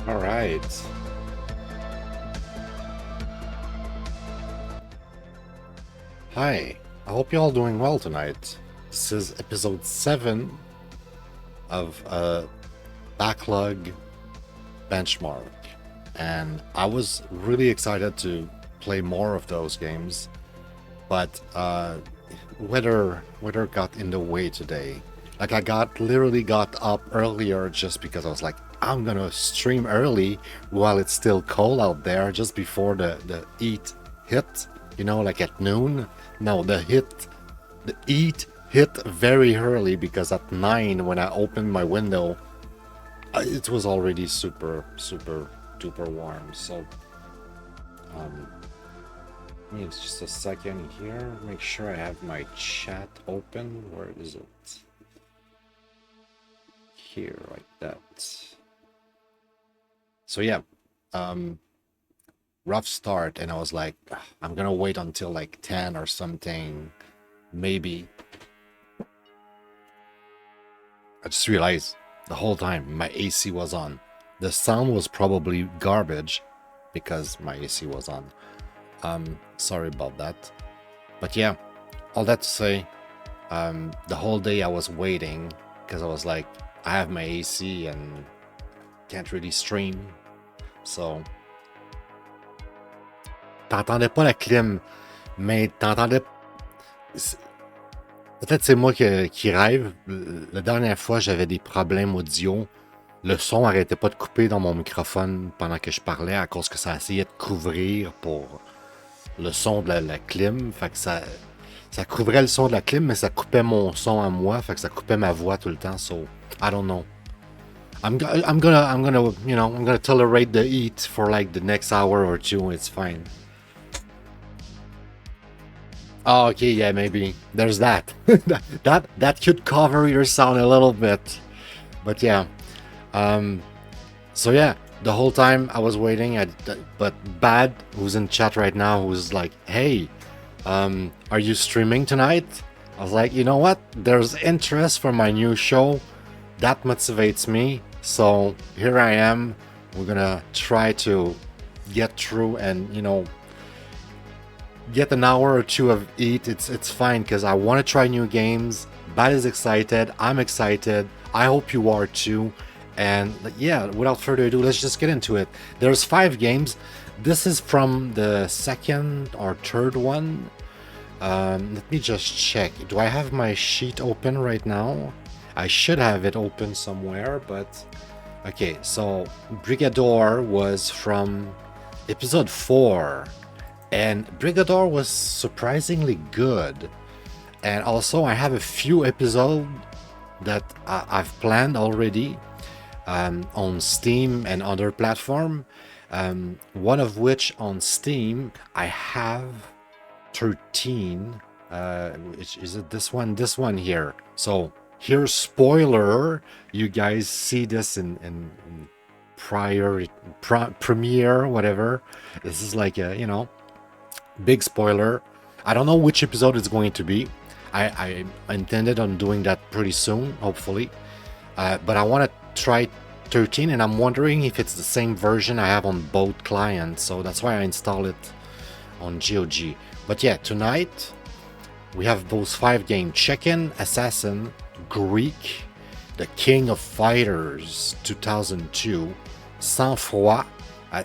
All right. Hi. I hope you're all doing well tonight. This is episode 7 of Backlog Benchmark. And I was really excited to play more of those games, but weather got in the way today. Like literally got up earlier just because I was like, I'm gonna stream early while it's still cold out there, just before the heat hit. Like at noon. No, the heat hit very early because at 9 when I opened my window, it was already super duper warm. So um, it's just a second here. Make sure I have my chat open. Where is it? Here, like that. So yeah, rough start, and I was like, I'm gonna wait until like 10 or something, maybe. I just realized the whole time my AC was on. The sound was probably garbage because my AC was on. Sorry about that. But yeah, all that to say, the whole day I was waiting because I was like, I have my AC and can't really stream. So, t'entendais pas la clim, mais t'entendais. Peut-être c'est moi qui rêve. La dernière fois, j'avais des problèmes audio. Le son arrêtait pas de couper dans mon microphone pendant que je parlais à cause que ça essayait de couvrir pour le son de la clim. Fait que ça couvrait le son de la clim, mais ça coupait mon son à moi. Fait que ça coupait ma voix tout le temps. So, I don't know. I'm gonna tolerate the heat for like the next hour or two. It's fine. Oh, okay, yeah, maybe there's that. that could cover your sound a little bit, but yeah. Um, so yeah, the whole time I was waiting. But Bad, who's in chat right now, who's like, "Hey, are you streaming tonight?" I was like, you know what? There's interest for my new show. That motivates me. So here I am. We're gonna try to get through and get an hour or two of eat. It's fine because I want to try new games. Bad is excited. I'm excited. I hope you are too. And yeah, without further ado, let's just get into it. There's 5 games. This is from the second or third one. Let me just check. Do I have my sheet open right now? I should have it open somewhere, but okay. So Brigador was from episode 4. And Brigador was surprisingly good. And also, I have a few episodes that I've planned already on Steam and other platform. One of which on Steam, I have 13. Is it this one? This one here. So here's spoiler. You guys see this in premiere, whatever. This is like a, big spoiler. I don't know which episode it's going to be. I intended on doing that pretty soon, hopefully. But I want to try 13, and I'm wondering if it's the same version I have on both clients. So that's why I install it on GOG. But yeah, tonight we have those 5 games: Check-In, Assassin, Greak, The King of Fighters 2002, Sang-Froid.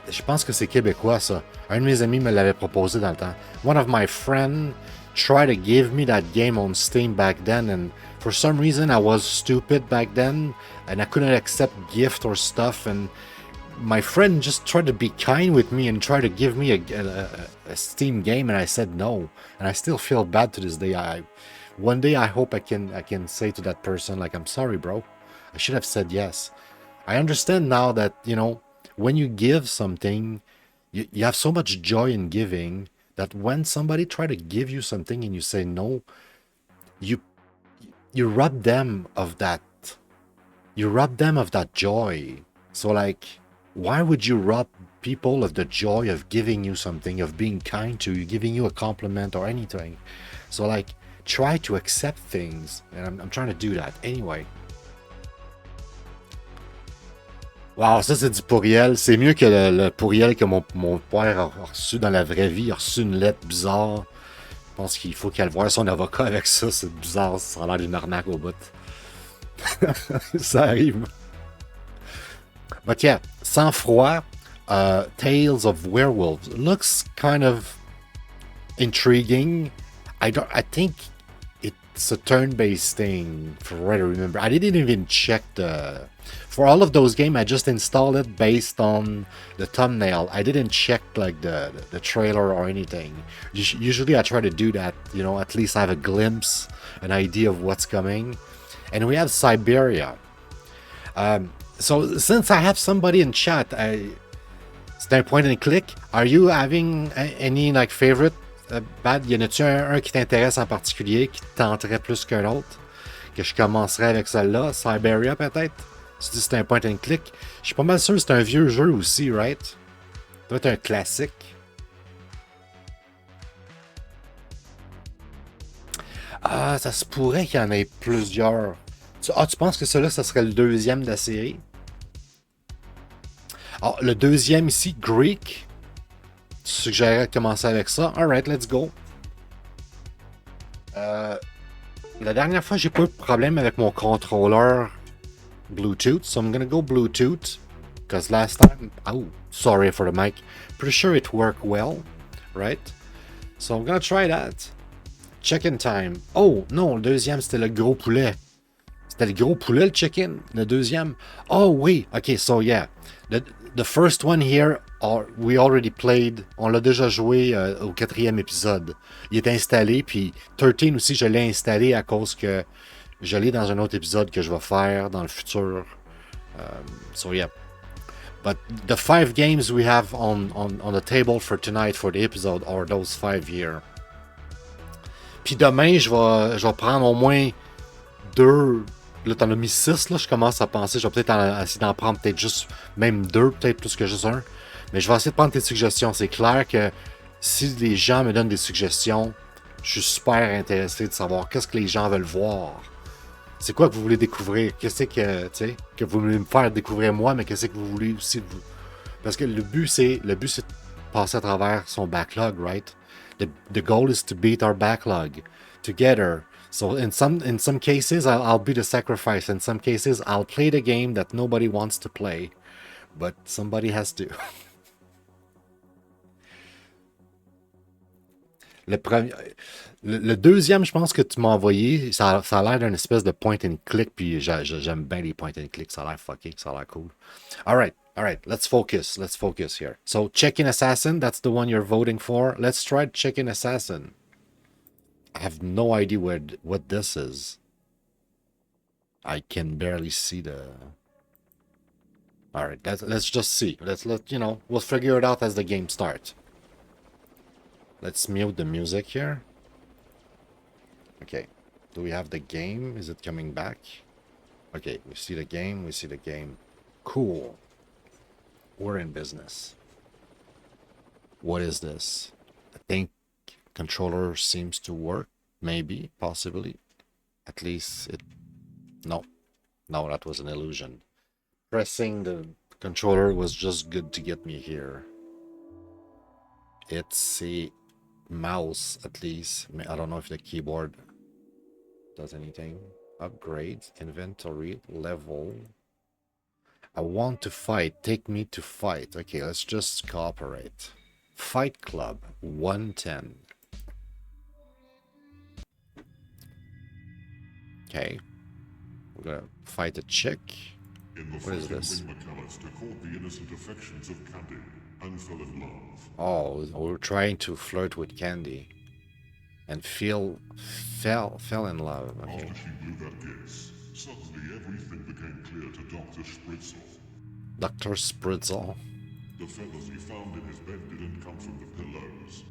Je pense que c'est québécois, ça. Un de mes amis me l'avait proposé dans le temps. One of my friends tried to give me that game on Steam back then, and for some reason I was stupid back then, and I couldn't accept gift or stuff, and my friend just tried to be kind with me and try to give me a Steam game, and I said no, and I still feel bad to this day. One day I hope I can say to that person, like, I'm sorry, bro. I should have said yes. I understand now that, when you give something, you have so much joy in giving that when somebody try to give you something and you say no, you rob them of that. You rob them of that joy. So like, why would you rob people of the joy of giving you something, of being kind to you, giving you a compliment or anything? So like, try to accept things, and I'm trying to do that anyway. Wow, ça c'est du pourriel. C'est mieux que le pourriel que mon père a reçu dans la vraie vie. Il a reçu une lettre bizarre. Je pense qu'il faut qu'elle voie son avocat avec ça. C'est bizarre, ça a l'air d'une arnaque au bout. Ça arrive. But yeah, Sang-Froid, Tales of Werewolves looks kind of intriguing. I think it's a turn-based thing, for what I remember. I didn't even check the. For all of those games, I just installed it based on the thumbnail. I didn't check like the trailer or anything. Usually, I try to do that. You know, at least I have a glimpse, an idea of what's coming. And we have Syberia. So since I have somebody in chat, c'est un point and click. Are you having any like favorite bad? Y en a-tu un qui t'intéresse en particulier, qui te tenterait plus qu'un autre? Que je commencerais avec celle-là, Syberia peut-être? Si c'est un point and click. Je suis pas mal sûr que c'est un vieux jeu aussi, right? Ça doit être un classique. Ah, ça se pourrait qu'il y en ait plusieurs. Tu penses que celui-là, ça serait le deuxième de la série? Alors, le deuxième ici, Greak. Tu suggérerais de commencer avec ça? Alright, let's go. La dernière fois, j'ai pas eu de problème avec mon contrôleur Bluetooth, so I'm gonna go Bluetooth. Because last time, oh, sorry for the mic. Pretty sure it worked well, right? So I'm gonna try that. Check-in time. Oh, non, le deuxième, c'était le gros poulet. C'était le gros poulet, le check-in? Le deuxième? Oh, oui. OK, so yeah. The first one here, we already played. On l'a déjà joué au quatrième épisode. Il est installé, puis 13 aussi, je l'ai installé à cause que je l'ai dans un autre épisode que je vais faire dans le futur. So yeah. But the 5 games we have on the table for tonight for the episode are those 5 here. Puis demain, je vais prendre au moins 2. Là, t'en as mis 6, là, je commence à penser. Je vais peut-être essayer d'en prendre peut-être juste même 2, peut-être plus que juste un. Mais je vais essayer de prendre tes suggestions. C'est clair que si les gens me donnent des suggestions, je suis super intéressé de savoir qu'est-ce que les gens veulent voir. C'est quoi que vous voulez découvrir? Qu'est-ce que vous voulez me faire découvrir moi, mais qu'est-ce que vous voulez aussi vous. Parce que le but, c'est de passer à travers son backlog, right? The goal is to beat our backlog together. So in some cases, I'll be the sacrifice. In some cases, I'll play the game that nobody wants to play, but somebody has to. Le deuxième, je pense que tu m'as envoyé, ça a l'air d'une espèce de point and click, puis j'aime bien les point and click, ça a l'air fucké, ça a l'air cool. All right, let's focus here. So Check-in Assassin, that's the one you're voting for. Let's try Check-in Assassin. I have no idea what this is. I can barely see the. All right, let's just see. We'll figure it out as the game starts. Let's mute the music here. Okay, do we have the game? Is it coming back? Okay, we see the game. Cool. We're in business. What is this? I think controller seems to work. Maybe, possibly. At least it. No, that was an illusion. Pressing the controller was just good to get me here. It's a mouse, at least. I don't know if the keyboard does anything. Upgrade, inventory, level. I want to fight. Take me to fight. Okay, let's just cooperate. Fight Club, 110. Okay. We're gonna fight a chick. What is this? Oh, we're trying to flirt with Candy. And fell in love. Okay. After she blew that gas, suddenly everything became clear to Dr. Spritzel. Dr. Spritzel? The feathers he found in his bed didn't come from the pillows.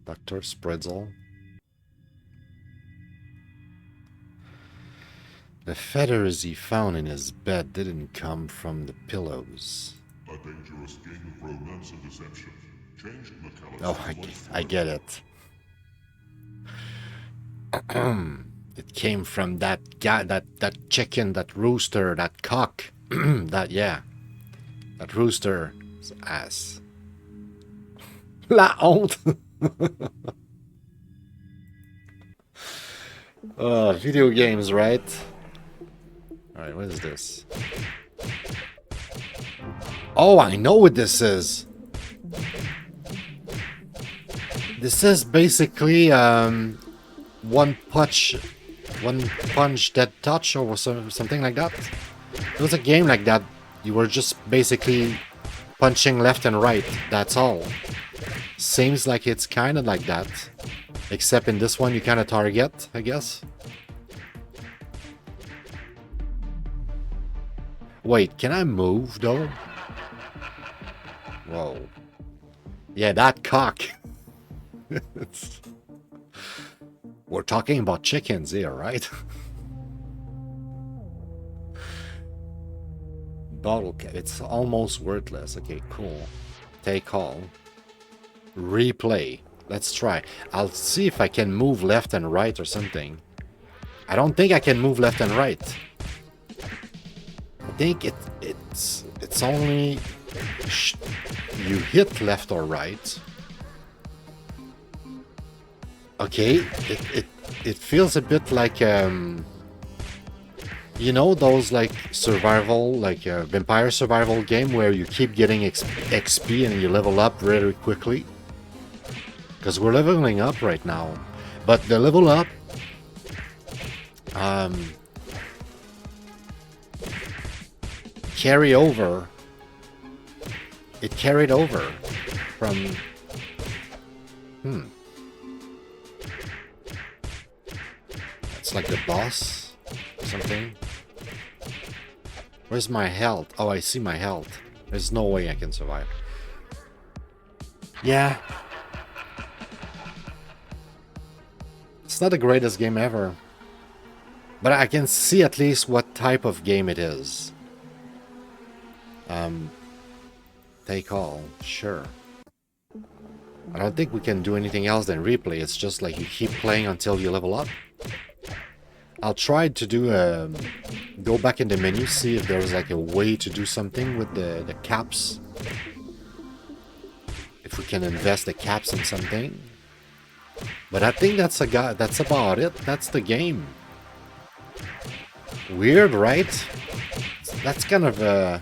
Dr. Spritzel? The feathers he found in his bed didn't come from the pillows. A dangerous game of romance and deception. Changed McCullough. Oh, I get it. It came from that guy, that chicken, that rooster, that cock. That, yeah, that rooster's ass. La honte. Video games, right? Alright, what is this? Oh, I know what this is. This is basically one punch dead touch or something like that. It was a game like that. You were just basically punching left and right. That's all. Seems like it's kind of like that. Except in this one you kind of target, I guess. Wait, can I move though? Whoa. Yeah, that cock. We're talking about chickens here, right? Bottle cap. It's almost worthless. Okay, cool. Take all. Replay. Let's try. I'll see if I can move left and right or something. I don't think I can move left and right. I think it's only you hit left or right. Okay, it feels a bit like you know those like survival, like vampire survival game where you keep getting XP and you level up really quickly. Because we're leveling up right now, but the level up carry over. It carried over from It's like the boss or something. Where's my health? Oh, I see my health. There's no way I can survive. Yeah. It's not the greatest game ever. But I can see at least what type of game it is. Take all. Sure. I don't think we can do anything else than replay. It's just like you keep playing until you level up. I'll try to do go back in the menu, see if there's like a way to do something with the caps. If we can invest the caps in something. But I think that's about it. That's the game. Weird, right? That's kind of a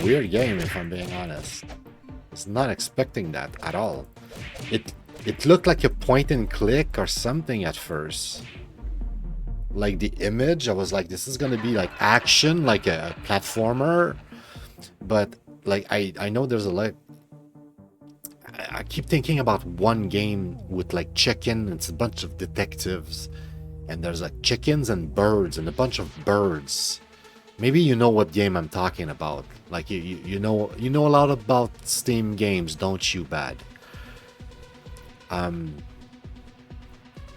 weird game, if I'm being honest. I was not expecting that at all. It looked like a point and click or something at first. Like the image, I was like, this is gonna be like action, like a platformer. But like I know there's a like I keep thinking about one game with like chicken. It's a bunch of detectives, and there's like chickens and birds and a bunch of birds. Maybe you know what game I'm talking about. Like you know a lot about Steam games, don't you, Bad?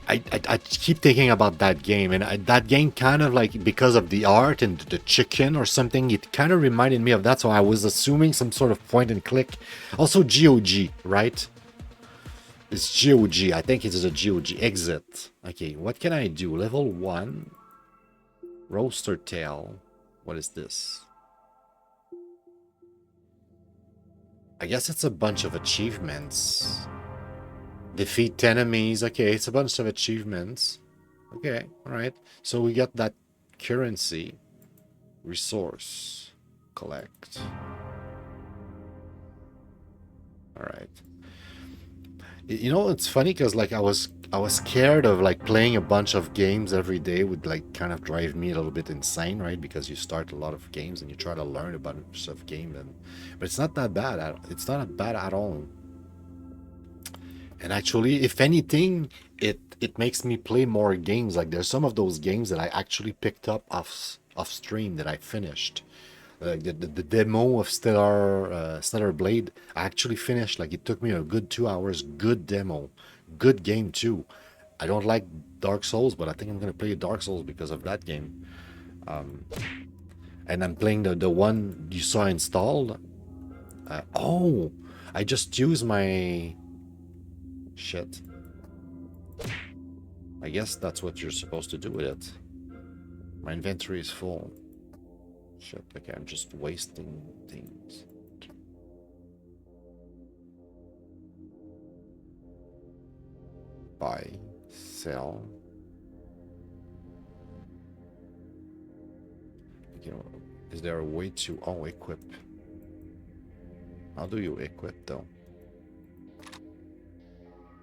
I keep thinking about that game, and that game kind of like, because of the art and the chicken or something, it kind of reminded me of that, so I was assuming some sort of point and click. Also GOG, right? It's GOG. I think it is a GOG. Exit. Okay, what can I do? Level 1. Roaster tail. What is this? I guess it's a bunch of achievements. Defeat 10 enemies. Okay, it's a bunch of achievements. Okay, alright. So we got that currency. Resource. Collect. Alright. You know, it's funny because like I was scared of like playing a bunch of games every day would like kind of drive me a little bit insane, right? Because you start a lot of games and you try to learn a bunch of games, but it's not that bad. It's not bad at all. And actually, if anything, it makes me play more games. Like there's some of those games that I actually picked up off stream that I finished. Like the demo of Stellar Blade, I actually finished. Like it took me a good 2 hours. Good demo, good game too. I don't like Dark Souls, but I think I'm gonna play Dark Souls because of that game. And I'm playing the one you saw installed. Oh, I just used my shit. I guess that's what you're supposed to do with it. My inventory is full. Shit, okay, I'm just wasting things. Buy, sell. Okay, is there a way to equip? How do you equip though?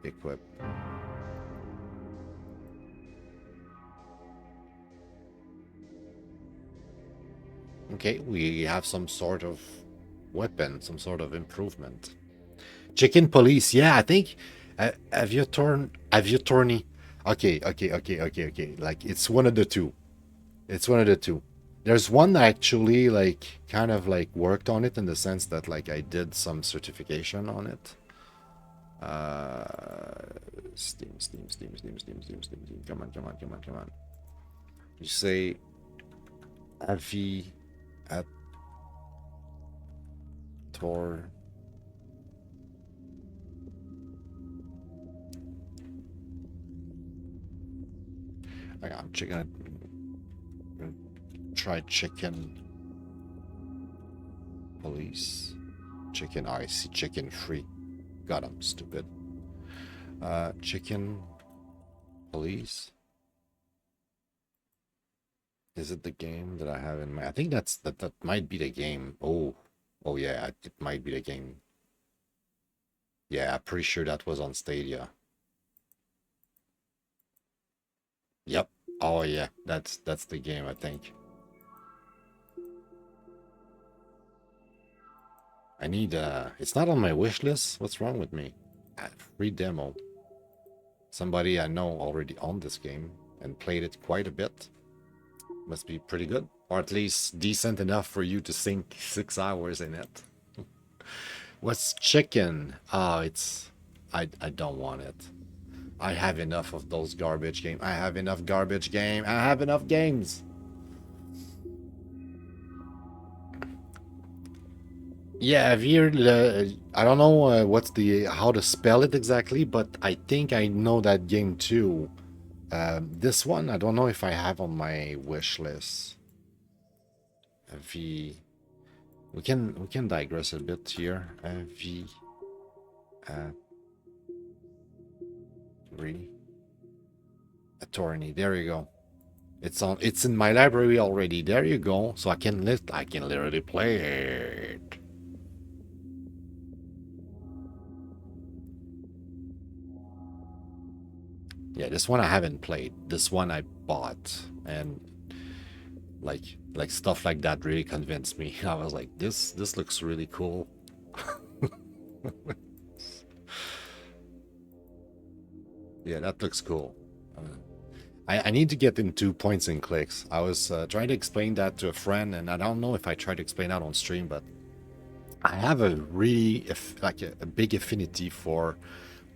Equip. Okay, we have some sort of weapon, some sort of improvement. Chicken police, yeah, I think. Have you torny? Okay. Like it's one of the two. It's one of the two. There's one that actually like kind of like worked on it in the sense that like I did some certification on it. Steam. Come on. You say Avi at Tor. I'm gonna try chicken police. Chicken, I see chicken free. God, I'm stupid. Chicken police. Is it the game that I have in mind? I think that might be the game. Oh yeah, it might be the game. Yeah, I'm pretty sure that was on Stadia. Yep. Oh yeah, that's the game, I think. I need it's not on my wish list. What's wrong with me? Free demo. Somebody I know already owned this game and played it quite a bit. Must be pretty good. Or at least decent enough for you to sink 6 hours in it. What's chicken? Oh, it's I don't want it. I have enough of those garbage games. I have enough garbage game. I have enough games. Yeah, I don't know what's the how to spell it exactly, but I think I know that game too. This one, I don't know if I have on my wish list. V. We can digress a bit here. V. Three. Attorney. There you go. It's in my library already. There you go. So I can literally play it. Yeah, this one I haven't played. This one I bought, and like stuff like that really convinced me. I was like, this looks really cool. Yeah, that looks cool. I need to get into points and clicks. I was trying to explain that to a friend, and I don't know if I tried to explain that on stream, but I have a really a big affinity for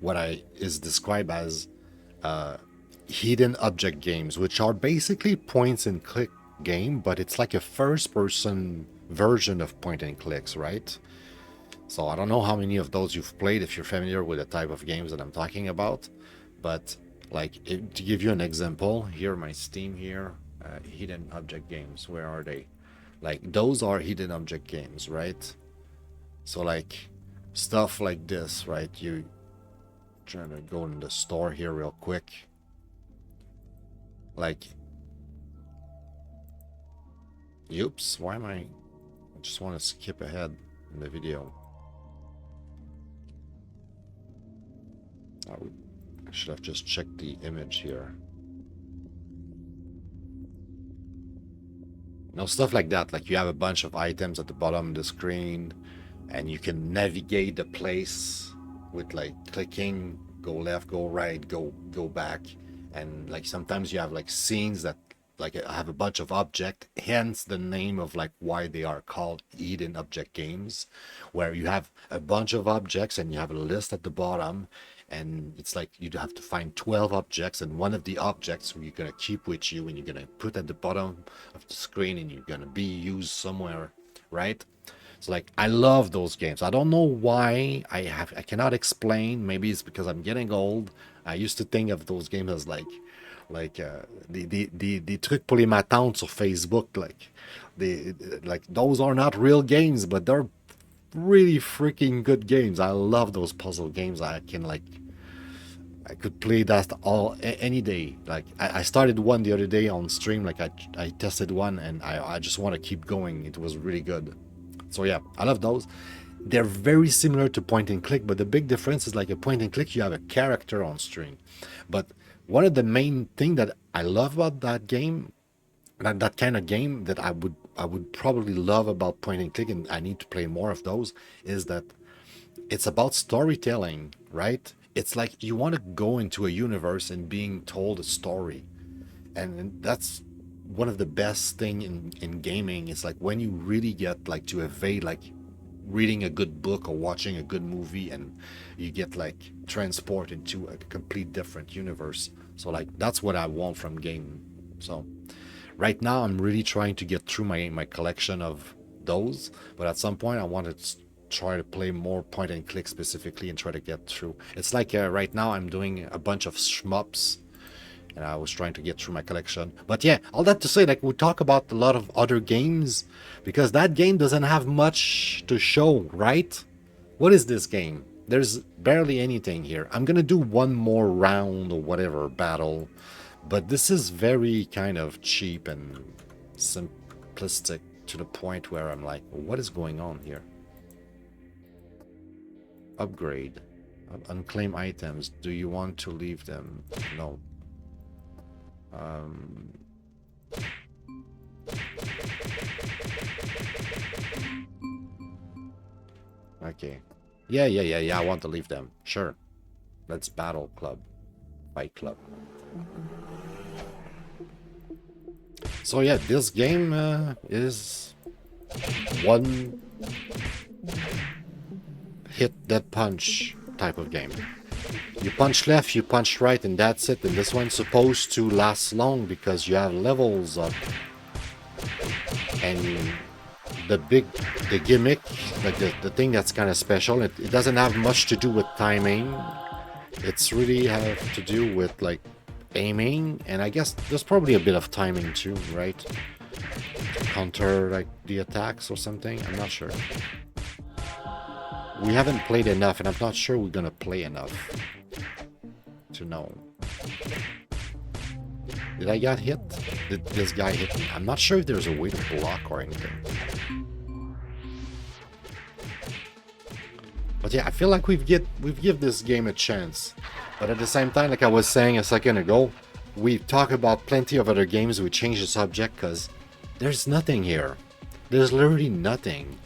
what is described as hidden object games, which are basically points and click game, but it's like a first-person version of point and clicks, right? So I don't know how many of those you've played if you're familiar with the type of games that I'm talking about, but like to give you an example, here my Steam here, hidden object games. Where are they? Like those are hidden object games, right? So like stuff like this, right? You trying to go in the store here real quick. Like, oops, why am I just want to skip ahead in the video. I should have just checked the image here. Stuff like that. Like you have a bunch of items at the bottom of the screen, and you can navigate the place with like clicking, go left, go right, go back, and like sometimes you have like scenes that like have a bunch of objects, hence the name of like why they are called hidden object games, where you have a bunch of objects and you have a list at the bottom, and it's like you have to find 12 objects, and one of the objects you're gonna keep with you and you're gonna put at the bottom of the screen and you're gonna be used somewhere, right? So like I love those games. I don't know why. I cannot explain. Maybe it's because I'm getting old. I used to think of those games as like Like des trucs pour les matantes sur Facebook, like those are not real games, but they're really freaking good games. I love those puzzle games. I could play that any day. Like I started one the other day on stream. Like I tested one, and I just want to keep going. It was really good. So yeah, I love those. They're very similar to point and click, but the big difference is like a point and click, you have a character on screen. But one of the main thing that I love about that game, that kind of game that I would probably love about point and click, and I need to play more of those, is that it's about storytelling, right? It's like you want to go into a universe and being told a story. And that's one of the best thing in gaming. It's like when you really get like to evade, like reading a good book or watching a good movie, and you get like transport into a complete different universe. So like that's what I want from game. So right now I'm really trying to get through my collection of those, but at some point I want to try to play more point and click specifically and try to get through. It's like right now I'm doing a bunch of shmups, and I was trying to get through my collection. But yeah, all that to say, like we talk about a lot of other games because that game doesn't have much to show, right? What is this game? There's barely anything here. I'm gonna do one more round or whatever battle, but this is very kind of cheap and simplistic to the point where I'm like, what is going on here? Upgrade. Unclaimed items. Do you want to leave them? No. Um, okay. Yeah. I want to leave them. Sure. Let's battle club. Fight club. So yeah, this game is one hit that punch type of game. You punch left, you punch right, and that's it. And this one's supposed to last long because you have levels up. And the gimmick, like the thing that's kind of special, it doesn't have much to do with timing. It's really have to do with like aiming, and I guess there's probably a bit of timing too, right? To counter like the attacks or something. I'm not sure. We haven't played enough, and I'm not sure we're gonna play enough to know. Did I get hit? Did this guy hit me? I'm not sure if there's a way to block or anything. But yeah, I feel like we've give this game a chance. But at the same time, like I was saying a second ago, we talk about plenty of other games. We change the subject because there's nothing here. There's literally nothing.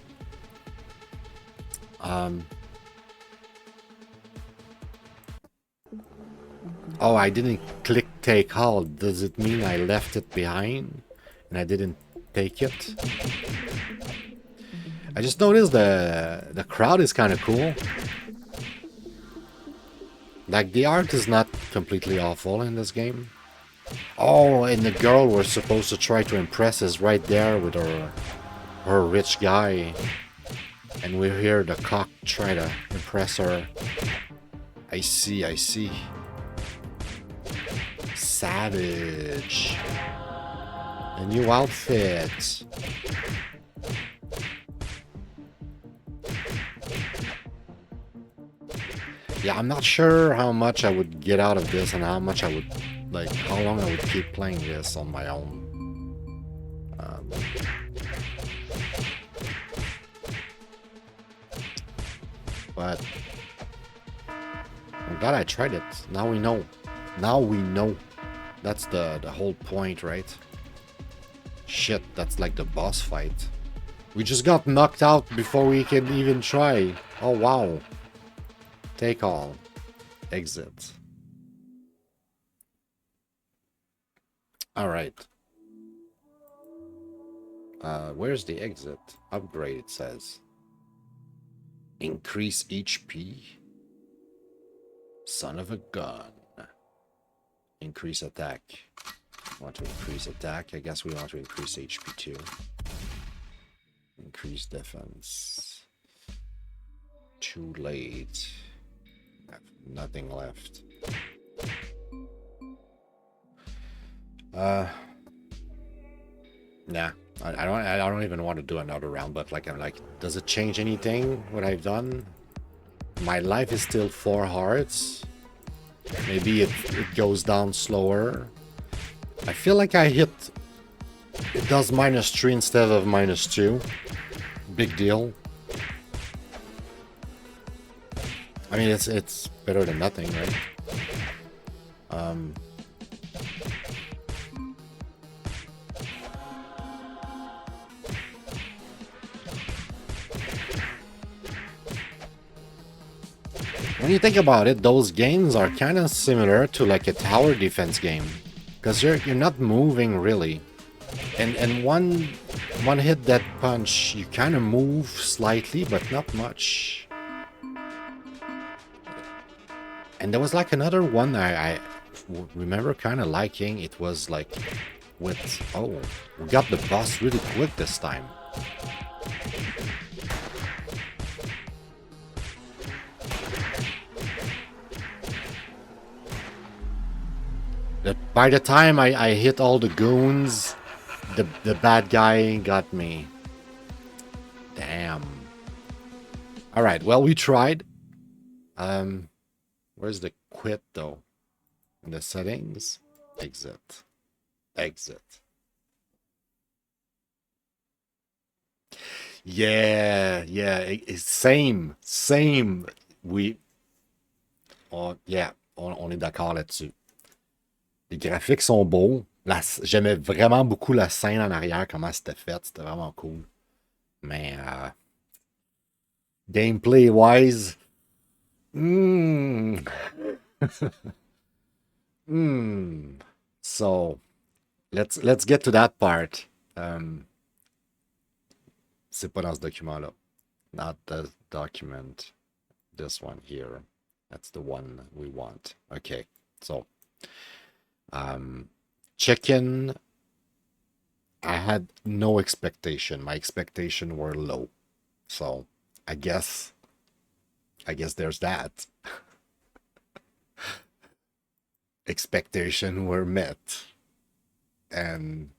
Oh, I didn't click take all. Does it mean I left it behind and I didn't take it? I just noticed the crowd is kind of cool. Like the art is not completely awful in this game. Oh, and the girl we're supposed to try to impress is right there with her rich guy. And we hear the cock try to impress her. I see. Savage. A new outfit. Yeah, I'm not sure how much I would get out of this and how much I would, like, how long I would keep playing this on my own. But I'm glad I tried it. Now we know. Now we know. That's the whole point, right? Shit, that's like the boss fight. We just got knocked out before we can even try. Oh, wow. Take all. Exit. Alright. Where's the exit? Upgrade, it says. Increase HP. Son of a gun. Increase attack. Want to increase attack? I guess we want to increase HP too. Increase defense. Too late. I have nothing left. Uh, nah. I don't even want to do another round, but like I'm like, does it change anything what I've done? My life is still 4 hearts. Maybe it goes down slower. I feel like I hit. It does -3 instead of -2. Big deal. I mean, it's better than nothing, right? Um, when you think about it, those games are kind of similar to like a tower defense game, because you're not moving really, and one hit that punch, you kind of move slightly, but not much. And there was like another one remember kind of liking. It was like with, oh, we got the boss really quick this time. By the time I hit all the goons, the bad guy got me. Damn. All right, well, we tried. Where's the quit though? In the settings, exit, exit. Yeah, yeah, same. Oui, yeah, on est d'accord là-dessus. Les graphiques sont beaux. J'aimais vraiment beaucoup la scène en arrière, comment c'était fait. C'était vraiment cool. Mais gameplay-wise, hmm, hmm. So let's get to that part. C'est pas dans ce document-là. Not the document. This one here. That's the one we want. Okay. So chicken, I had no expectation. My expectation were low. So I guess there's that. Expectation were met. And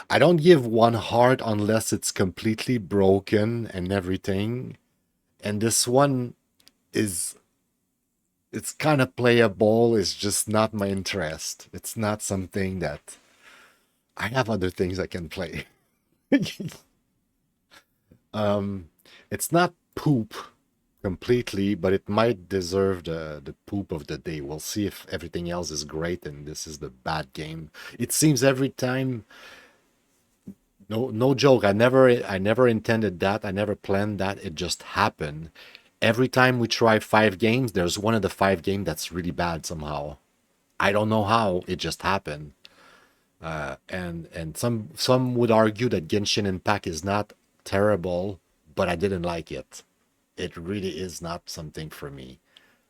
I don't give one heart unless it's completely broken and everything. And this one is, it's kind of playable. It's just not my interest. It's not something that I have other things I can play. It's not poop completely, but it might deserve the poop of the day. We'll see if everything else is great and this is the bad game. It seems every time, no joke. I never intended that. I never planned that. It just happened. Every time we try 5 games, there's one of the 5 games that's really bad somehow. I don't know how. It just happened. And some would argue that Genshin Impact is not terrible, but I didn't like it. It really is not something for me.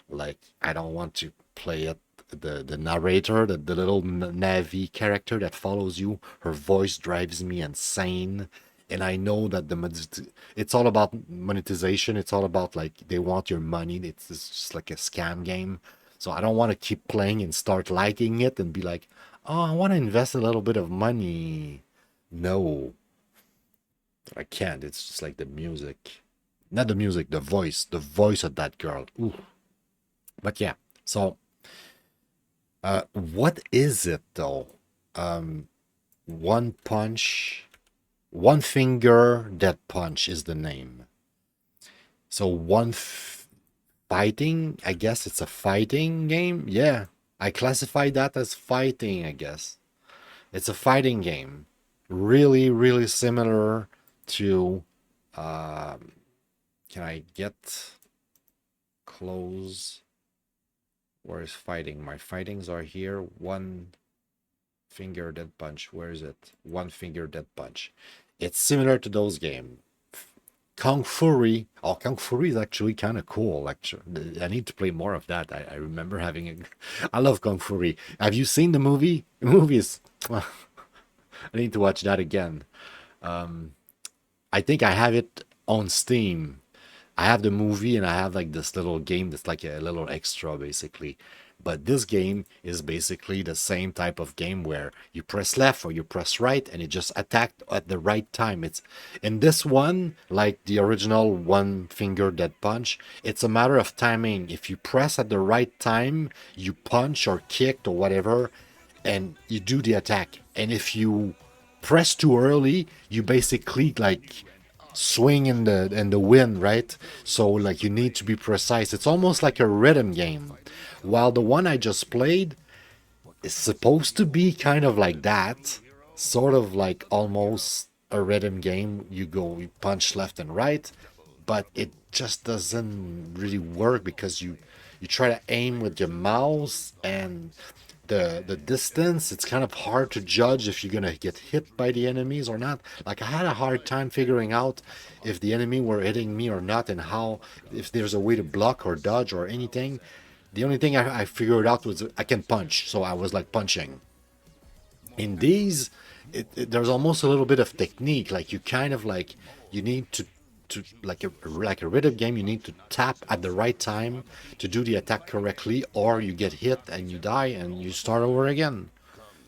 Like, I don't want to play it. The narrator, the little Navi character that follows you, her voice drives me insane. And I know that it's all about monetization. It's all about like they want your money. It's just like a scam game. So I don't want to keep playing and start liking it and be like, oh, I want to invest a little bit of money. No, I can't. It's just like the music. Not the music, the voice of that girl. Ooh. But yeah, so what is it though? One punch, one finger dead punch is the name. So fighting, I guess it's a fighting game. Yeah, I classify that as fighting, I guess. It's a fighting game. Really, really similar to can I get close? Where is fighting? My fightings are here. One finger dead punch. Where is it? One finger dead punch. It's similar to those games. Kung Fury. Oh, Kung Fury is actually kind of cool. Actually, I need to play more of that. I remember having a. I love Kung Fury. Have you seen the movie? The movie is. I need to watch that again. I think I have it on Steam. I have the movie and I have like this little game that's like a little extra basically. But this game is basically the same type of game where you press left or you press right and it just attacked at the right time. It's in this one, like the original one finger dead punch, it's a matter of timing. If you press at the right time, you punch or kicked or whatever, and you do the attack. And if you press too early, you basically like swing in the wind, right? So like you need to be precise. It's almost like a rhythm game. While the one I just played is supposed to be kind of like that, sort of like almost a rhythm game. You punch left and right, but it just doesn't really work because you try to aim with your mouse and the distance, it's kind of hard to judge if you're gonna get hit by the enemies or not. Like I had a hard time figuring out if the enemy were hitting me or not, and how, if there's a way to block or dodge or anything. The only thing I figured out was I can punch, so I was like punching. In these, there's almost a little bit of technique. Like you kind of like you need to like a rhythm game. You need to tap at the right time to do the attack correctly, or you get hit and you die and you start over again.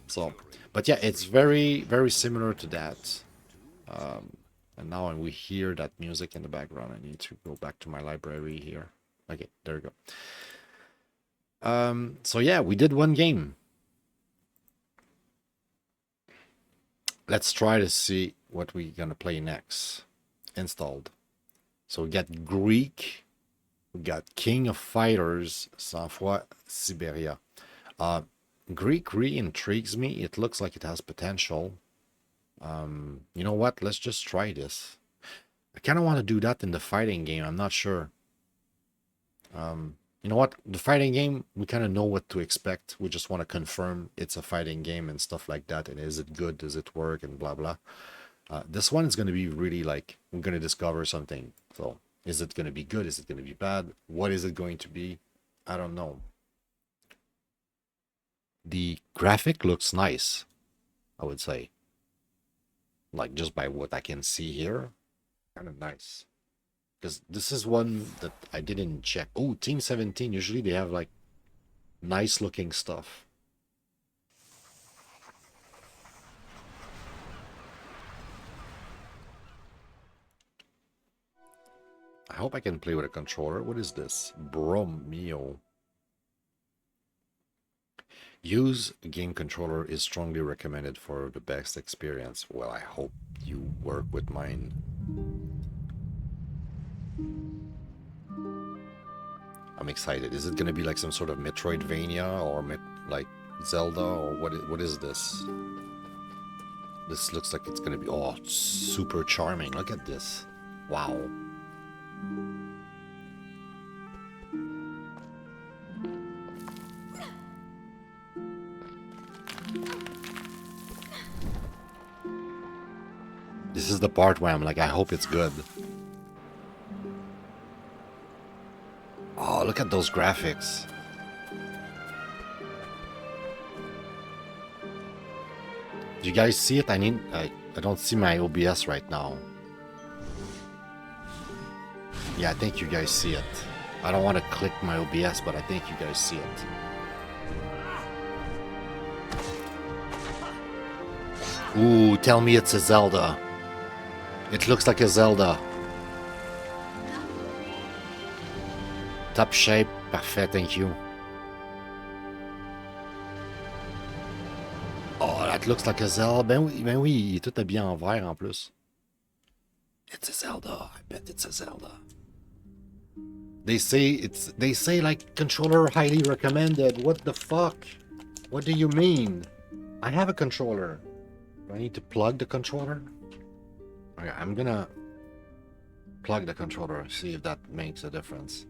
So, but yeah, it's very similar to that. And now we hear that music in the background. I need to go back to my library here. Okay, there we go. So yeah, we did one game. Let's try to see what we're gonna play next. Installed. So we got Greak, we got King of Fighters, Sang-Froid, Syberia. Greek really intrigues me. It looks like it has potential. You know what? Let's just try this. I kind of want to do that in the fighting game. I'm not sure. You know what? The fighting game, we kind of know what to expect. We just want to confirm it's a fighting game and stuff like that. And is it good? Does it work? And blah, blah. This one is going to be really like, we're going to discover something. So is it going to be good? Is it going to be bad? What is it going to be? I don't know. The graphic looks nice, I would say. Like just by what I can see here, kind of nice. Because this is one that I didn't check. Oh, Team 17, usually they have like nice looking stuff. I hope I can play with a controller. What is this? Bromeo. Use a game controller is strongly recommended for the best experience. Well, I hope you work with mine. I'm excited. Is it going to be like some sort of Metroidvania or like Zelda or what is this? This looks like it's going to be, oh, super charming. Look at this. Wow. This is the part where I'm like, I hope it's good. Oh, look at those graphics. Do you guys see it? I don't see my OBS right now. Yeah, I think you guys see it. I don't want to click my OBS, but I think you guys see it. Ooh, tell me it's a Zelda. It looks like a Zelda. Top shape, parfait, thank you. Oh, that looks like a Zelda. Ben oui, il est tout habillé en vert en plus. It's a Zelda. I bet it's a Zelda. They say like controller highly recommended. What the fuck? What do you mean? I have a controller. Do I need to plug the controller? Okay, I'm gonna plug the controller, see if that makes a difference.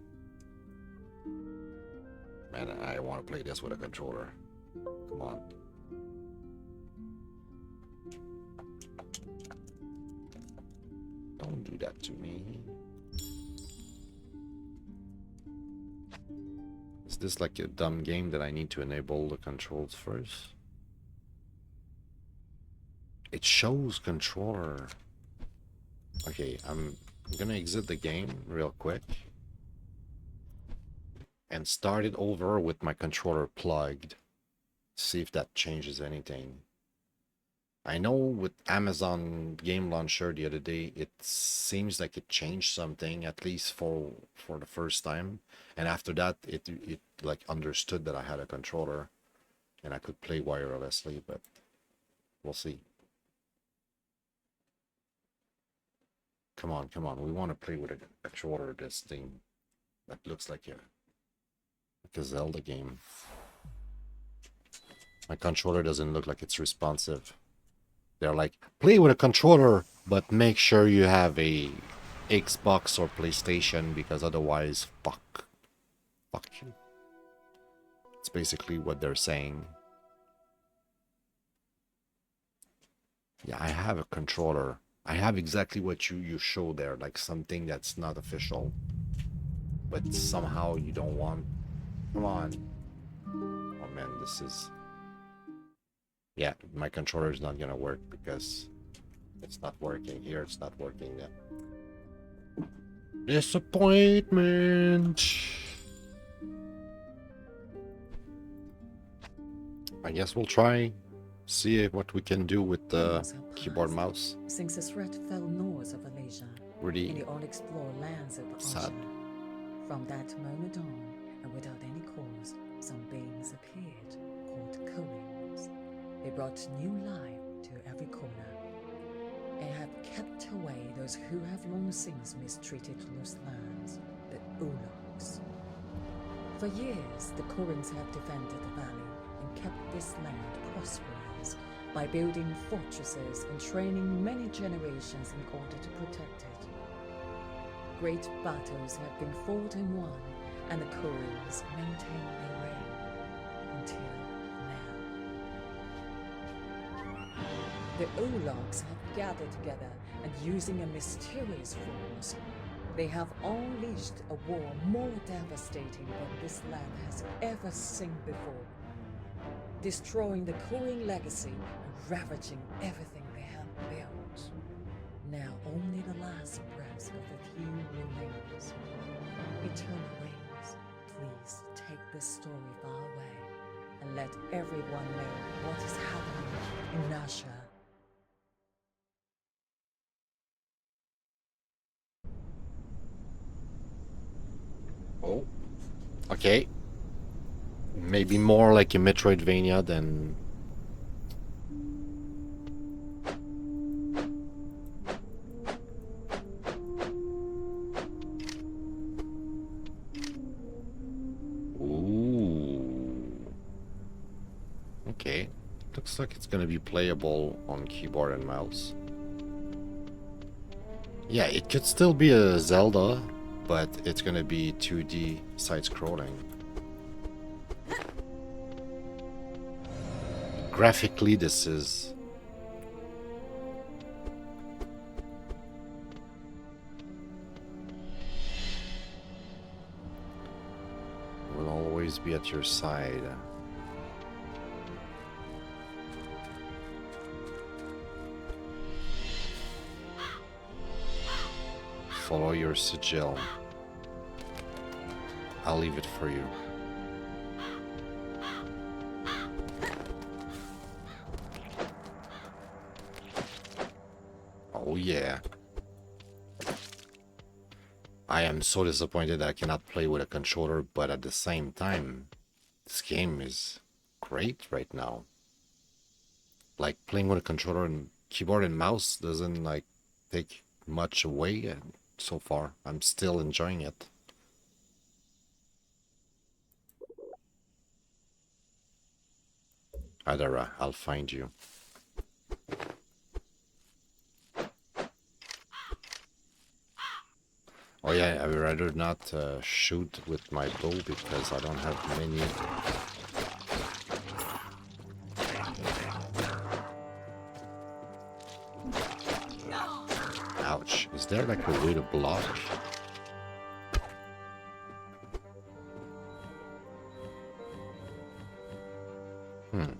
Man, I want to play this with a controller. Come on. Don't do that to me. Is this like a dumb game that I need to enable the controls first? It shows controller. Okay, I'm gonna exit the game real quick. and start it over with my controller plugged. See if that changes anything. I know with Amazon Game Launcher the other day, it seems like it changed something, at least for the first time. And after that, it like understood that I had a controller and I could play wirelessly, but we'll see. Come on, come on. We want to play with a controller, this thing that looks like a Zelda game. My controller doesn't look like it's responsive. They're like, play with a controller, but make sure you have a Xbox or PlayStation, because otherwise, fuck you. It's basically what they're saying. Yeah, I have a controller. I have exactly what you show there, like something that's not official, but somehow you don't want. Come on. Oh man, this is. Yeah, my controller is not gonna work because it's not working here. It's not working yet. Disappointment. I guess we'll try, see what we can do with the keyboard mouse. Since the threat fell north of Malaysia, Really in the unexplored lands of sad. Azur. From that moment on, and without any cause, some beings appeared, called Werewolves. They brought new life to every corner, and have kept away those who have long since mistreated those lands, the Ulags. For years, the Korans have defended the valley and kept this land prosperous by building fortresses and training many generations in order to protect it. Great battles have been fought and won, and the Korans maintain their reign until now. The Ulags have gathered together, and using a mysterious force, they have unleashed a war more devastating than this land has ever seen before, destroying the Korean legacy and ravaging everything they have built. Now only the last breaths of the few remains. Eternal Rings, please take this story far away and let everyone know what is happening in Nasha. Oh, okay. Maybe more like a Metroidvania than. Ooh. Okay. Looks like it's gonna be playable on keyboard and mouse. Yeah, it could still be a Zelda, but it's gonna be 2D side-scrolling. Graphically, this is... will always be at your side. Follow your sigil. I'll leave it for you. Oh yeah. I am so disappointed that I cannot play with a controller, but at the same time, this game is great right now. Like, playing with a controller and keyboard and mouse doesn't like take much away, and so far I'm still enjoying it. Adara, I'll find you. Oh yeah, I would rather not shoot with my bow because I don't have many. Ouch. Is there like a way to block?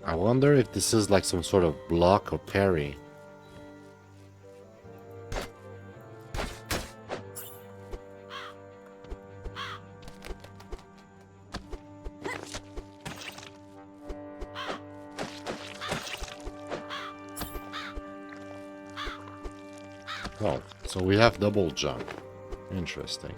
I wonder if this is like some sort of block or parry. Oh, so we have double jump. Interesting.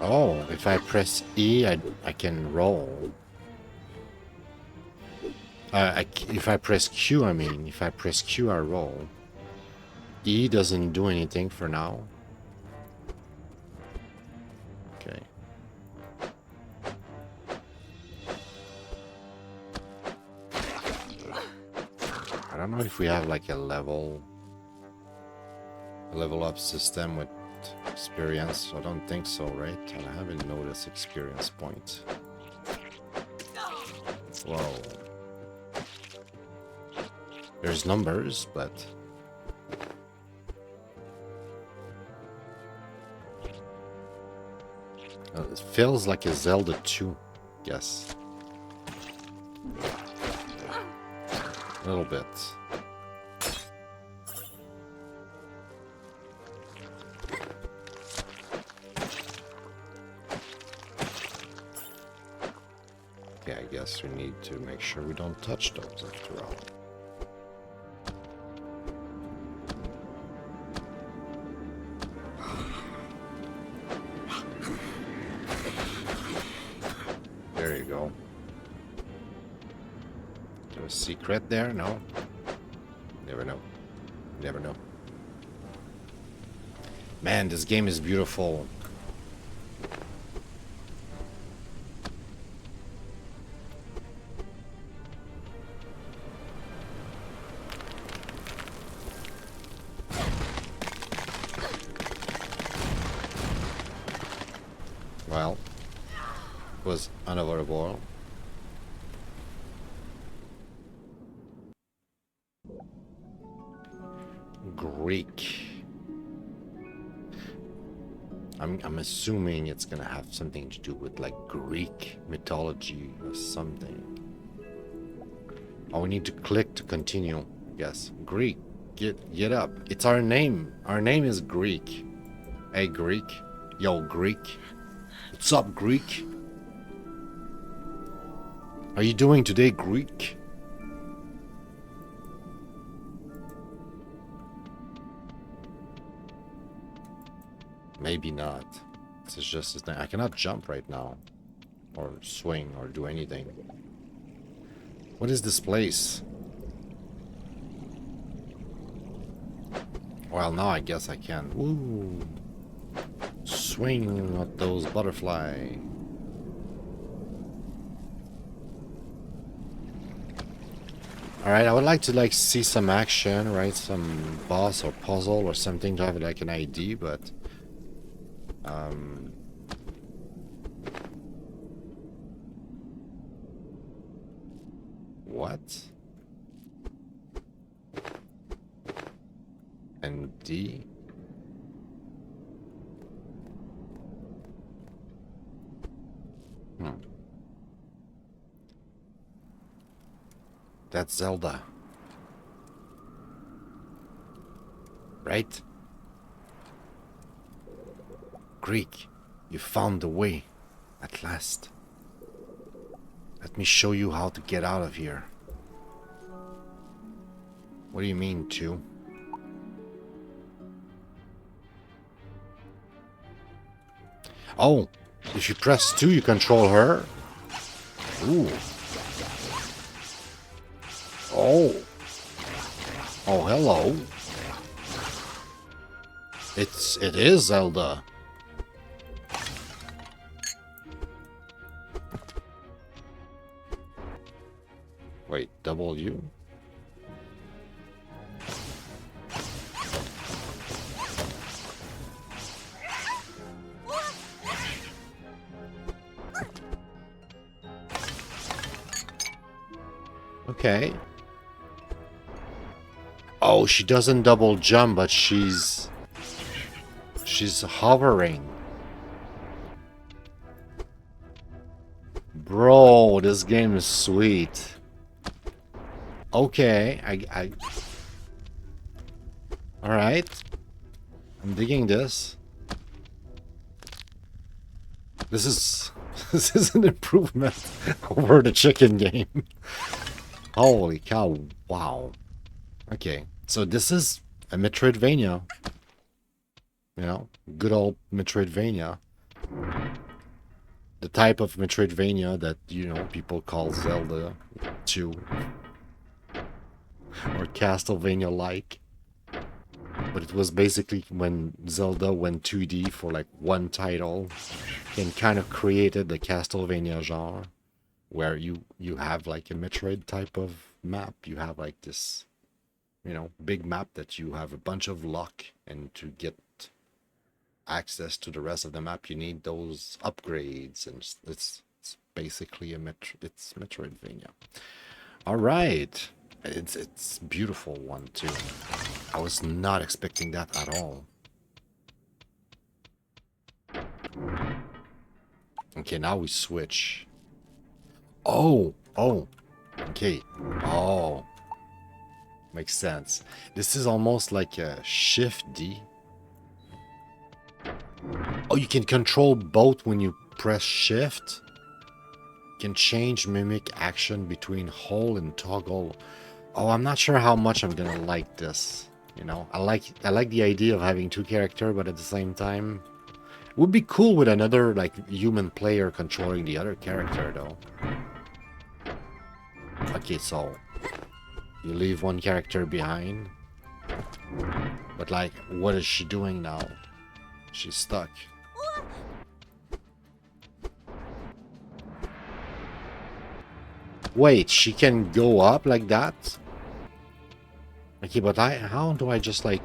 Oh, if I press E, I can roll. If I press Q, I mean, if I press Q, I roll. E doesn't do anything for now. Okay. I don't know if we have like a level up system with experience. I don't think so, right? I haven't noticed experience point. Whoa. There's numbers, but it feels like a Zelda 2, guess. A little bit. Okay, I guess we need to make sure we don't touch those after all. There you go. Is there a secret there? No? Never know. Never know. Man, this game is beautiful. Well, it was unavoidable. Greek. I'm assuming it's gonna have something to do with like Greek mythology or something. Oh, we need to click to continue. Yes, Greek. Get up. It's our name. Our name is Greek. Hey, Greek. Yo, Greek. What's up, Greek? How you doing today, Greek? Maybe not. This is just a thing. I cannot jump right now. Or swing or do anything. What is this place? Well, now I guess I can. Ooh. Swing at those butterfly. Alright, I would like to like see some action, right? Some boss or puzzle or something to have like an ID, but what? And D? That's Zelda. Right? Greek, you found the way. At last. Let me show you how to get out of here. What do you mean, 2? Oh, if you press 2, you control her. Ooh. Oh. Oh, hello. It is Zelda. Wait, W? Okay. Oh, she doesn't double jump, but she's hovering. Bro, this game is sweet. Okay, Alright. I'm digging this. This is this is an improvement over the chicken game. Holy cow, wow. Okay, so this is a Metroidvania. You know, good old Metroidvania. The type of Metroidvania that, you know, people call Zelda 2. Or Castlevania-like. But it was basically when Zelda went 2D for like one title and kind of created the Castlevania genre, where you have like a Metroid type of map. You have like this, you know, big map that you have a bunch of luck, and to get access to the rest of the map you need those upgrades, and it's basically it's Metroidvania. All right, it's beautiful one too. I was not expecting that at all. Okay, now we switch. Oh, okay. Oh, makes sense. This is almost like a Shift D. Oh, you can control both when you press Shift. You can change mimic action between hold and toggle. Oh, I'm not sure how much I'm gonna like this. You know, I like the idea of having two characters, but at the same time, it would be cool with another like human player controlling the other character though. Okay, so you leave one character behind, but like, what is she doing now? She's stuck. Wait, she can go up like that? Okay, but how do I just like...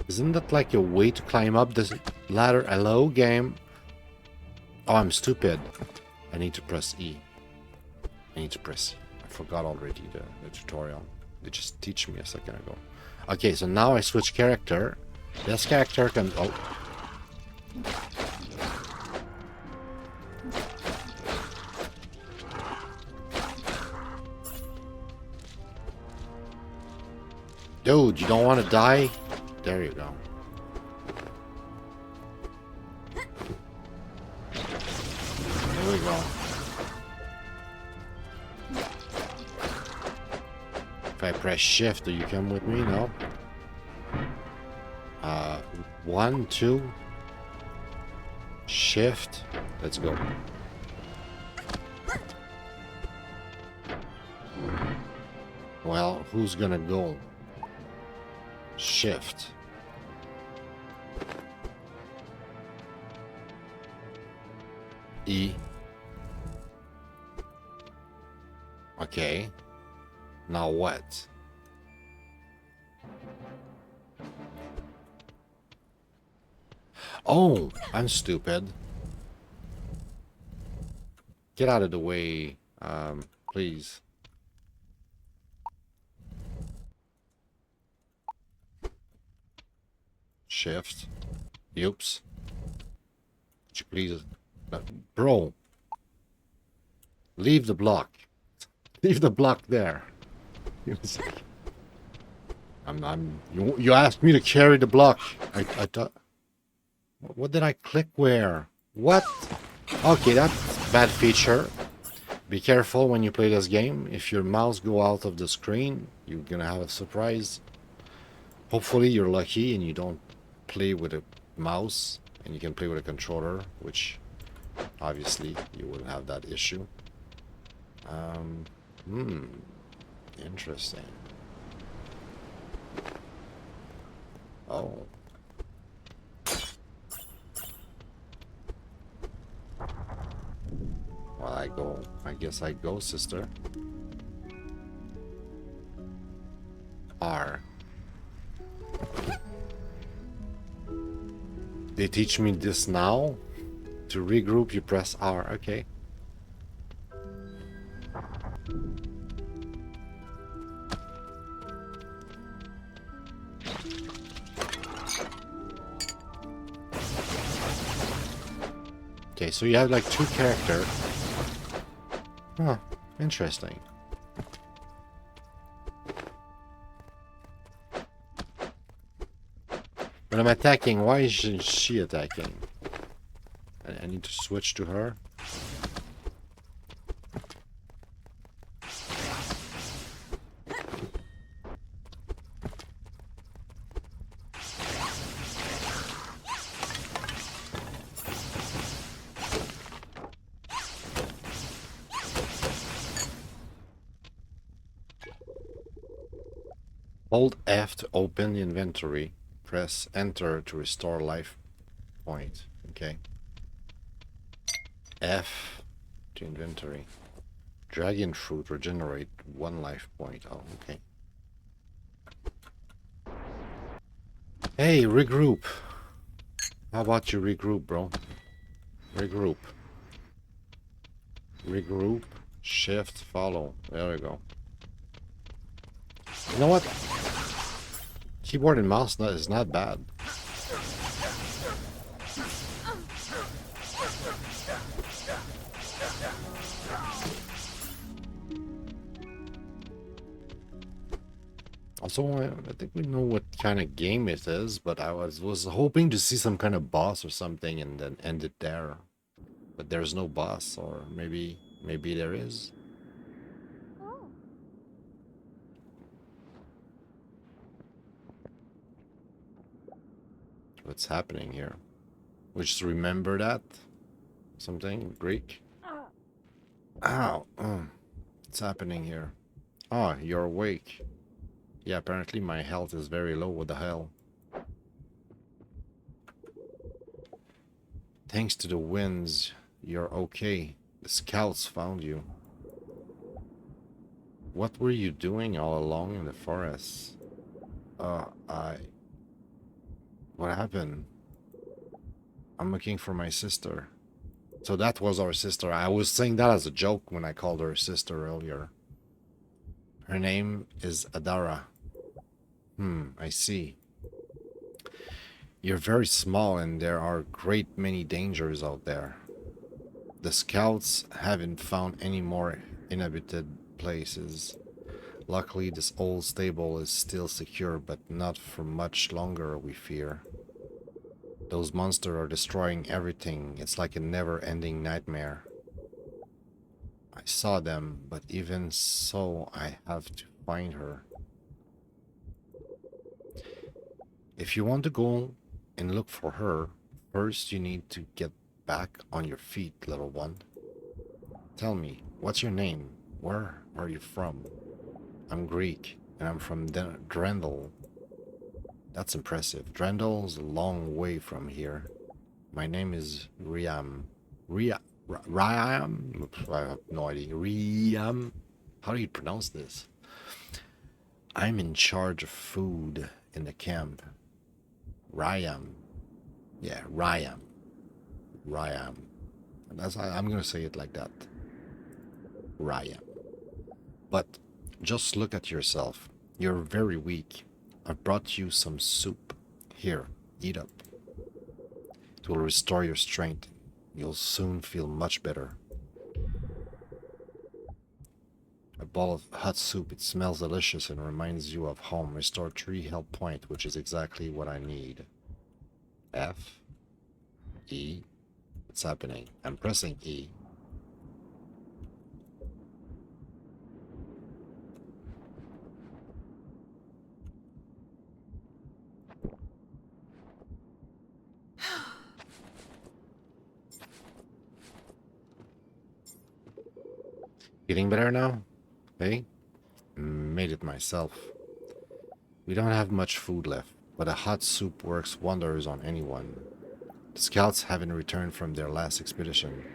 Isn't that like a way to climb up this ladder? Hello, game? Oh, I'm stupid. I need to press E. I need to press E. I forgot already the tutorial. They just teach me a second ago. Okay, so now I switch character. This character can... Oh. Dude, you don't want to die? There you go. There we go. If I press shift, do you come with me? No? 1, 2. Shift. Let's go. Well, who's gonna go? Shift. E. Okay. Now what? Oh, I'm stupid. Get out of the way, please. Shift. Oops. Could you please... Bro. Leave the block. Leave the block there. You asked me to carry the block. I thought... What did I click where? What? Okay, that's bad feature. Be careful when you play this game. If your mouse go out of the screen, you're gonna have a surprise. Hopefully you're lucky and you don't play with a mouse and you can play with a controller, which obviously you wouldn't have that issue. Interesting. Oh. Well, I guess I go, sister. R. They teach me this now? To regroup, you press R. Okay. Okay, so you have like two characters. Huh, interesting. When I'm attacking, why isn't she attacking? I need to switch to her. Hold F to open the inventory. Press enter to restore life point. Okay. F to inventory. Dragon fruit regenerate 1 life point. Oh, okay. Hey, regroup. How about you regroup, bro? Regroup. Regroup. Shift. Follow. There we go. You know what? Keyboard and mouse is not bad. Also, I think we know what kind of game it is, but I was hoping to see some kind of boss or something and then end it there. But there's no boss, or maybe there is. What's happening here? We just remember that something Greek. Ow! What's happening here? Oh, you're awake. Yeah, apparently my health is very low. What the hell? Thanks to the winds, you're okay. The scouts found you. What were you doing all along in the forest? What happened? I'm looking for my sister. So that was our sister. I was saying that as a joke when I called her sister earlier. Her name is Adara. I see. You're very small and there are great many dangers out there. The scouts haven't found any more inhabited places. Luckily, this old stable is still secure, but not for much longer, we fear. Those monsters are destroying everything. It's like a never-ending nightmare. I saw them, but even so, I have to find her. If you want to go and look for her, first you need to get back on your feet, little one. Tell me, what's your name? Where are you from? I'm Greek, and I'm from Drendel. That's impressive. Drendel's a long way from here. My name is Riam. Riam? I have no idea. Riam? How do you pronounce this? I'm in charge of food in the camp. Riam. Yeah, Riam. Riam. I'm gonna say it like that. Riam. But just look at yourself. You're very weak. I've brought you some soup. Here, eat up. It will restore your strength. You'll soon feel much better. A bowl of hot soup. It smells delicious and reminds you of home. Restore 3 health points, which is exactly what I need. F. E. What's happening? I'm pressing E. Feeling better now? Hey? Made it myself. We don't have much food left, but a hot soup works wonders on anyone. The scouts haven't returned from their last expedition.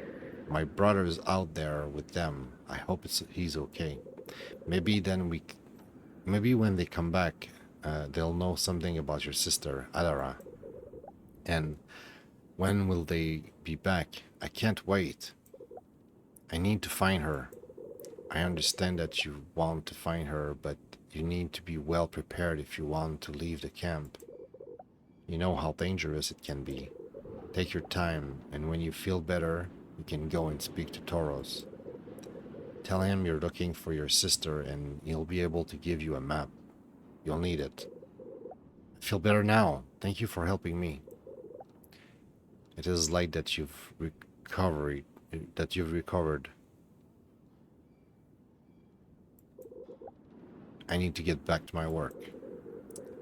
My brother's out there with them. I hope he's okay. Maybe when they come back, they'll know something about your sister, Adara. And when will they be back? I can't wait. I need to find her. I understand that you want to find her, but you need to be well prepared if you want to leave the camp. You know how dangerous it can be. Take your time, and when you feel better, you can go and speak to Toros. Tell him you're looking for your sister, and he'll be able to give you a map. You'll need it. I feel better now. Thank you for helping me. It is light that you've recovered. That you've recovered. I need to get back to my work.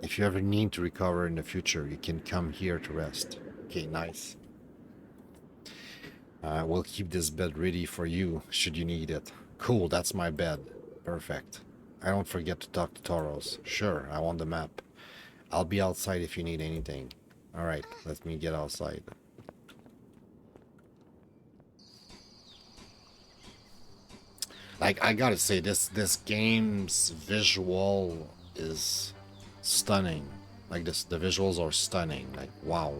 If you ever need to recover in the future, you can come here to rest. Okay, nice. We'll keep this bed ready for you should you need it. Cool, that's my bed. Perfect. I don't forget to talk to Toros. Sure, I want the map. I'll be outside if you need anything. Alright, let me get outside. Like, I gotta say, this game's visual is stunning. Like, the visuals are stunning. Like, wow.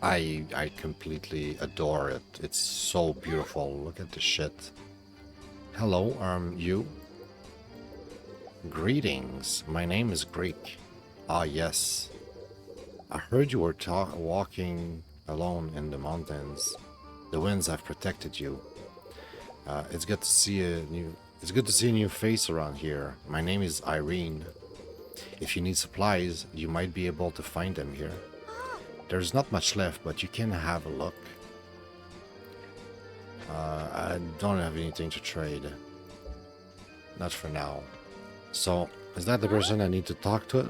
I completely adore it. It's so beautiful. Look at the shit. Hello, you? Greetings. My name is Greak. Ah, yes. I heard you were walking alone in the mountains. The winds have protected you. It's good to see a new face around here. My name is Irene. If you need supplies, you might be able to find them here. There's not much left, but you can have a look. I don't have anything to trade. Not for now. So, is that the person I need to talk to?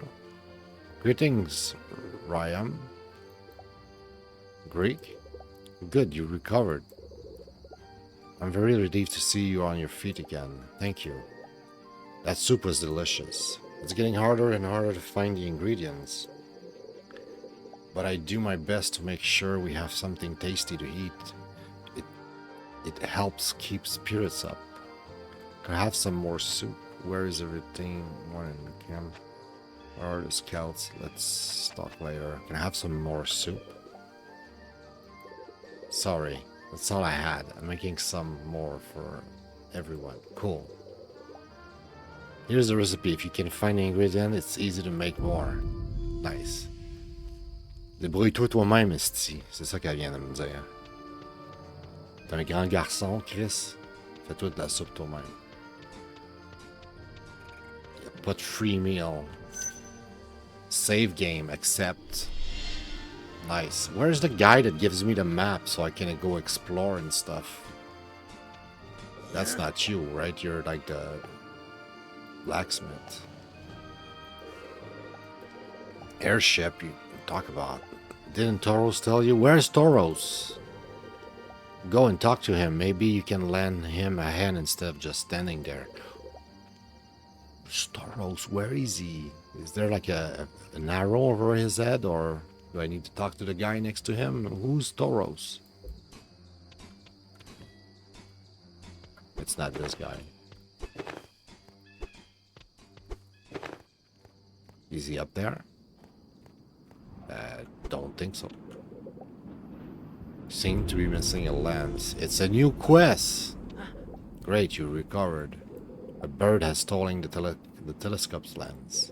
Greetings, Ryam. Greek? Good, you recovered. I'm very relieved to see you on your feet again. Thank you. That soup was delicious. It's getting harder and harder to find the ingredients. But I do my best to make sure we have something tasty to eat. It helps keep spirits up. Can I have some more soup? Where is everything? One in the camp. Where are the scouts? Let's talk later. Can I have some more soup? Sorry, that's all I had. I'm making some more for everyone. Cool. Here's the recipe. If you can find the ingredient, it's easy to make more. Nice. Débrouille-toi toi-même, esti. C'est ça qu'elle vient de me dire. T'es un grand garçon, Chris. Fais-toi de la soupe toi-même. Y'a pas de free meal. Save game, accept. Nice. Where's the guy that gives me the map so I can go explore and stuff? That's not you, right? You're like the blacksmith. Airship, you talk about. Didn't Toros tell you? Where's Toros? Go and talk to him. Maybe you can lend him a hand instead of just standing there. Toros, where is he? Is there like an arrow over his head, or do I need to talk to the guy next to him? Who's Toros? It's not this guy. Is he up there? Don't think so. Seem to be missing a lens. It's a new quest! Great, you recovered. A bird has stolen the telescope's lens.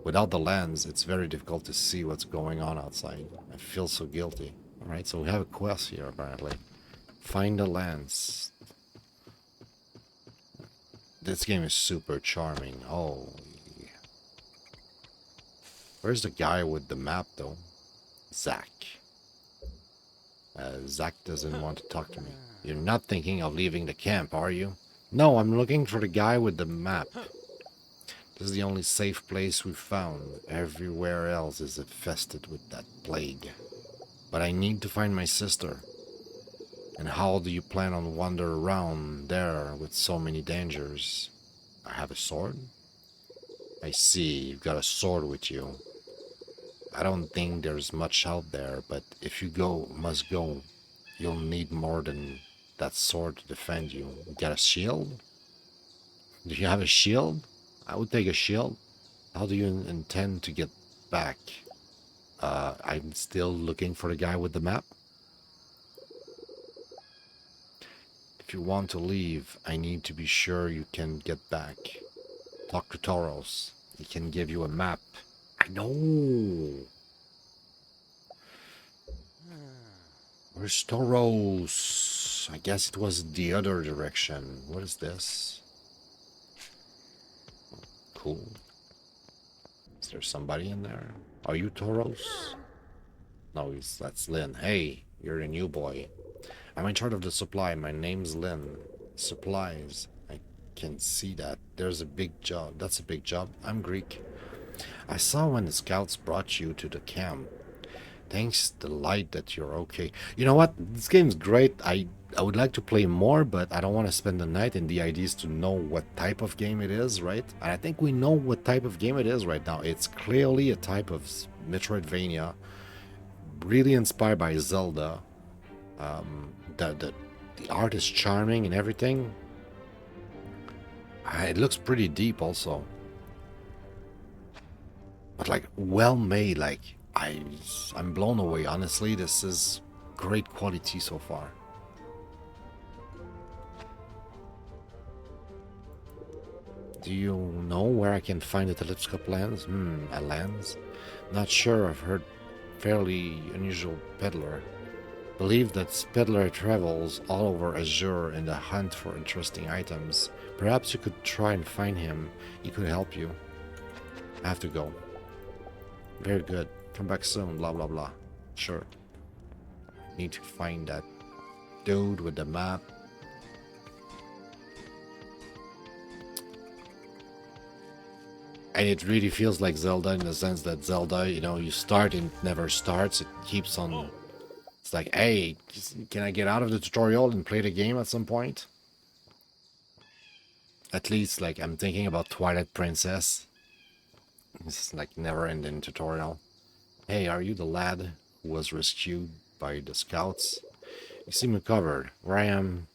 Without the lens, it's very difficult to see what's going on outside. I feel so guilty. Alright, so we have a quest here, apparently. Find the lens. This game is super charming. Oh, yeah. Where's the guy with the map, though? Zach. Zach doesn't want to talk to me. You're not thinking of leaving the camp, are you? No, I'm looking for the guy with the map. This is the only safe place we've found. Everywhere else is infested with that plague. But I need to find my sister. And how do you plan on wander around there with so many dangers? I have a sword? I see, you've got a sword with you. I don't think there's much out there, but if you must go, you'll need more than that sword to defend you. You got a shield? Do you have a shield? I would take a shield. How do you intend to get back? I'm still looking for the guy with the map. If you want to leave, I need to be sure you can get back. Talk to Toros. He can give you a map. I know. Where's Toros? I guess it was the other direction. What is this? Cool. There's somebody in there. Are you Toros? No, that's Lynn. Hey, you're a new boy. I'm in charge of the supply. My name's Lynn. Supplies. I can see that. There's a big job. That's a big job. I'm Greek. I saw when the scouts brought you to the camp. Thanks the light that you're okay. You know what? This game's great. I would like to play more, but I don't want to spend the night, and the idea is to know what type of game it is, right? And I think we know what type of game it is right now. It's clearly a type of Metroidvania, really inspired by Zelda. The art is charming and everything. It looks pretty deep also, but like well made. Like I'm blown away. Honestly, this is great quality so far. Do you know where I can find the telescope lens? A lens? Not sure. I've heard fairly unusual peddler. Believe that peddler travels all over Azur in the hunt for interesting items. Perhaps you could try and find him. He could help you. I have to go. Very good. Come back soon. Blah blah blah. Sure. Need to find that dude with the map. And it really feels like Zelda in the sense that Zelda, you know, you start and it never starts. It keeps on. It's like, hey, can I get out of the tutorial and play the game at some point? At least, like, I'm thinking about Twilight Princess. It's like never-ending tutorial. Hey, are you the lad who was rescued by the scouts? You seem recovered. Where I am,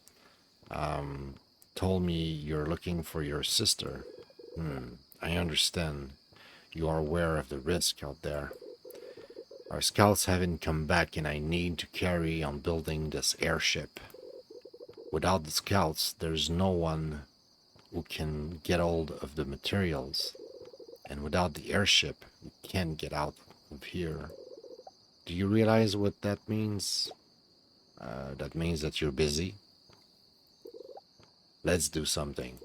told me you're looking for your sister. I understand. You are aware of the risk out there. Our scouts haven't come back and I need to carry on building this airship. Without the scouts, there's no one who can get hold of the materials. And without the airship, we can't get out of here. Do you realize what that means? That means that you're busy. Let's do something.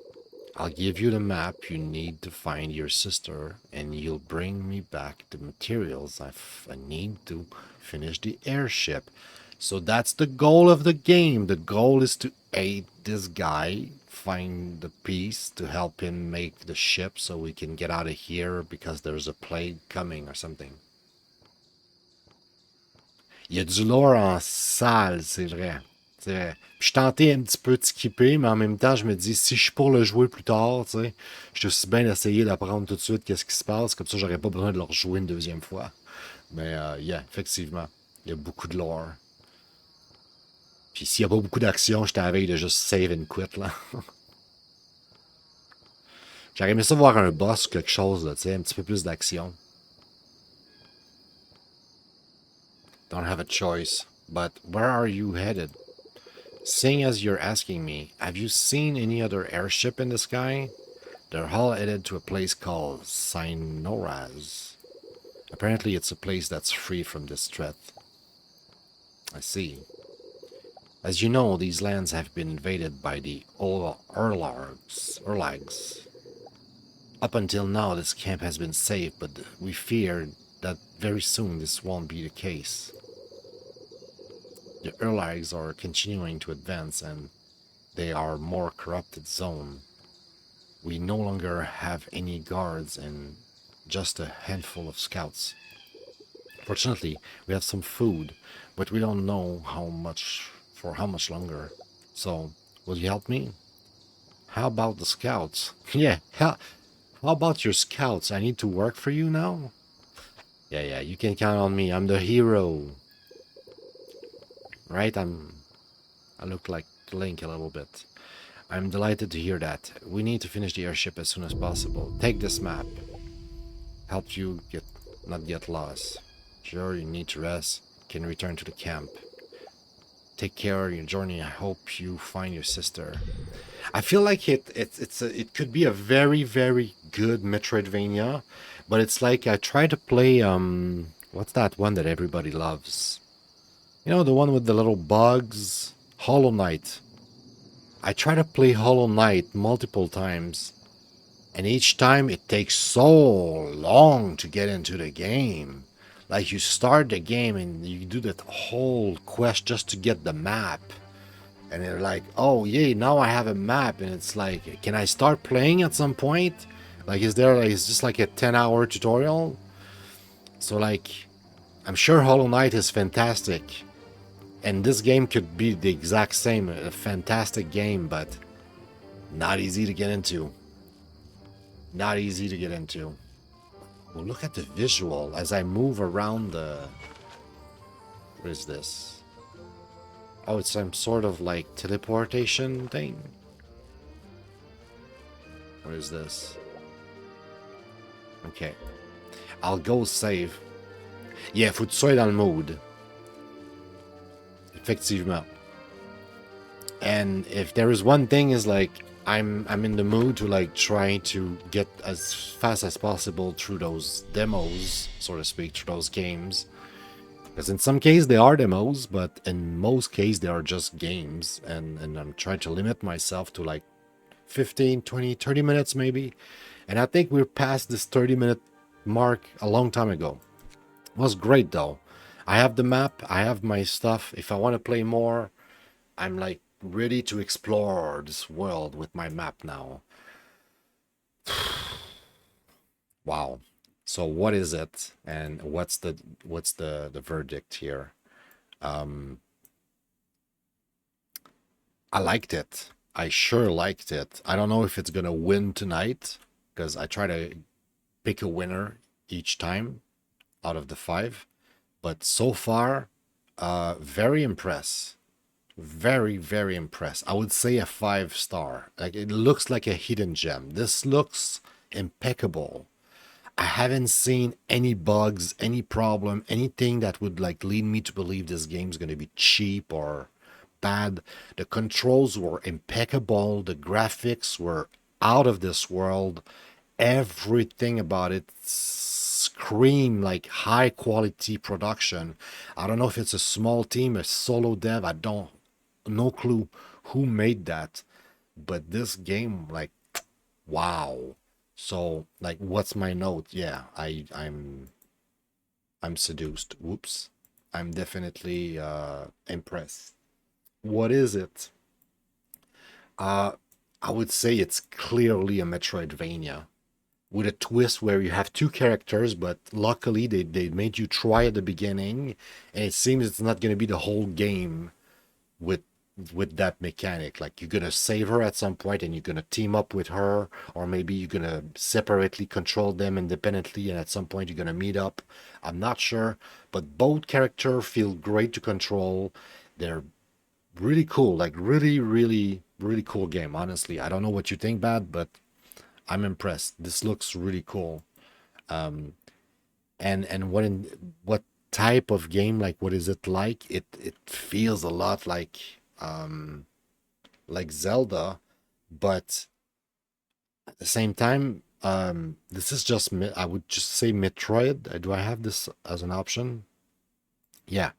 I'll give you the map you need to find your sister, and you'll bring me back the materials I need to finish the airship. So that's the goal of the game. The goal is to aid this guy, find the piece to help him make the ship so we can get out of here because there's a plague coming or something. Il y a du lore en salle, c'est vrai. C'est vrai. Puis je tentais un petit peu de skipper, mais en même temps, je me dis, si je suis pour le jouer plus tard, tu sais, je suis aussi bien d'essayer d'apprendre tout de suite qu'est-ce qui se passe, comme ça, j'aurais pas besoin de le rejouer une deuxième fois. Mais, yeah, effectivement, il y a beaucoup de lore. Puis s'il y a pas beaucoup d'action, je t'avais de juste save and quit, là. J'aurais aimé ça voir un boss ou quelque chose, là, tu sais, un petit peu plus d'action. Don't have a choice. But where are you headed? Seeing as you're asking me, have you seen any other airship in the sky? They're all headed to a place called Synoraz. Apparently it's a place that's free from this threat. I see. As you know, these lands have been invaded by the Urlags. Up until now, this camp has been safe, but we fear that very soon this won't be the case. The Urlags are continuing to advance and they are more corrupted zone. We no longer have any guards and just a handful of scouts. Fortunately, we have some food, but we don't know for how much longer. So, will you help me? How about the scouts? Yeah, how about your scouts? I need to work for you now? Yeah, you can count on me. I'm the hero. Right? I look like Link a little bit. I'm delighted to hear that. We need to finish the airship as soon as possible. Take this map. Help you not get lost. Sure, you need to rest. Can return to the camp. Take care of your journey. I hope you find your sister. I feel like it could be a very, very good Metroidvania, but it's like I try to play what's that one that everybody loves? You know, the one with the little bugs? Hollow Knight. I try to play Hollow Knight multiple times, And each time it takes so long to get into the game. Like you start the game and you do that whole quest just to get the map. And they're like, oh, yay, now I have a map. And it's like, can I start playing at some point? Like, is just like a 10-hour tutorial? So, like, I'm sure Hollow Knight is fantastic. And this game could be the exact same, a fantastic game, but not easy to get into. Not easy to get into. Well, look at the visual as I move around the... What is this? Oh, it's some sort of like teleportation thing. What is this? Okay. I'll go save. Yeah, faut que tu sois dans le mood. Effectivement. And if there is one thing is like I'm in the mood to like try to get as fast as possible through those demos, so to speak, through those games. Because in some cases they are demos, but in most cases they are just games. And I'm trying to limit myself to like 15, 20, 30 minutes maybe. And I think we're past this 30-minute mark a long time ago. It was great though. I have the map, I have my stuff. If I want to play more, I'm like ready to explore this world with my map now. Wow. So what is it and what's the verdict here? Um I liked it. I sure liked it. I don't know if it's going to win tonight because I try to pick a winner each time out of the 5, but so far very impressed. Very, very impressed. I would say a 5 star. Like it looks like a hidden gem. This looks impeccable. I haven't seen any bugs, any problem, anything that would like lead me to believe this game's going to be cheap or bad. The controls were impeccable. The graphics were out of this world. Everything about it scream like high quality production. I don't know if it's a small team, a solo dev. I don't no clue who made that, but this game like wow. So like what's my note? Yeah, I'm seduced. Whoops. I'm definitely impressed. What is it? uh I would say it's clearly a Metroidvania with a twist where you have 2 characters, but luckily they made you try at the beginning, and it seems it's not going to be the whole game with that mechanic. Like you're gonna save her at some point and you're gonna team up with her, or maybe you're gonna separately control them independently and at some point you're gonna meet up. I'm not sure, but both characters feel great to control. They're really cool, like really, really, really cool game. Honestly, I don't know what you think, Bad, but I'm impressed. This looks really cool. Um, and what type of game? Like, what is it like? It feels a lot like Zelda, but at the same time, this is just I would just say Metroid. Do I have this as an option? Yeah,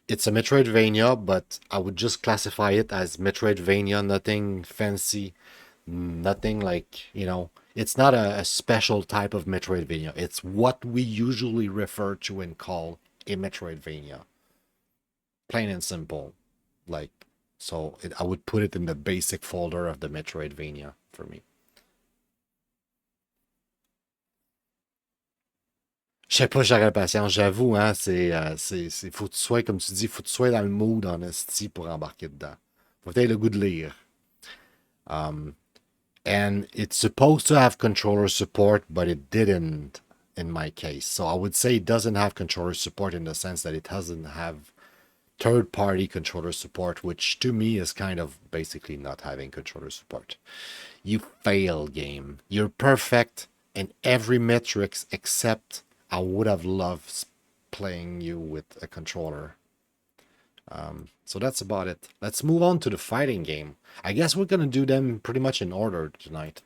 it's a Metroidvania, but I would just classify it as Metroidvania. Nothing fancy, nothing like It's not a special type of Metroidvania. It's what we usually refer to and call a Metroidvania, plain and simple. Like I would put it in the basic folder of the Metroidvania for me. Je sais pas, j'aurais la patience, j'avoue, hein, faut que tu sois, comme tu dis, faut que tu sois dans le mood en esti pour embarquer dedans. Faut que tu aies le goût de lire. Um, and it's supposed to have controller support, but it didn't in my case. So I would say it doesn't have controller support in the sense that it doesn't have third-party controller support, which to me is kind of basically not having controller support. You fail, game. You're perfect in every metrics except I would have loved playing you with a controller. So that's about it. Let's move on to the fighting game. I guess we're gonna do them pretty much in order tonight.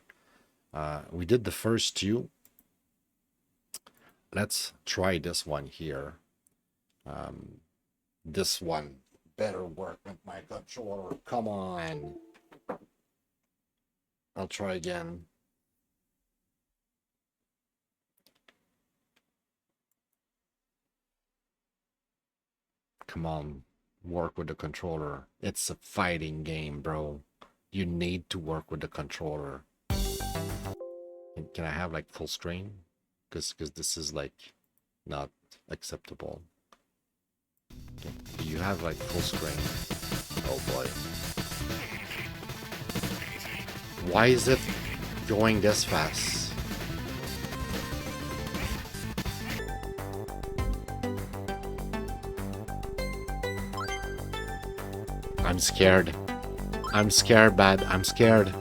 We did the first 2. Let's try this one here. This one better work with my controller. Come on. I'll try again. Come on, work with the controller. It's a fighting game, bro. You need to work with the controller. Can I have like full screen? Because this is like not acceptable. Okay. Do you have like full screen? Oh boy. Why is it going this fast? I'm scared. I'm scared, bad. I'm scared.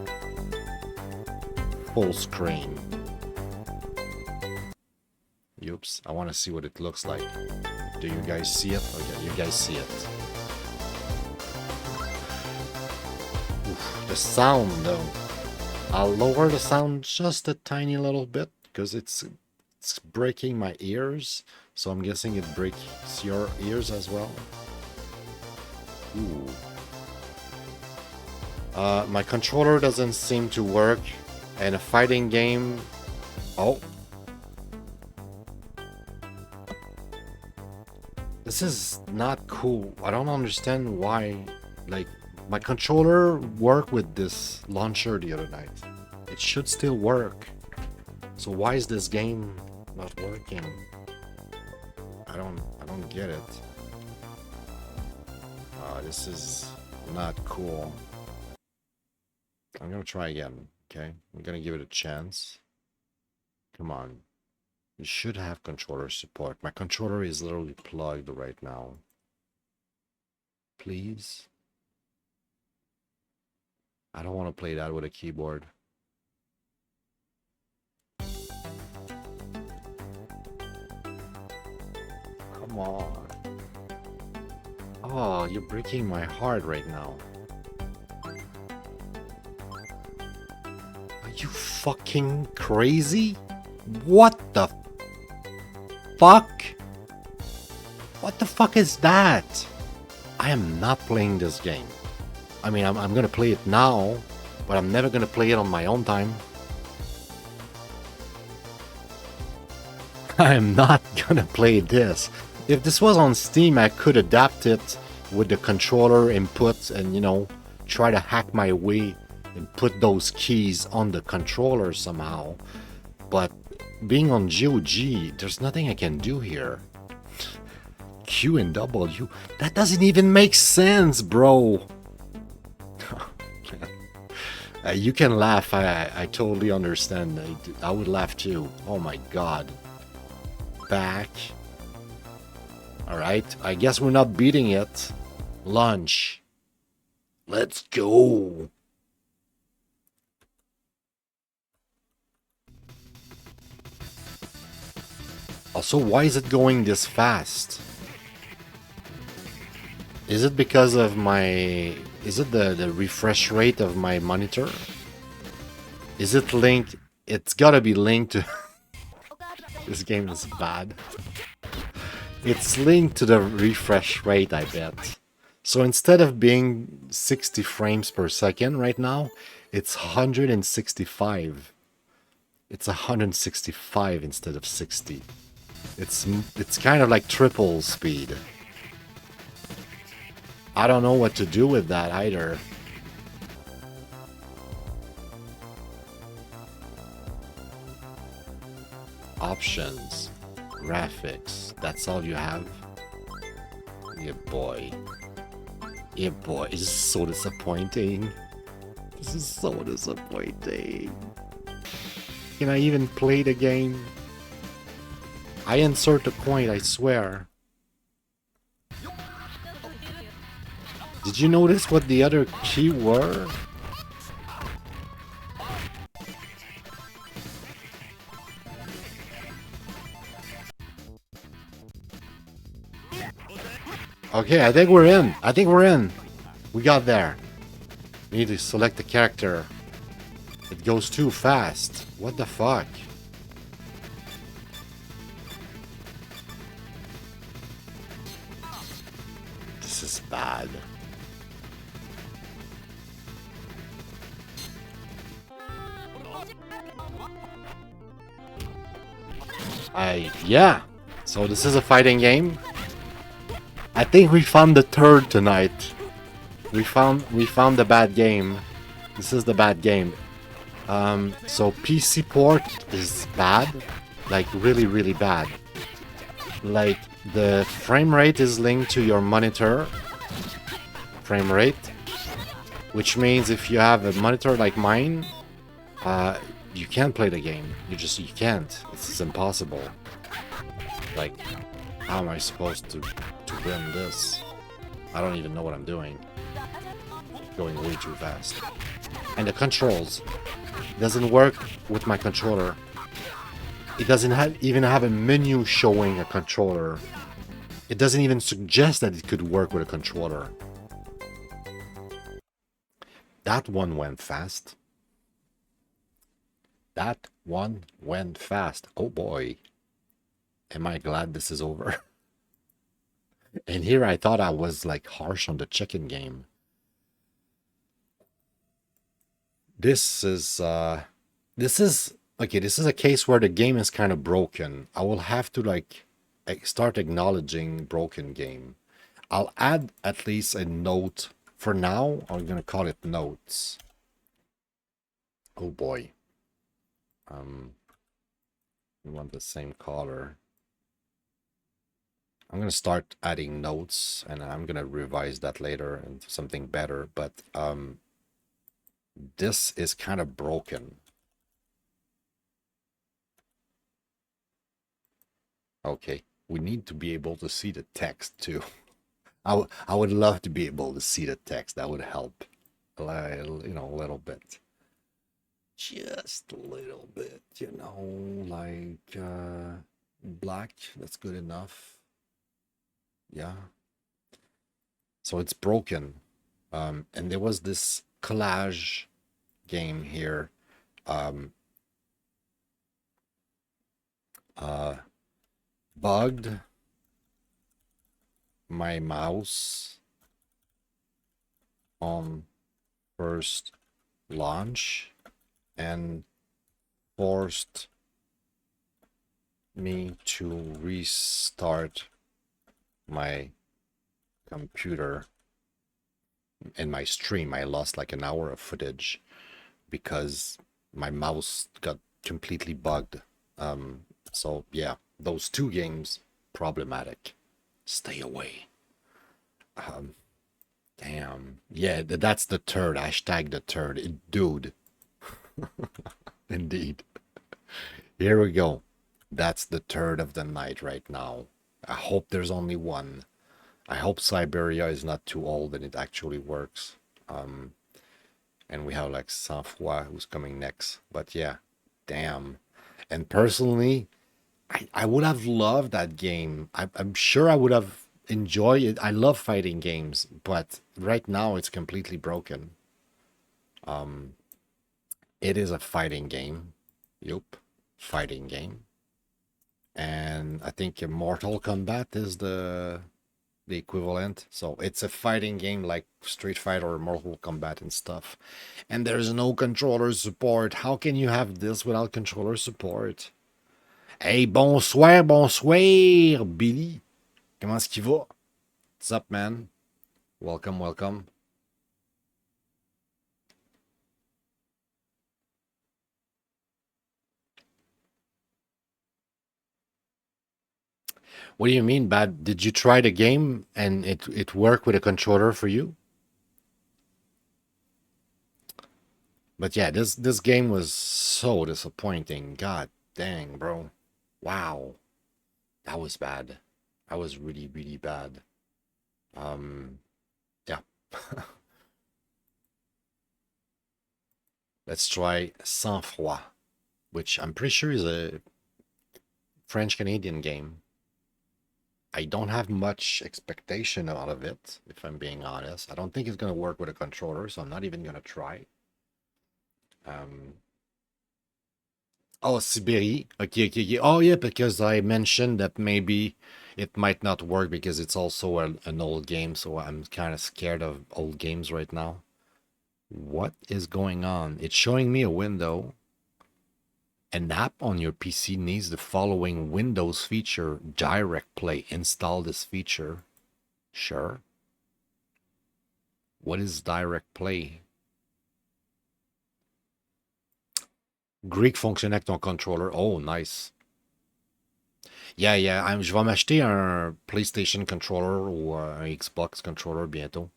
Full screen. Oops. I want to see what it looks like. Do you guys see it? Okay, you guys see it. Oof, the sound, though. I'll lower the sound just a tiny little bit because it's breaking my ears. So I'm guessing it breaks your ears as well. Ooh. My controller doesn't seem to work. And a fighting game... Oh. This is not cool. I don't understand why. Like, my controller worked with this launcher the other night. It should still work. So why is this game not working? I don't get it. This is not cool. I'm gonna try again, okay? I'm gonna give it a chance. Come on. You should have controller support. My controller is literally plugged right now. Please? I don't want to play that with a keyboard. Come on. Oh, you're breaking my heart right now. Are you fucking crazy? What the fuck? What the fuck is that? I am not playing this game. I mean, I'm gonna play it now, but I'm never gonna play it on my own time. I am not gonna play this. If this was on Steam, I could adapt it with the controller input and, you know, try to hack my way and put those keys on the controller somehow. But being on GOG, there's nothing I can do here. Q and W, that doesn't even make sense, bro. You can laugh, I totally understand. I would laugh too. Oh my god. Back. Alright, I guess we're not beating it. Lunch. Let's go. Also, why is it going this fast? Is it because of my... Is it the refresh rate of my monitor? Is it linked? It's gotta be linked to... This game is bad. It's linked to the refresh rate, I bet. So instead of being 60 frames per second right now, it's 165. It's 165 instead of 60. It's kind of like triple speed. I don't know what to do with that either. Options. Graphics. That's all you have? Yeah, boy. Yeah, boy. This is so disappointing. This is so disappointing. Can I even play the game? I insert the coin, I swear. Did you notice what the other key were? Okay, I think we're in. I think we're in. We got there. We need to select the character. It goes too fast. What the fuck? This is bad. Yeah. So this is a fighting game. I think we found the turd tonight. We found the bad game. This is the bad game. So PC port is bad, like really really bad. Like the frame rate is linked to your monitor frame rate, which means if you have a monitor like mine, you can't play the game. You can't. It's impossible. Like, how am I supposed to win this? I don't even know what I'm doing. Going way too fast. And the controls doesn't work with my controller. It doesn't even have a menu showing a controller. It doesn't even suggest that it could work with a controller. That one went fast. That one went fast. Oh boy. Am I glad this is over? And here I thought I was like harsh on the chicken game. This is okay, this is a case where the game is kind of broken. I will have to like start acknowledging broken game. I'll add at least a note. For now, I'm gonna call it notes. Oh boy. We want the same color. I'm gonna start adding notes, and I'm gonna revise that later into something better. But this is kind of broken. Okay, we need to be able to see the text too. I would love to be able to see the text. That would help, a little bit. Just a little bit, like black. That's good enough. Yeah. So it's broken. And there was this collage game here. Bugged my mouse on first launch and forced me to restart my computer. In my stream, I lost like an hour of footage because my mouse got completely bugged. So yeah, those two games, problematic. Stay away. Damn. Yeah, that's the turd. Hashtag the turd. Dude. Indeed. Here we go. That's the turd of the night right now. I hope there's only one. I hope Syberia is not too old and it actually works. And we have like Sang-Froid who's coming next. But yeah, damn. And personally, I would have loved that game. I'm sure I would have enjoyed it. I love fighting games, but right now it's completely broken. It is a fighting game. Yup, fighting game. And I think Mortal Kombat is the equivalent. So it's a fighting game like Street Fighter or Mortal Kombat and stuff. And there's no controller support. How can you have this without controller support? Hey, bonsoir, bonsoir, Billy. Comment est-ce qu'il va? What's up, man? Welcome, welcome. What do you mean bad? Did you try the game and it worked with a controller for you? But yeah, this game was so disappointing. God dang, bro. Wow. That was bad. That was really, really bad. Yeah. Let's try Sang-Froid, which I'm pretty sure is a French-Canadian game. I don't have much expectation out of it, if I'm being honest. I don't think it's going to work with a controller, so I'm not even going to try. Oh, Syberia. Okay, okay, okay. Oh, yeah, because I mentioned that maybe it might not work because it's also an old game, so I'm kind of scared of old games right now. What is going on? It's showing me a window. An app on your PC needs the following Windows feature: Direct Play. Install this feature. Sure. What is direct play? Greak fonctionne avec ton controller. Oh, nice. Yeah, yeah. Je vais m'acheter un PlayStation controller ou un Xbox controller bientôt.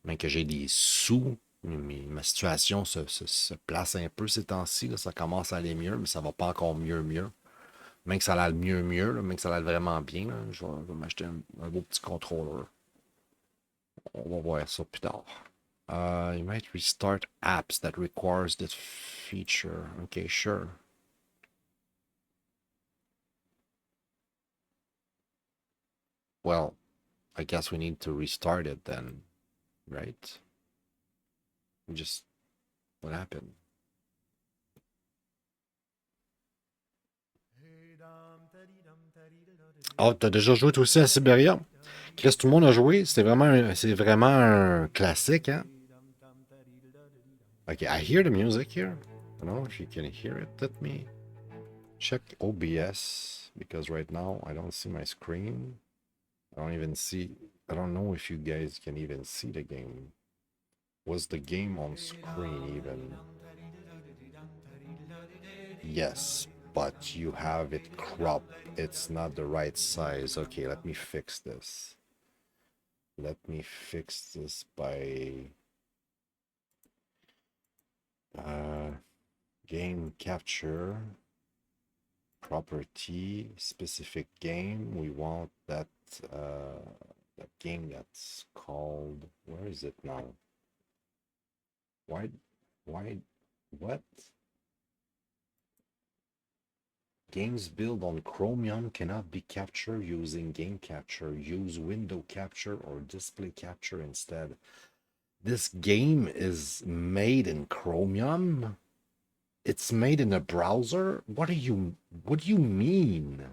Même que j'ai des sous. Ma situation se place un peu ces temps-ci. Ça commence à aller mieux, mais ça va pas encore mieux. Même que ça aille mieux, là, même que ça aille vraiment bien. Là, je vais m'acheter un beau petit controller. On va voir ça plus tard. You might restart apps that requires this feature. Okay, sure. Well, I guess we need to restart it then, right? Just what happened? Oh, t'as déjà joué toi aussi à Syberia? Chris, tout le monde a joué. C'est vraiment un classique, hein? Okay, I hear the music here. I don't know if you can hear it. Let me check OBS because right now I don't see my screen. I don't even see. I don't know if you guys can even see the game. Was the game on screen even? Yes, but you have it cropped. It's not the right size. Okay, let me fix this. Let me fix this by game capture property specific game. We want that that game that's called, where is it now? Why what? Games built on Chromium cannot be captured using game capture. Use window capture or display capture instead. This game is made in Chromium? It's made in a browser? What do you mean?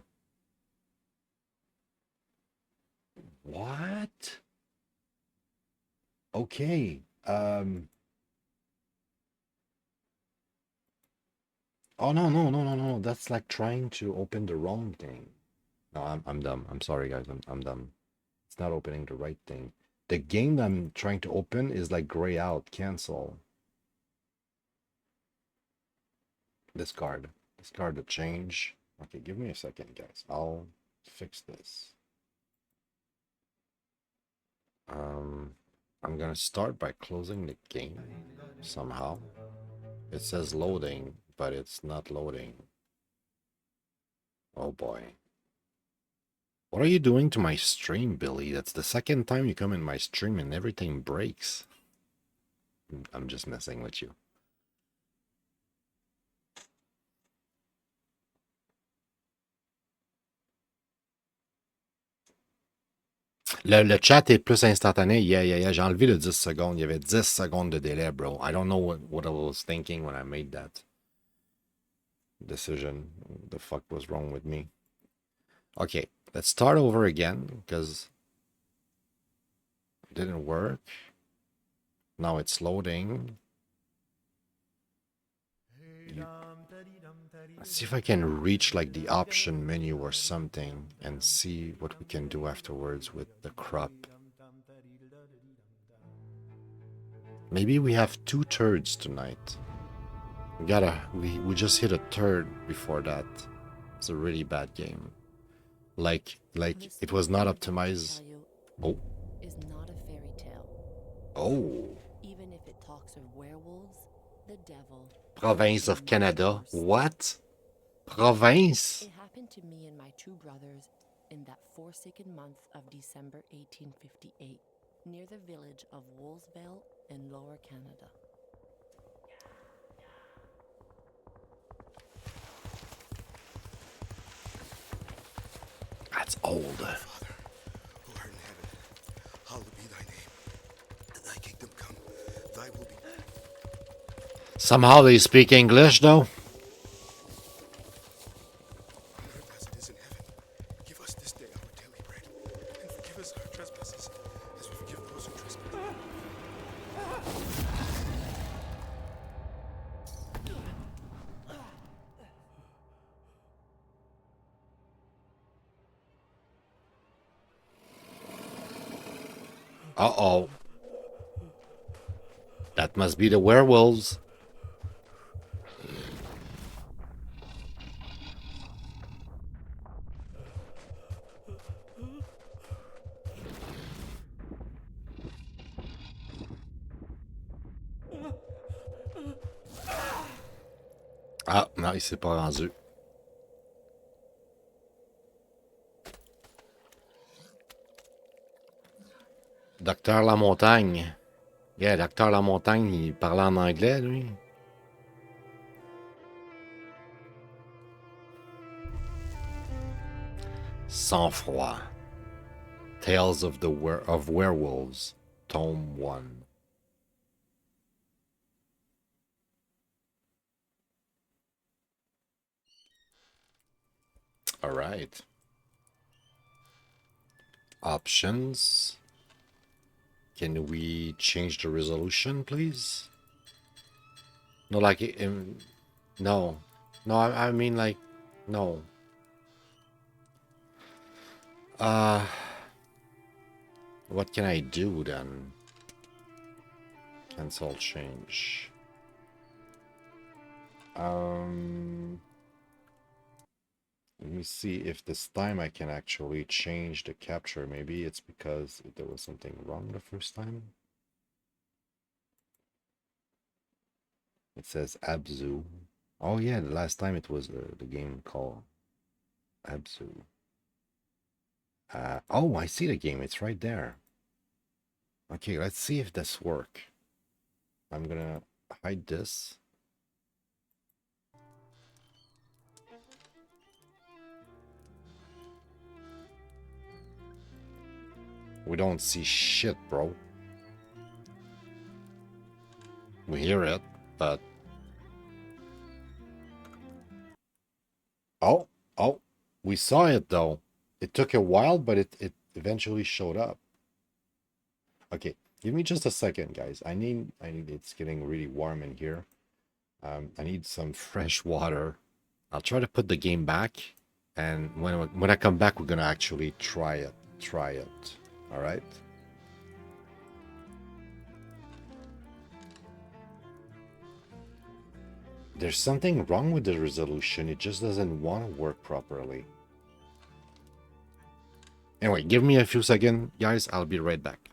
What? Okay. Oh no. That's like trying to open the wrong thing. No, I'm dumb. I'm sorry guys. I'm dumb. It's not opening the right thing. The game that I'm trying to open is like gray out, cancel. Discard. Discard the change. Okay, give me a second, guys. I'll fix this. I'm gonna start by closing the game somehow. It says loading, but it's not loading. Oh boy. What are you doing to my stream, Billy? That's the second time you come in my stream and everything breaks. I'm just messing with you. Le chat est plus instantané. Yeah. J'ai enlevé le 10 secondes. Il y avait 10 secondes de délai, bro. I don't know what I was thinking when I made that decision. The fuck was wrong with me? Okay, let's start over again because it didn't work. Now it's loading. Let's see if I can reach like the option menu or something and see what we can do afterwards with the crop. Maybe we have 2 thirds tonight. We just hit a third before that. It's a really bad game. Like it was not optimized. Oh. Is not a fairy tale. Oh. Even if it talks of werewolves, the devil. Province of Canada. What? Province? It happened to me and my 2 brothers in that forsaken month of December 1858, near the village of Wolsville in Lower Canada. That's old. Father, who art in heaven, hallowed be thy name. Thy kingdom come, thy will be. Somehow they speak English though. On earth as it is in heaven. Give us this day our daily bread, and forgive us our trespasses, as we forgive those who trespass. Uh-oh. That must be the werewolves. Ah, non, il s'est pas rendu. Docteur Lamontagne. Yeah, Docteur Lamontagne, il parlait en anglais, lui. Sang-Froid. Tales of of Werewolves, Tome 1. All right. Options. Can we change the resolution, please? No, like, no. No, I mean, like, no. Uh, what can I do then? Cancel change. Let me see if this time I can actually change the capture. Maybe it's because there was something wrong the first time. It says Abzu. Oh yeah, the last time it was the game called Abzu. Oh, I see the game. It's right there. Okay, let's see if this work. I'm gonna hide this. We don't see shit, bro. We hear it, but... Oh, oh, we saw it though. It took a while, but it eventually showed up. Okay, give me just a second, guys. It's getting really warm in here. I need some fresh water. I'll try to put the game back, and when I come back, we're gonna actually try it. All right. There's something wrong with the resolution. It just doesn't want to work properly. Anyway, give me a few seconds, guys. I'll be right back.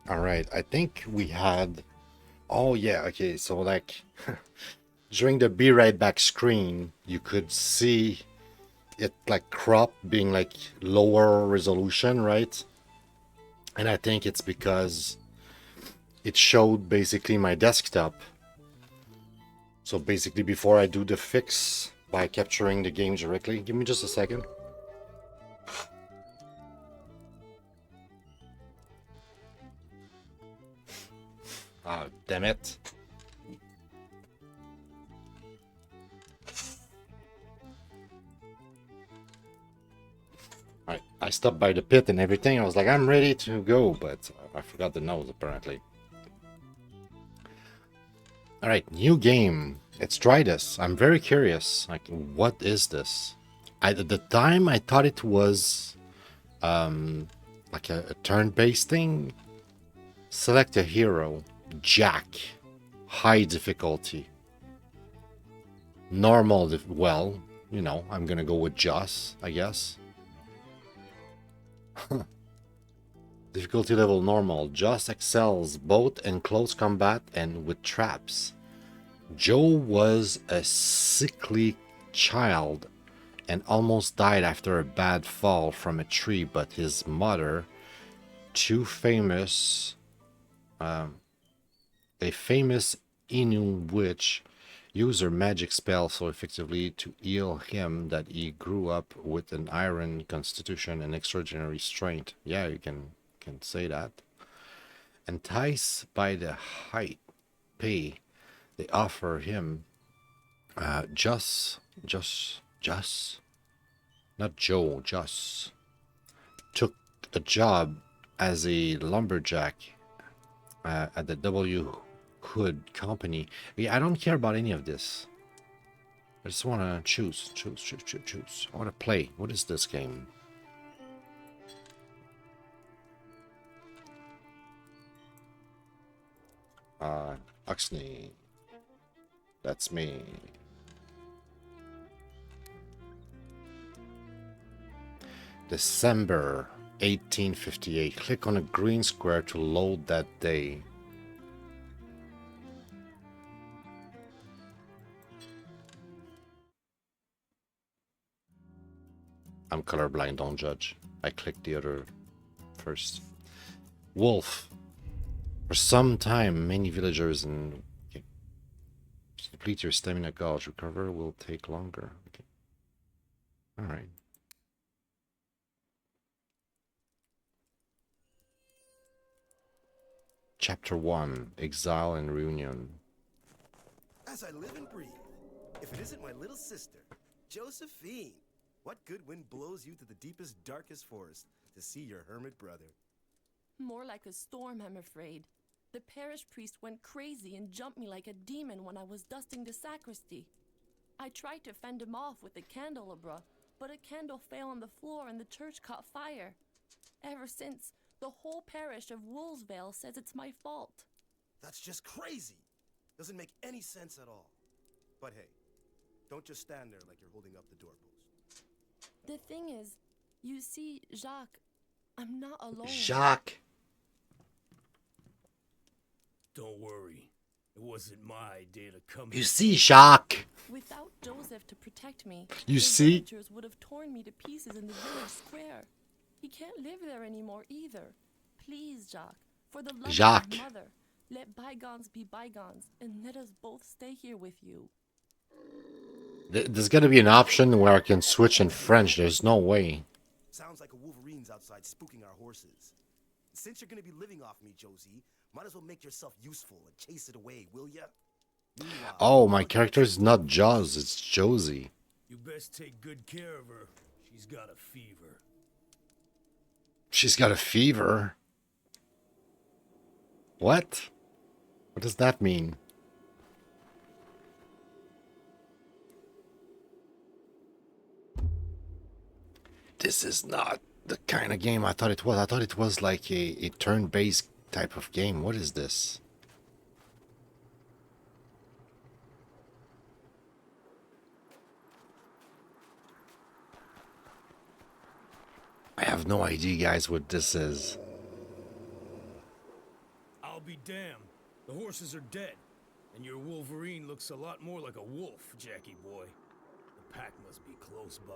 All right, I think we had. Oh yeah, okay. So like during the Be Right Back screen, you could see it like crop being like lower resolution, right? And I think it's because it showed basically my desktop. So basically, before I do the fix by capturing the game directly, give me just a second. Ah, damn it. I stopped by the pit and everything. I was like, I'm ready to go, but I forgot the nose apparently. All right, new game. Let's try this. I'm very curious. Like, what is this? At the time, I thought it was like a turn-based thing. Select a hero. Jack. High difficulty. Normal. Well, you know, I'm gonna go with Joss, I guess. Difficulty level normal. Joss excels both in close combat and with traps. Joe was a sickly child and almost died after a bad fall from a tree, but his mother, too famous, a famous Inu witch, used her magic spell so effectively to heal him that he grew up with an iron constitution and extraordinary strength. Yeah, you can say that. Enticed by the high pay they offer him, just not Joe, just took a job as a lumberjack at the W. Hood Company. Yeah, I don't care about any of this. I just want to choose. I want to play. What is this game? Oxney. That's me. December 1858. Click on a green square to load that day. I'm colorblind, don't judge. I clicked the other first. Wolf. For some time, many villagers and okay. Complete your stamina gauge. Recover will take longer. Okay. Alright. Chapter 1. Exile and Reunion. As I live and breathe, if it isn't my little sister, Josephine, what good wind blows you to the deepest, darkest forest to see your hermit brother? More like a storm, I'm afraid. The parish priest went crazy and jumped me like a demon when I was dusting the sacristy. I tried to fend him off with a candelabra, but a candle fell on the floor and the church caught fire. Ever since, the whole parish of Woolsvale says it's my fault. That's just crazy. Doesn't make any sense at all. But hey, don't just stand there like you're holding up the doorpost. The thing is, you see, Jacques, I'm not alone. Jacques. Don't worry. It wasn't my idea to come You here. see, Jacques. Without Joseph to protect me, You the see? villagers would have torn me to pieces in the village square. He can't live there anymore either. Please, Jacques, for the love Jacques. of mother, let bygones be bygones and let us both stay here with you. There's got to be an option where I can switch in French. There's no way. Sounds like a wolverine's outside spooking our horses. Since you're gonna be living off me, Josie, might as well make yourself useful and chase it away, will ya? Meanwhile, Oh, my character is not Jaws, it's Josie. You best take good care of her. She's got a fever. She's got a fever. What? What does that mean? This is not the kind of game I thought it was. I thought it was like a turn-based type of game. What is this? I have no idea, guys, what this is. I'll be damned. The horses are dead, and your Wolverine looks a lot more like a wolf, Jackie boy. The pack must be close by.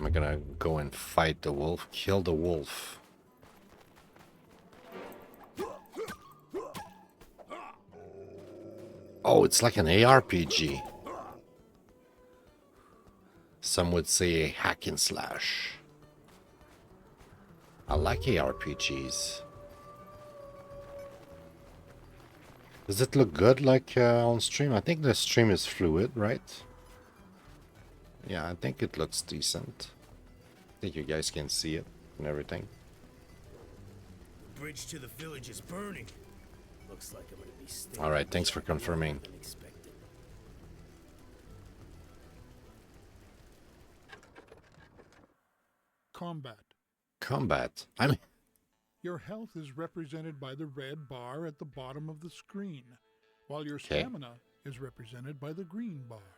Am I gonna go and fight the wolf? Kill the wolf. Oh, it's like an ARPG. Some would say a hack and slash. I like ARPGs. Does it look good like on stream? I think the stream is fluid, right? Yeah, I think it looks decent. I think you guys can see it and everything. The bridge to the village is burning. Looks like I'm gonna be staying. Alright, thanks for confirming. Unexpected. Combat. Combat. I mean, Your health is represented by the red bar at the bottom of the screen, while your Okay. stamina is represented by the green bar.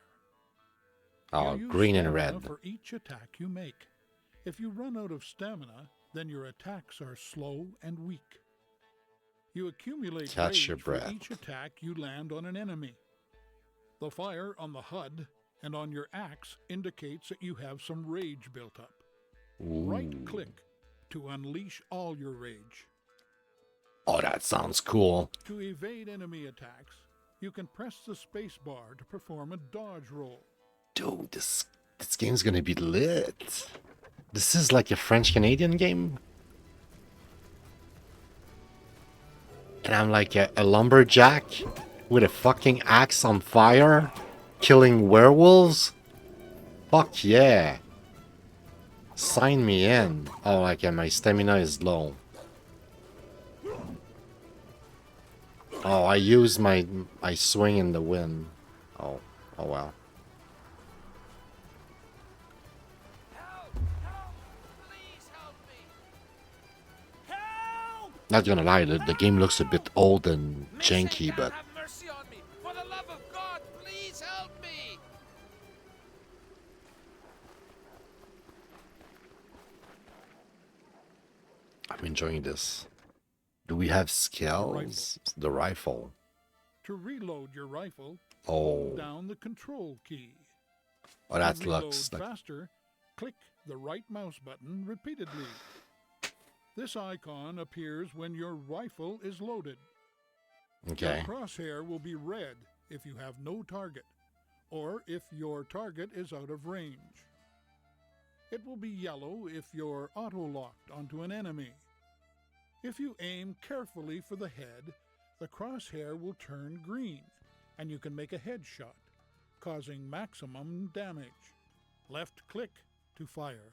oh, You use green and stamina red. for each attack you make. If you run out of stamina, then your attacks are slow and weak. You accumulate Catch your rage for breath. each attack you land on an enemy. The fire on the HUD and on your axe indicates that you have some rage built up. Ooh. Right-click to unleash all your rage. Oh, that sounds cool. To evade enemy attacks, you can press the space bar to perform a dodge roll. Dude, this game's gonna be lit. This is like a French-Canadian game. And I'm like a lumberjack with a fucking axe on fire, killing werewolves. Fuck yeah. Sign me in. Oh, like my stamina is low. Oh, I use my swing in the wind. Oh well. Not gonna lie, the game looks a bit old and janky, but Have mercy on me. For the love of God, please help me. I'm enjoying this. Do we have skills? The rifle. To reload your rifle, Oh, hold down the control key. oh, that To reload looks like. faster, click the right mouse button repeatedly. This icon appears when your rifle is loaded. Okay. Your crosshair will be red if you have no target, or if your target is out of range. It will be yellow if you're auto-locked onto an enemy. If you aim carefully for the head, the crosshair will turn green, and you can make a headshot, causing maximum damage. Left click to fire.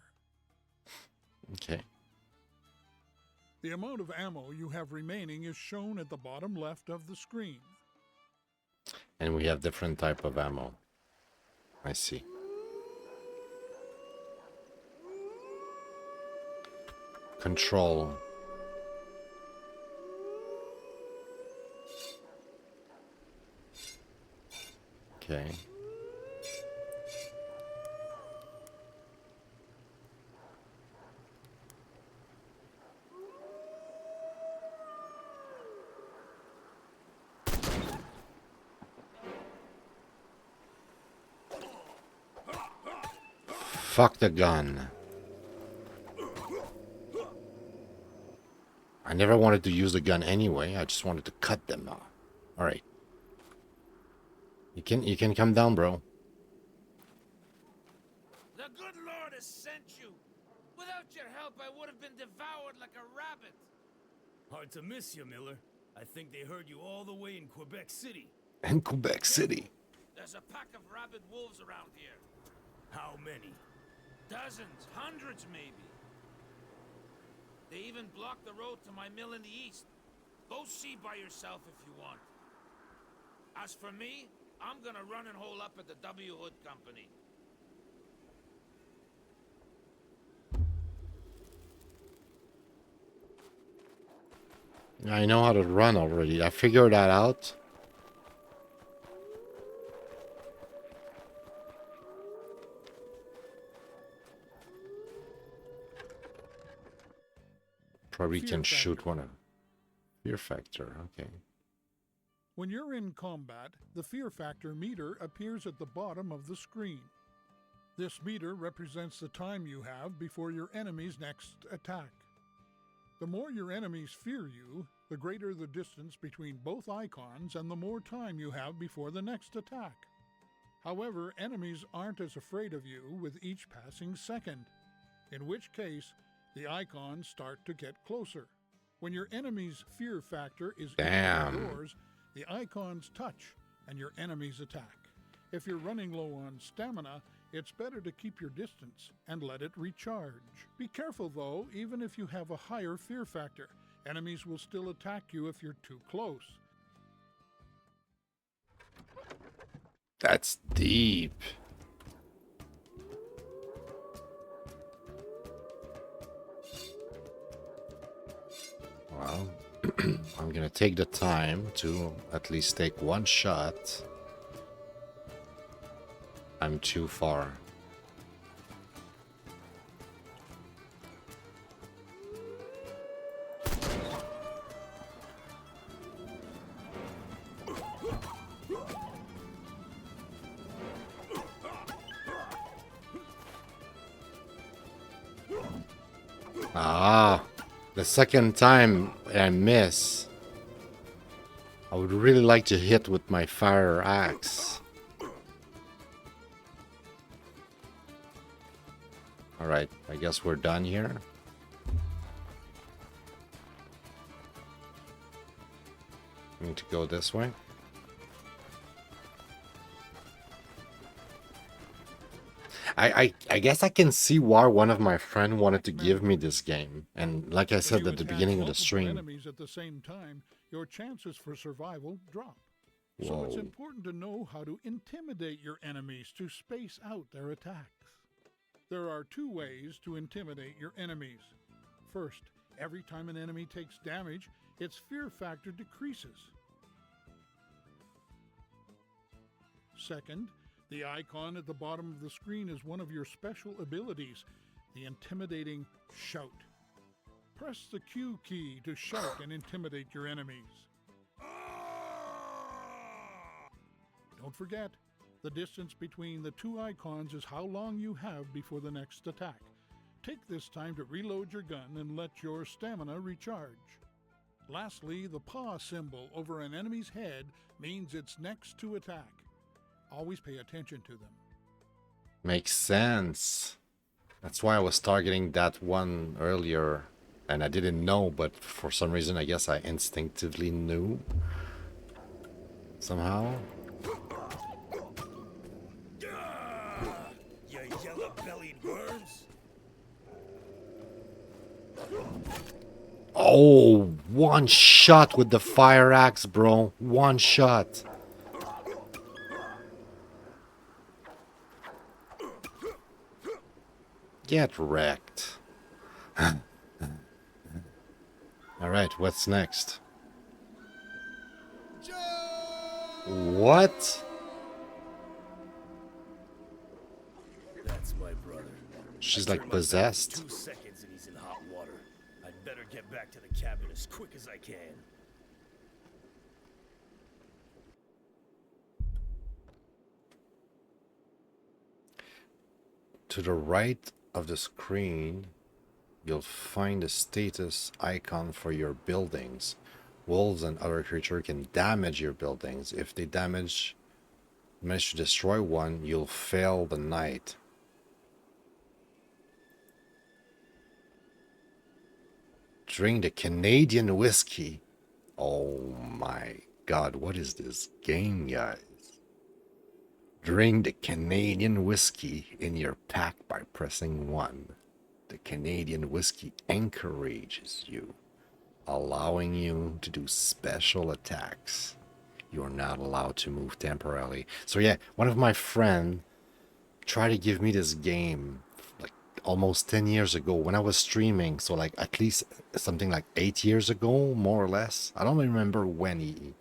Okay. The amount of ammo you have remaining is shown at the bottom left of the screen. And we have different type of ammo. I see. Control. Okay. Fuck the gun. I never wanted to use the gun anyway. I just wanted to cut them off. All right. You can come down, bro. The good Lord has sent you. Without your help, I would have been devoured like a rabbit. Hard to miss you, Miller. I think they heard you all the way in Quebec City. In Quebec City. There's a pack of rabid wolves around here. How many? Dozens, hundreds maybe. They even blocked the road to my mill in the east. Go see by yourself if you want. As for me, I'm gonna run and hole up at the W. Hood Company. I know how to run already. I figured that out. Probably Fear can shoot factor. one of fear factor. Okay. When you're in combat, the fear factor meter appears at the bottom of the screen. This meter represents the time you have before your enemy's next attack. The more your enemies fear you, the greater the distance between both icons and the more time you have before the next attack. However, enemies aren't as afraid of you with each passing second, in which case the icons start to get closer. When your enemy's fear factor is equal to yours, the icons touch and your enemies attack. If you're running low on stamina, it's better to keep your distance and let it recharge. Be careful though, even if you have a higher fear factor, enemies will still attack you if you're too close. That's deep. Well, I'm gonna take the time to at least take one shot. I'm too far. Ah, the second time I miss. I would really like to hit with my fire axe. Alright, I guess we're done here. I need to go this way. I guess I can see why one of my friends wanted to give me this game. And like I said at the beginning of the stream. Enemies at the same time, your chances for survival drop. So it's important to know how to intimidate your enemies to space out their attacks. There are two ways to intimidate your enemies. First, every time an enemy takes damage, its fear factor decreases. Second, the icon at the bottom of the screen is one of your special abilities, the intimidating shout. Press the Q key to shout and intimidate your enemies. Don't forget, the distance between the two icons is how long you have before the next attack. Take this time to reload your gun and let your stamina recharge. Lastly, the paw symbol over an enemy's head means it's next to attack. Always pay attention to them. Makes sense. That's why I was targeting that one earlier. And I didn't know, but for some reason, I guess I instinctively knew. Somehow. You yellow-bellied worms! Oh, one shot with the fire axe, bro. One shot. Get wrecked. Alright, what's next? What? That's my brother. She's like possessed. 2 seconds and he's in hot water. I'd better get back to the cabin as quick as I can. To the right of the screen, you'll find a status icon for your buildings. Wolves and other creatures can damage your buildings. If they manage to destroy one, you'll fail the night. Drink the Canadian whiskey. Oh my god, what is this game, guys? Drink the Canadian whiskey in your pack by pressing 1. The Canadian whiskey encourages you, allowing you to do special attacks. You're not allowed to move temporarily. So yeah, one of my friends tried to give me this game like almost 10 years ago when I was streaming. So like at least something like 8 years ago, more or less. I don't remember when he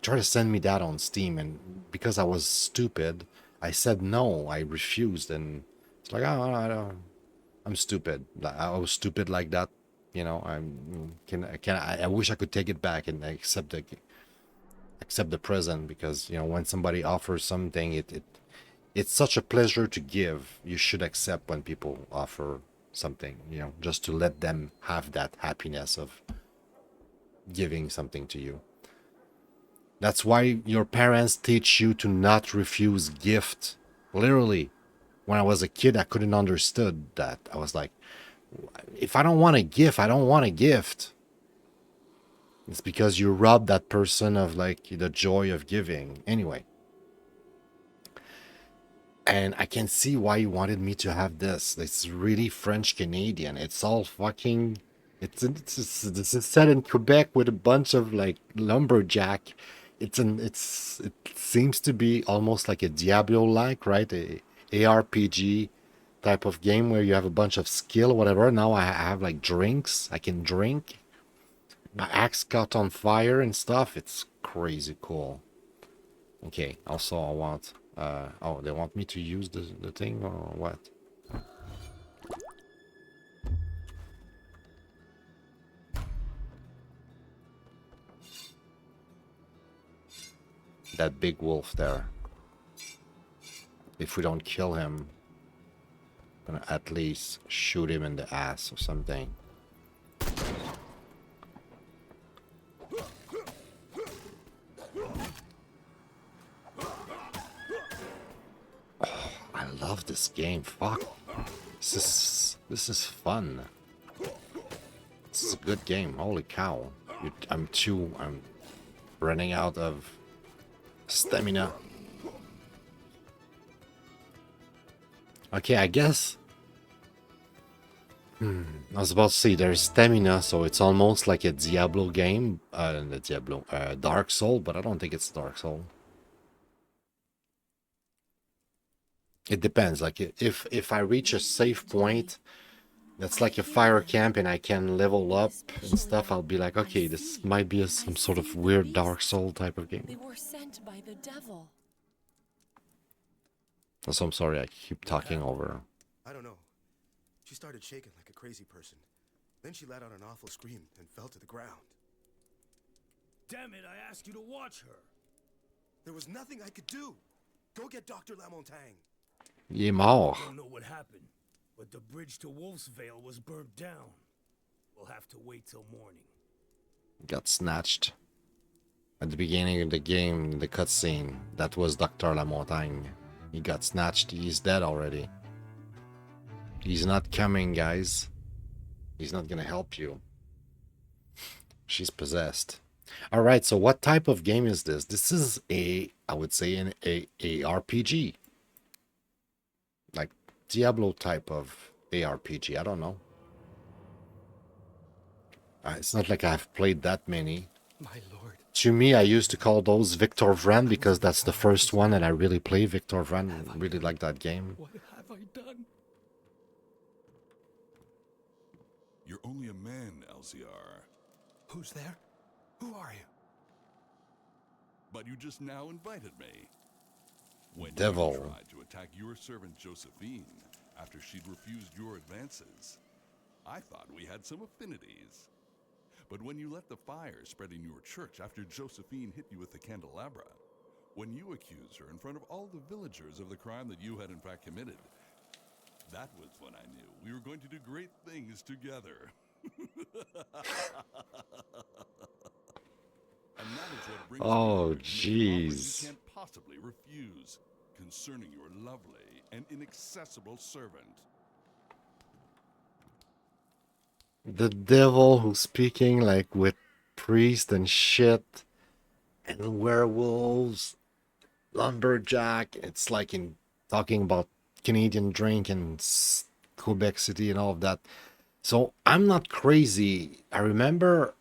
tried to send me that on Steam, and because I was stupid, I said no. I refused, and it's like, oh, I don't. I'm stupid. I was stupid like that You know, I wish I could take it back and accept the present, because you know, when somebody offers something, it's such a pleasure to give. You should accept when people offer something, you know, just to let them have that happiness of giving something to you. That's why your parents teach you to not refuse gift. Literally, when I was a kid, I couldn't understood that. I was like, if I don't want a gift, I don't want a gift. It's because you rob that person of like the joy of giving. Anyway, and I can see why you wanted me to have this. It's really French Canadian. It's all fucking. This is set in Quebec with a bunch of like lumberjack. It seems to be almost like a Diablo like, right? A ARPG type of game where you have a bunch of skill, whatever. Now I have like drinks. I can drink. My axe caught on fire and stuff. It's crazy cool. Okay, also I want oh, they want me to use the thing or what? That big wolf there. If we don't kill him, I'm gonna at least shoot him in the ass or something. Oh, I love this game. Fuck. This is fun. This is a good game. Holy cow. I'm running out of stamina. Okay, I guess. I was about to say there's stamina, so it's almost like a Diablo game. The Diablo, Dark Soul, but I don't think it's Dark Soul. It depends. Like if I reach a safe point, that's like a fire camp, and I can level up and stuff, I'll be like, okay, this might be some sort of weird Dark Soul type of They game. were sent by the devil. So I'm sorry, I keep talking over. I don't know. She started shaking like a crazy person. Then she let out an awful scream and fell to the ground. Damn it, I asked you to watch her. There was nothing I could do. Go get Dr. Lamontagne. Il est mort. I don't know what happened, but the bridge to Wolf's Vale was burnt down. We'll have to wait till morning. Got snatched. At the beginning of the game, the cutscene, that was Dr. Lamontagne. He got snatched. He's dead already. He's not coming, guys. He's not gonna help you. She's possessed. All right, so what type of game is this? This is I would say an RPG. Like Diablo type of ARPG. I don't know. It's not like I've played that many. My lord. To me, I used to call those Victor Vran because that's the first one and I really play Victor Vran. Really like that game. What have I done? You're only a man, LCR. Who's there? Who are you? But you just now invited me. When Devil. you tried to attack your servant Josephine after she'd refused your advances, I thought we had some affinities. But when you let the fire spread in your church after Josephine hit you with the candelabra, when you accused her in front of all the villagers of the crime that you had in fact committed, that was when I knew we were going to do great things together. And that is what brings Oh, me here, jeez. you can't possibly refuse concerning your lovely and inaccessible servant. The devil who's speaking like with priest and shit and werewolves, lumberjack. It's like in talking about Canadian drink and Quebec City and all of that. So I'm not crazy. I remember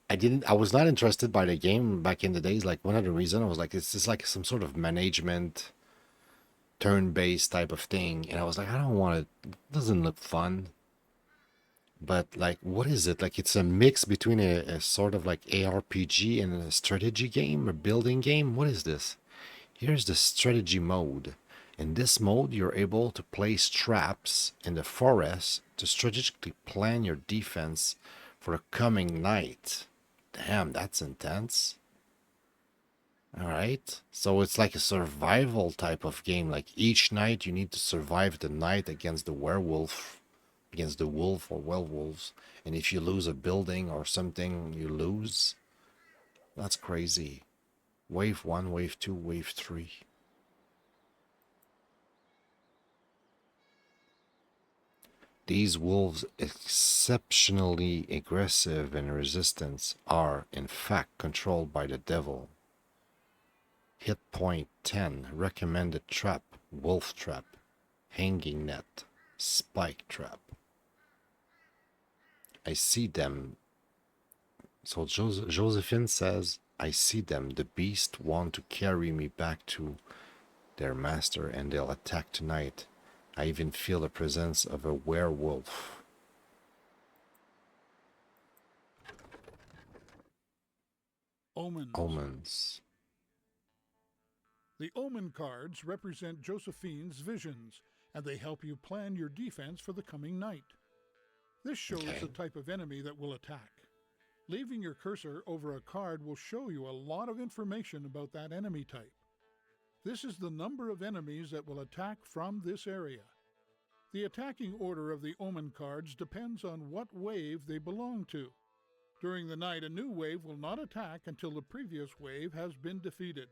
I was not interested by the game back in the days. Like one of the reasons I was like, it's just like some sort of management turn-based type of thing. And I was like, I don't want it doesn't look fun. But like, what is it? Like it's a mix between a sort of like ARPG and a strategy game, a building game. What is this? Here's the strategy mode. In this mode, you're able to place traps in the forest to strategically plan your defense for a coming night. Damn, that's intense. Alright, so it's like a survival type of game. Like each night you need to survive the night against the werewolf, against the wolf or werewolves. And if you lose a building or something, you lose. That's crazy. Wave 1, Wave 2, Wave 3. These wolves, exceptionally aggressive and resistant, are in fact controlled by the devil. Hit point 10, recommended trap, wolf trap, hanging net, spike trap. I see them. So Josephine says, I see them. The beast want to carry me back to their master and they'll attack tonight. I even feel the presence of a werewolf. Omens. Omens. The omen cards represent Josephine's visions, and they help you plan your defense for the coming night. This shows the type of enemy that will attack. Leaving your cursor over a card will show you a lot of information about that enemy type. This is the number of enemies that will attack from this area. The attacking order of the omen cards depends on what wave they belong to. During the night, a new wave will not attack until the previous wave has been defeated.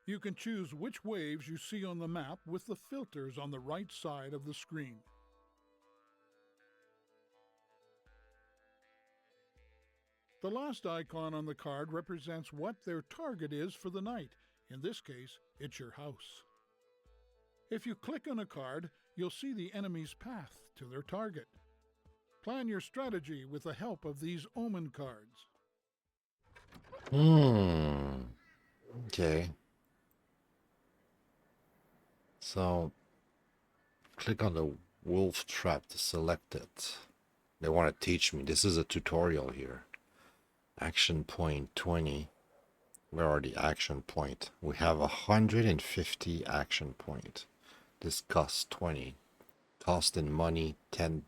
You can choose which waves you see on the map with the filters on the right side of the screen. The last icon on the card represents what their target is for the night. In this case, it's your house. If you click on a card, you'll see the enemy's path to their target. Plan your strategy with the help of these omen cards. Okay. So, click on the wolf trap to select it. They want to teach me. This is a tutorial here. Action point 20. Where are the action point? We have 150 action point. This costs 20. Cost in money 10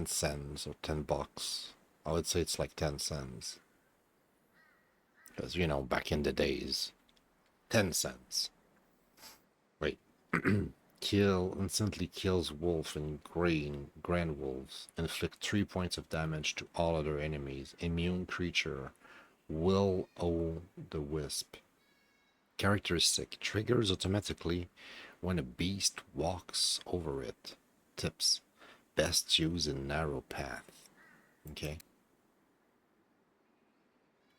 cents or 10 bucks. I would say it's like 10 cents. Because, you know, back in the days. 10 cents. Wait. Instantly kills wolf and grand wolves. Inflict 3 points of damage to all other enemies. Immune creature. Will-o'-the-wisp. Characteristic. Triggers automatically when a beast walks over it. Tips. Best use in narrow path. Okay.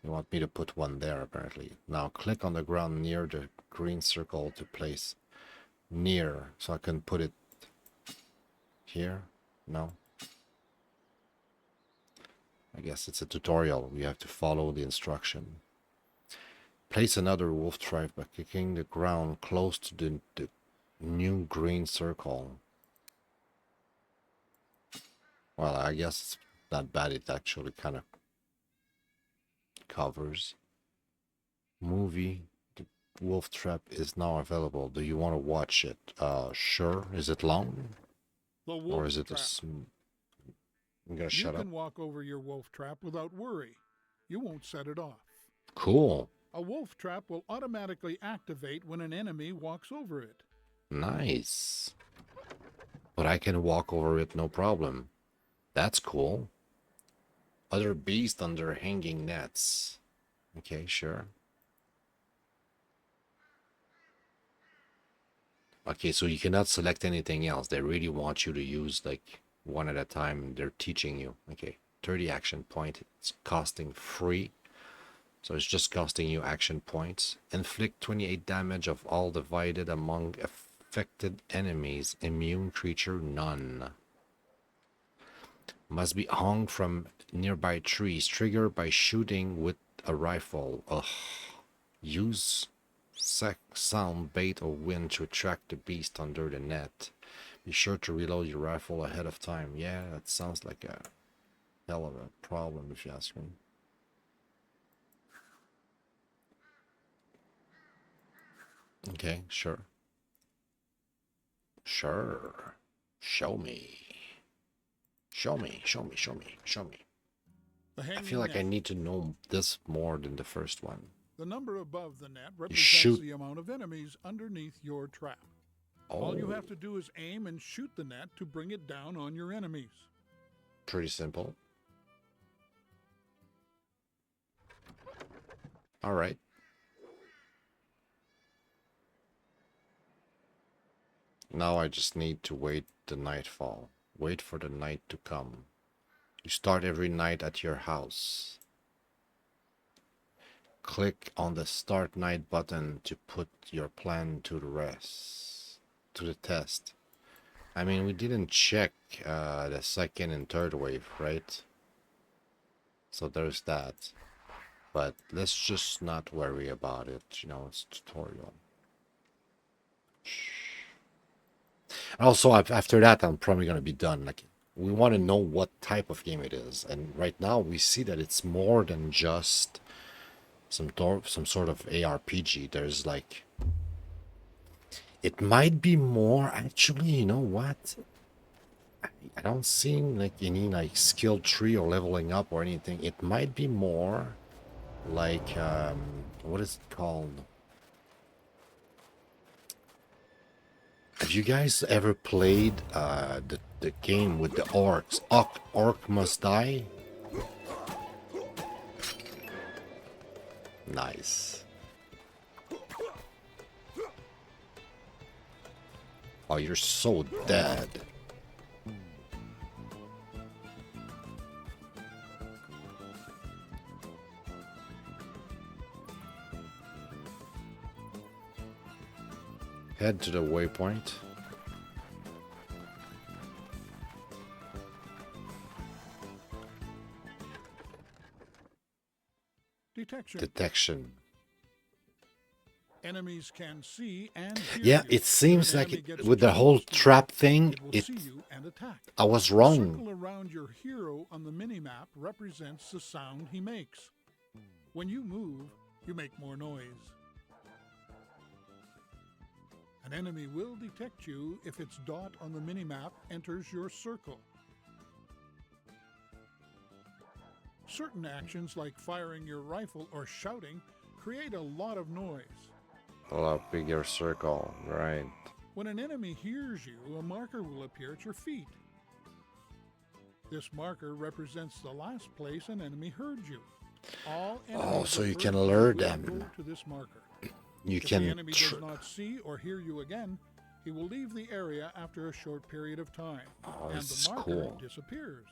You want me to put one there, apparently. Now click on the ground near the green circle to place near. So I can put it here. No. I guess it's a tutorial. We have to follow the instruction. Place another wolf trap by kicking the ground close to the new green circle. Well, I guess it's not bad. It actually kind of covers. Movie. The wolf trap is now available. Do you want to watch it? Sure. Is it long? The wolf Or is it trap. I'm gonna shut up. You can walk over your wolf trap without worry. You won't set it off. Cool. A wolf trap will automatically activate when an enemy walks over it. Nice. But I can walk over it no problem. That's cool. Other beasts under hanging nets. Okay, sure. Okay, so you cannot select anything else. They really want you to use like one at a time. They're teaching you. Okay, 30 action point. It's costing free. So it's just costing you action points. Inflict 28 damage of all divided among affected enemies. Immune creature, none. Must be hung from nearby trees. Trigger by shooting with a rifle. Ugh. Use sound, bait, or wind to attract the beast under the net. Be sure to reload your rifle ahead of time. Yeah, that sounds like a hell of a problem if you ask me. Okay, sure. Sure. Show me. Show me, show me, show me, show me. The I hanging feel like I net. need to know this more than the first one. The number above the net You represents shoot. the amount of enemies underneath your trap. All you Oh, have to do is aim and shoot the net to bring it down on your enemies. pretty simple. All right. Now I just need to wait the nightfall. Wait for the night to come. You start every night at your house. Click on the Start Night button to put your plan to the rest, to the test. I mean, we didn't check the second and third wave, right? So there's that. But let's just not worry about it. You know, it's tutorial. And also, after that, I'm probably going to be done. Like, we want to know what type of game it is. And right now, we see that it's more than just some sort of ARPG. There's like... It might be more, actually, you know what? I don't see like any like skill tree or leveling up or anything. It might be more like, what is it called? Have you guys ever played the game with the orcs? Orc Must Die? Nice. Oh, you're so dead. Head to the waypoint. Detection. Detection. Enemies can see and hear Yeah, you. it seems If an like enemy it, gets with the too whole close to you, trap thing, it will it see you and attack. I was The wrong. circle around your hero on the minimap represents the sound he makes. When you move, you make more noise. An enemy will detect you if its dot on the minimap enters your circle. Certain actions like firing your rifle or shouting create a lot of noise. A lot bigger circle, right? When an enemy hears you, a marker will appear at your feet. This marker represents the last place an enemy heard you. All enemies so that you heard can you lure will them. go to this marker. You If the can enemy does not see or hear you again, he will leave the area after a short period of time, and this the is marker cool. disappears.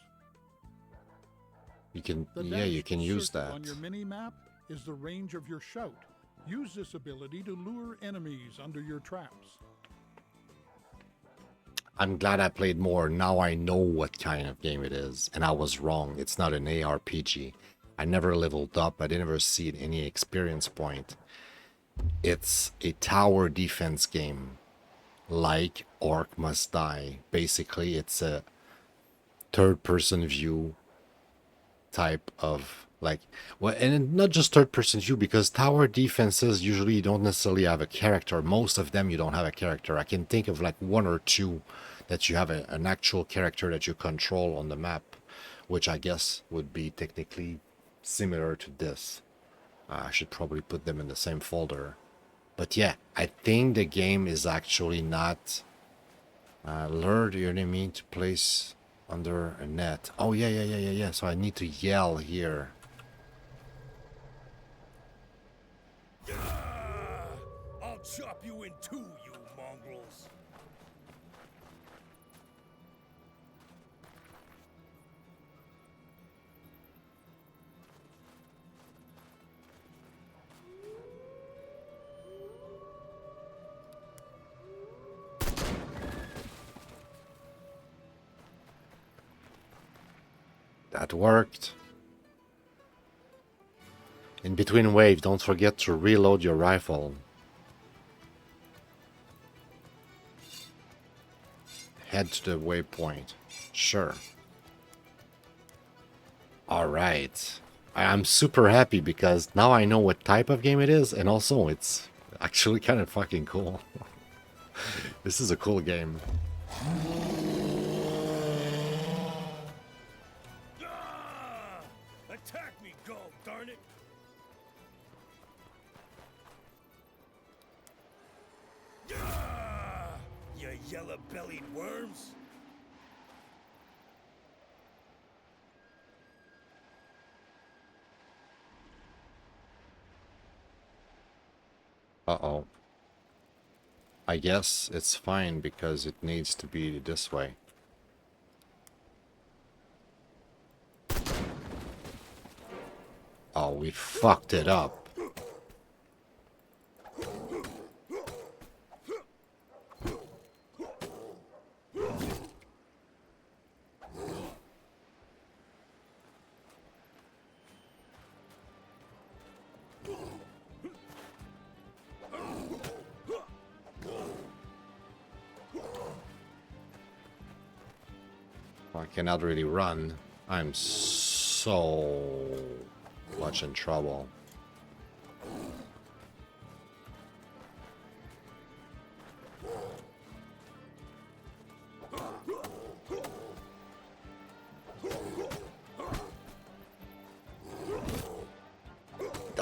You can, The yeah, you dashed can use circle that. on your mini-map is the range of your shout. Use this ability to lure enemies under your traps. I'm glad I played more. Now I know what kind of game it is. And I was wrong. It's not an ARPG. I never leveled up. I didn't ever see any experience point. It's a tower defense game. Like Orc Must Die. Basically, it's a third-person view type of like, well, and not just third-person view, because tower defenses usually you don't necessarily have a character. Most of them you don't have a character. I can think of like one or two that you have an actual character that you control on the map, which I guess would be technically similar to this. I should probably put them in the same folder. But yeah, I think the game is actually not lure the enemy to place under a net. Oh yeah. So I need to yell here. I'll chop you in two, you mongrels. That worked. In between waves, don't forget to reload your rifle. Head to the waypoint. Sure. Alright. I'm super happy because now I know what type of game it is, and also it's actually kind of fucking cool. This is a cool game. Attack me, Gull, darn it! Yeah! You yellow-bellied worms! Uh-oh. I guess it's fine because it needs to be this way. Oh, we fucked it up. I cannot really run. I'm so much in trouble.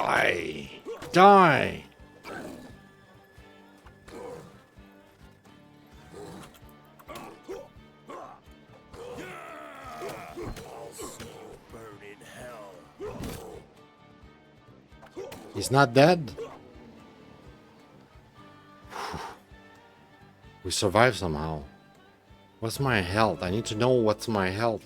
Die! Die! He's not dead? We survived somehow. What's my health? I need to know what's my health.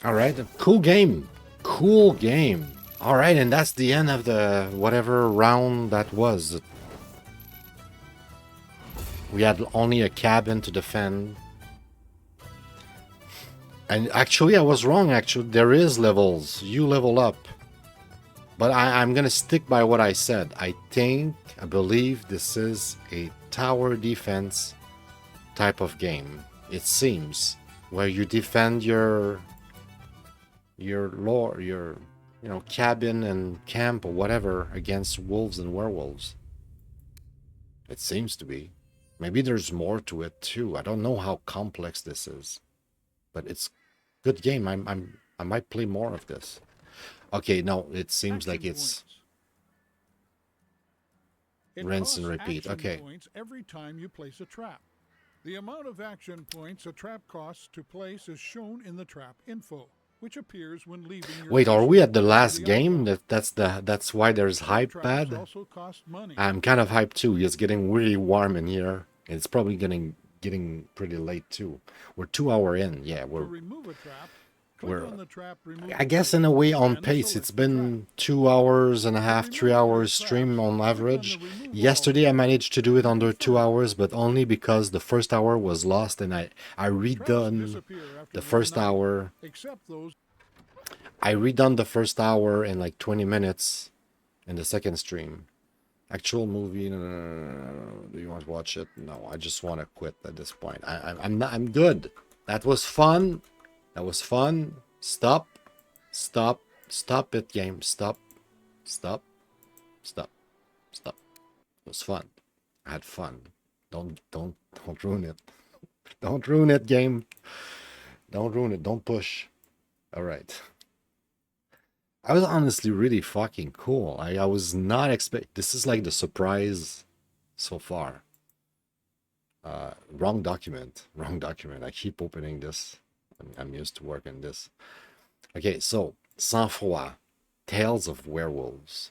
Alright, cool game. Cool game. Alright, and that's the end of the whatever round that was. We had only a cabin to defend. And actually, I was wrong, actually. There is levels. You level up. But I'm going to stick by what I said. I believe this is a tower defense type of game. It seems. Where you defend your cabin and camp or whatever against wolves and werewolves. It seems to be. Maybe there's more to it too. I don't know how complex this is. But it's good game. I might play more of this. Okay, no, it seems like it's rinse and repeat. Okay. Points every time you place a trap. The amount of action points a trap costs to place is shown in the trap info, which appears when leaving your Wait, are we at the last the game? That's why there's hype traps bad? also cost money. I'm kind of hyped too. It's getting really warm in here. It's probably getting pretty late too. We're 2 hours in. Yeah, To we're remove a trap, click on the trap removal I guess in a way on and pace. select It's the been trap. 2 hours and a half, remove 3 your hours traps, stream on click on the average. remove all Yesterday I managed to do it under 2 first. hours, but only because the first hour was lost and I Traps redone disappear after the 1 first hour, hour. except those I redone the first hour in like 20 minutes in the second stream. Actual movie, no. Do you want to watch it? No, I just want to quit at this point. I'm not. I'm good. That was fun. That was fun. Stop. Stop. Stop it, game. Stop. Stop. Stop. Stop. It was fun. I had fun. Don't ruin it. Don't ruin it, game. Don't ruin it. Don't push. All right. I was honestly really fucking cool. I was not expect. This is like the surprise so far. Wrong document. Wrong document. I keep opening this. I'm used to working this. Okay, so Sang-Froid, Tales of Werewolves.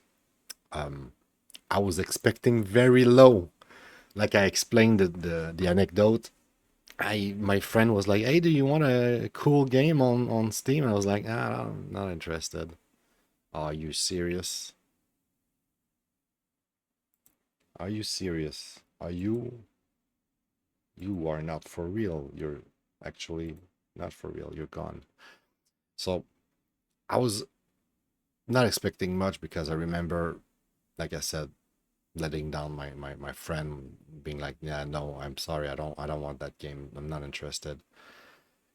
I was expecting very low. Like I explained the anecdote. My friend was like, "Hey, do you want a cool game on Steam?" I was like, I'm not interested. Are you serious? Are you serious? Are you? You are not for real. You're actually not for real. You're gone. So I was not expecting much because I remember, like I said, letting down my friend being like, "Yeah, no, I'm sorry. I don't want that game. I'm not interested."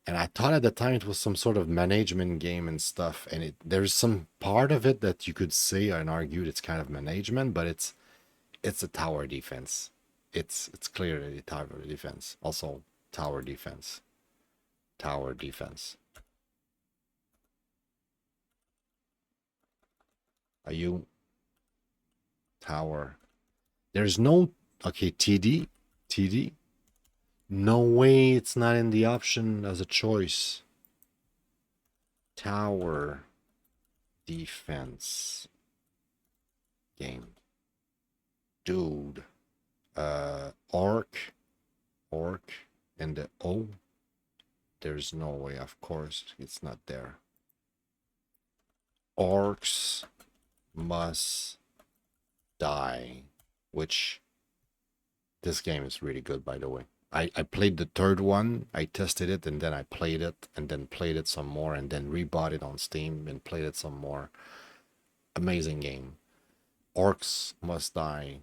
And I thought at the time it was some sort of management game and stuff. And there's some part of it that you could say and argue it's kind of management, but it's a tower defense. It's clearly tower defense. Also tower defense. Tower defense. Are you tower? There's no okay, TD. TD. No way it's not in the option as a choice. Tower defense game. Dude. Orc and the O. There's no way, of course, it's not there. Orcs must die, which this game is really good, by the way. I played the third one, I tested it, and then I played it, and then played it some more, and then rebought it on Steam and played it some more. Amazing game. Orcs must die.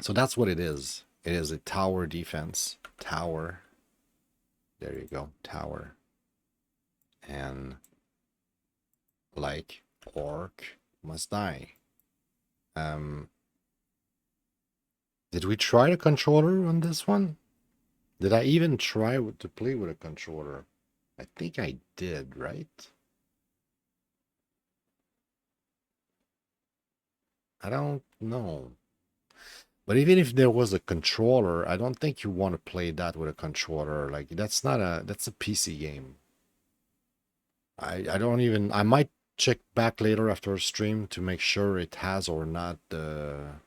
So that's what it is. It is a tower defense. Tower. There you go. Tower. And like orc must die. Did we try the controller on this one? Did I even try to play with a controller? I think I did, right? I don't know. But even if there was a controller, I don't think you want to play that with a controller. Like that's a PC game. I don't even, I might check back later after a stream to make sure it has or not the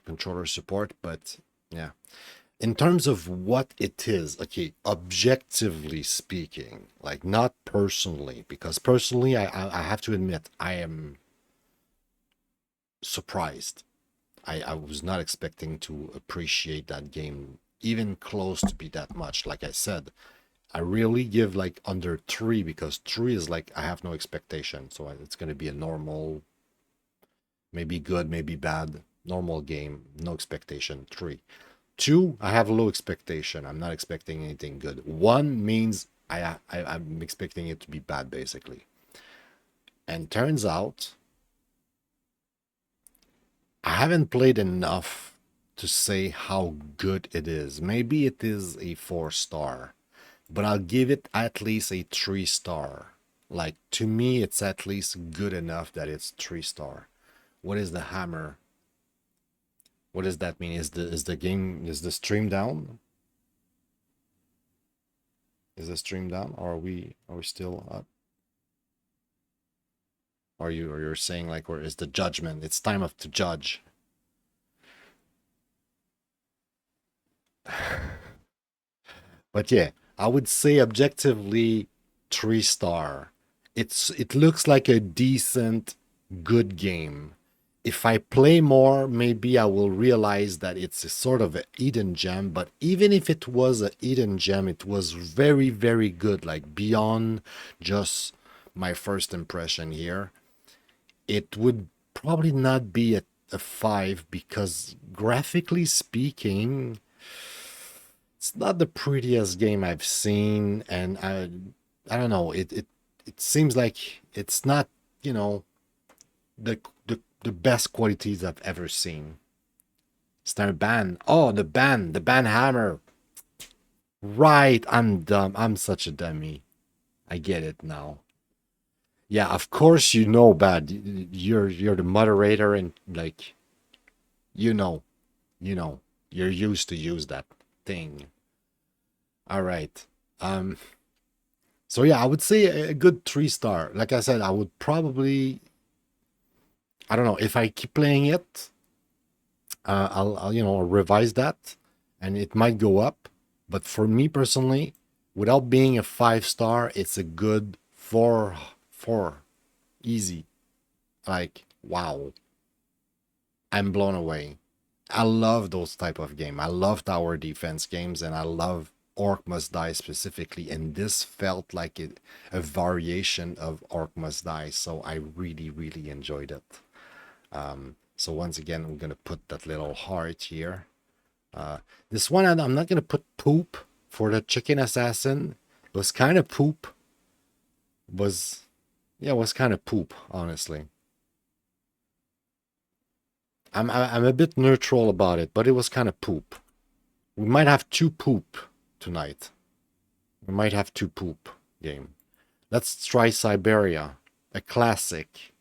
controller support, but yeah. In terms of what it is, okay, objectively speaking, like not personally, because personally I have to admit I am surprised. I was not expecting to appreciate that game even close to be that much. Like I said, I really give like under 3 because 3 is like I have no expectation. So it's going to be a normal, maybe good, maybe bad, normal game, no expectation. 3. 2, I have low expectation. I'm not expecting anything good. 1 means I'm expecting it to be bad, basically. And turns out I haven't played enough to say how good it is. Maybe it is a 4-star, but I'll give it at least a 3-star. Like, to me, it's at least good enough that it's 3-star. What is the hammer? What does that mean? Is the stream down? Is the stream down? Or are we still up? Or you're saying like, where is the judgment? It's time to judge. But yeah, I would say objectively 3-star. It looks like a decent, good game. If I play more, maybe I will realize that it's a sort of a hidden gem. But even if it was a hidden gem, it was very, very good. Like beyond just my first impression here. It would probably not be a 5 because graphically speaking, it's not the prettiest game I've seen, and I don't know. It seems like it's not, the best qualities I've ever seen. Star ban. Oh, the ban hammer. Right, I'm dumb. I'm such a dummy. I get it now. Yeah, of course you know, Bad. You're the moderator, and like, you know, you're used to use that thing. All right. So yeah, I would say a good 3-star. Like I said, I would probably, I don't know, if I keep playing it, I'll revise that, and it might go up. But for me personally, without being a 5-star, it's a good 4. Easy. Like, wow. I'm blown away. I love those type of game. I love tower defense games, and I love Orc Must Die specifically. And this felt like a variation of Orc Must Die. So I really, really enjoyed it. So once again, I'm going to put that little heart here. This one, I'm not going to put poop for the chicken assassin. It was kind of poop. It was kind of poop, honestly. I'm a bit neutral about it, but it was kind of poop. We might have 2 poop tonight. We might have to poop game. Let's try Syberia, a classic.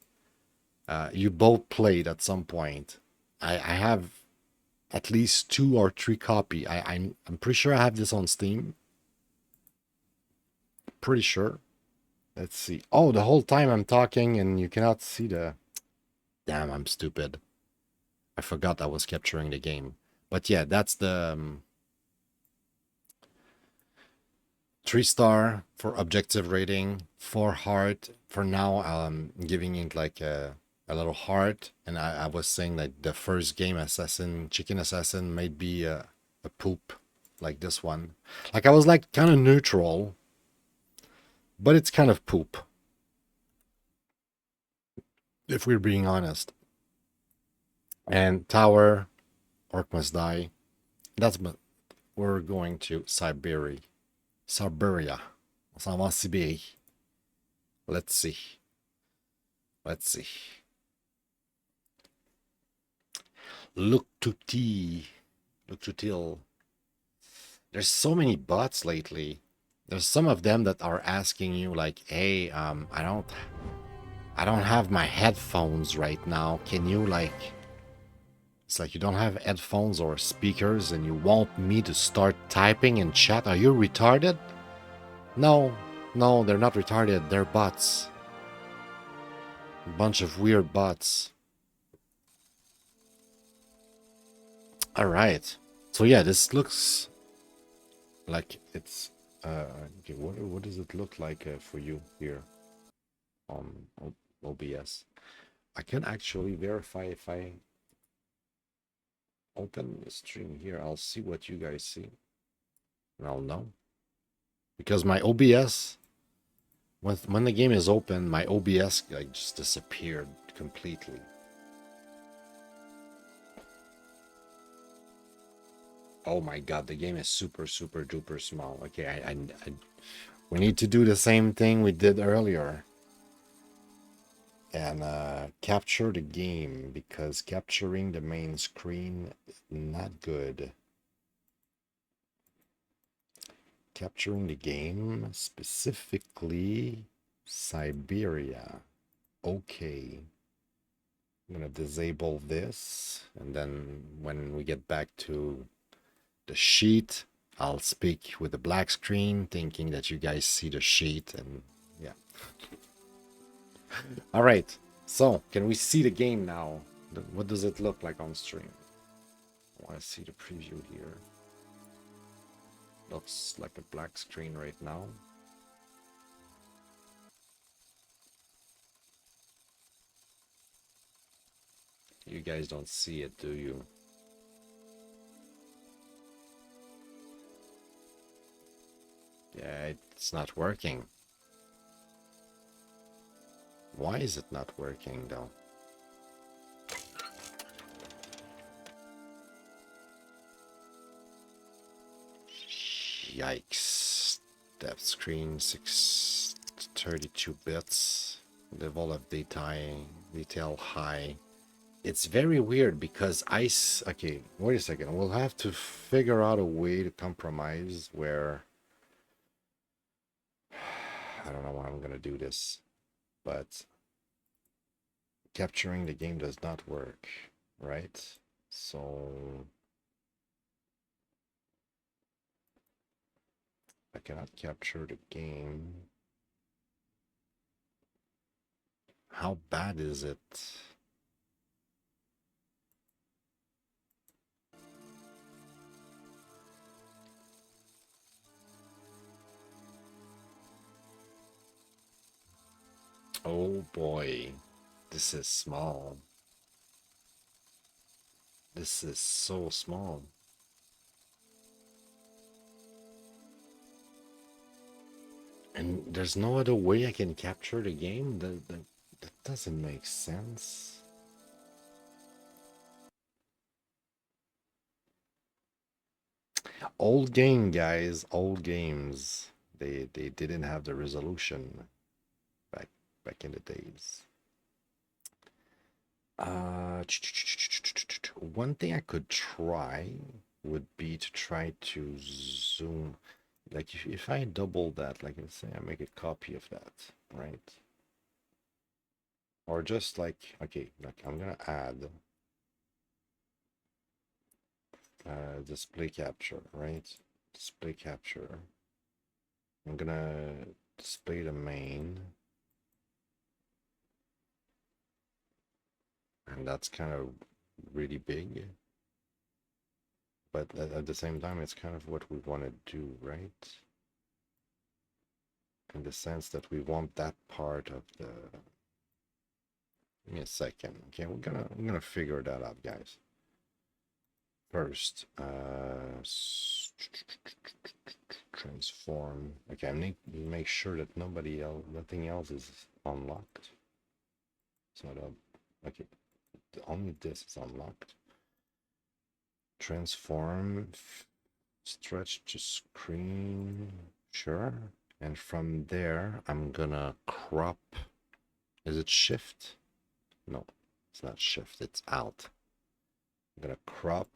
You both played at some point. I have at least 2 or 3 copy. I'm pretty sure I have this on Steam. Pretty sure. Let's see. Oh, the whole time I'm talking and you cannot see the... Damn, I'm stupid. I forgot I was capturing the game. But yeah, that's the 3-star for objective rating, 4 heart. For now, giving it like a little heart. And I was saying that the first game, Chicken Assassin, might be a poop like this one. Like I was like kind of neutral, but it's kind of poop. If we're being honest. And Tower, Orc Must Die. That's what we're going to Syberia. Syberia. On s'en va en Sibérie. Let's see. Let's see. Look to T. Look to Till. There's so many bots lately. There's some of them that are asking you like, hey, I don't have my headphones right now. Can you like... It's like you don't have headphones or speakers and you want me to start typing in chat. Are you retarded? No, they're not retarded. They're bots. A bunch of weird bots. All right. So yeah, this looks like it's... okay, what does it look like for you here on OBS? I can actually verify if I open the stream here. I'll see what you guys see. And I'll know. Because my OBS, when the game is open, my OBS like just disappeared completely. Oh my god, the game is super duper small. Okay, we need to do the same thing we did earlier. And capture the game, because capturing the main screen is not good. Capturing the game, specifically Syberia. Okay. I'm gonna disable this, and then when we get back to the sheet, I'll speak with the black screen, thinking that you guys see the sheet, and yeah. All right, so can we see the game now? What does it look like on stream? I want to see the preview here. Looks like a black screen right now. You guys don't see it, do you? Yeah, it's not working. Why is it not working though? Yikes. Depth screen 632 bits. Level of detail high. It's very weird because okay, wait a second. We'll have to figure out a way to compromise where... I don't know how I'm gonna do this, but capturing the game does not work, right? So I cannot capture the game. How bad is it? Oh boy, this is small. This is so small. And there's no other way I can capture the game? That doesn't make sense. Old game, guys. Old games. They didn't have the resolution back in the days. One thing I could try would be to try to zoom. like if I double that, like let's say I make a copy of that, right? Or just like, okay, like I'm gonna add display capture, right? Display capture. I'm gonna display the main. And that's kind of really big. But at the same time, it's kind of what we want to do, right? In the sense that we want that part of the... Give me a second. Okay, we're gonna figure that out, guys. First, transform. Okay, I need to make sure that nothing else is unlocked. It's not up. Okay, only this is unlocked. Transform, stretch to screen, sure. And from there, I'm gonna crop. Is it shift? No, it's not shift, it's alt. I'm gonna crop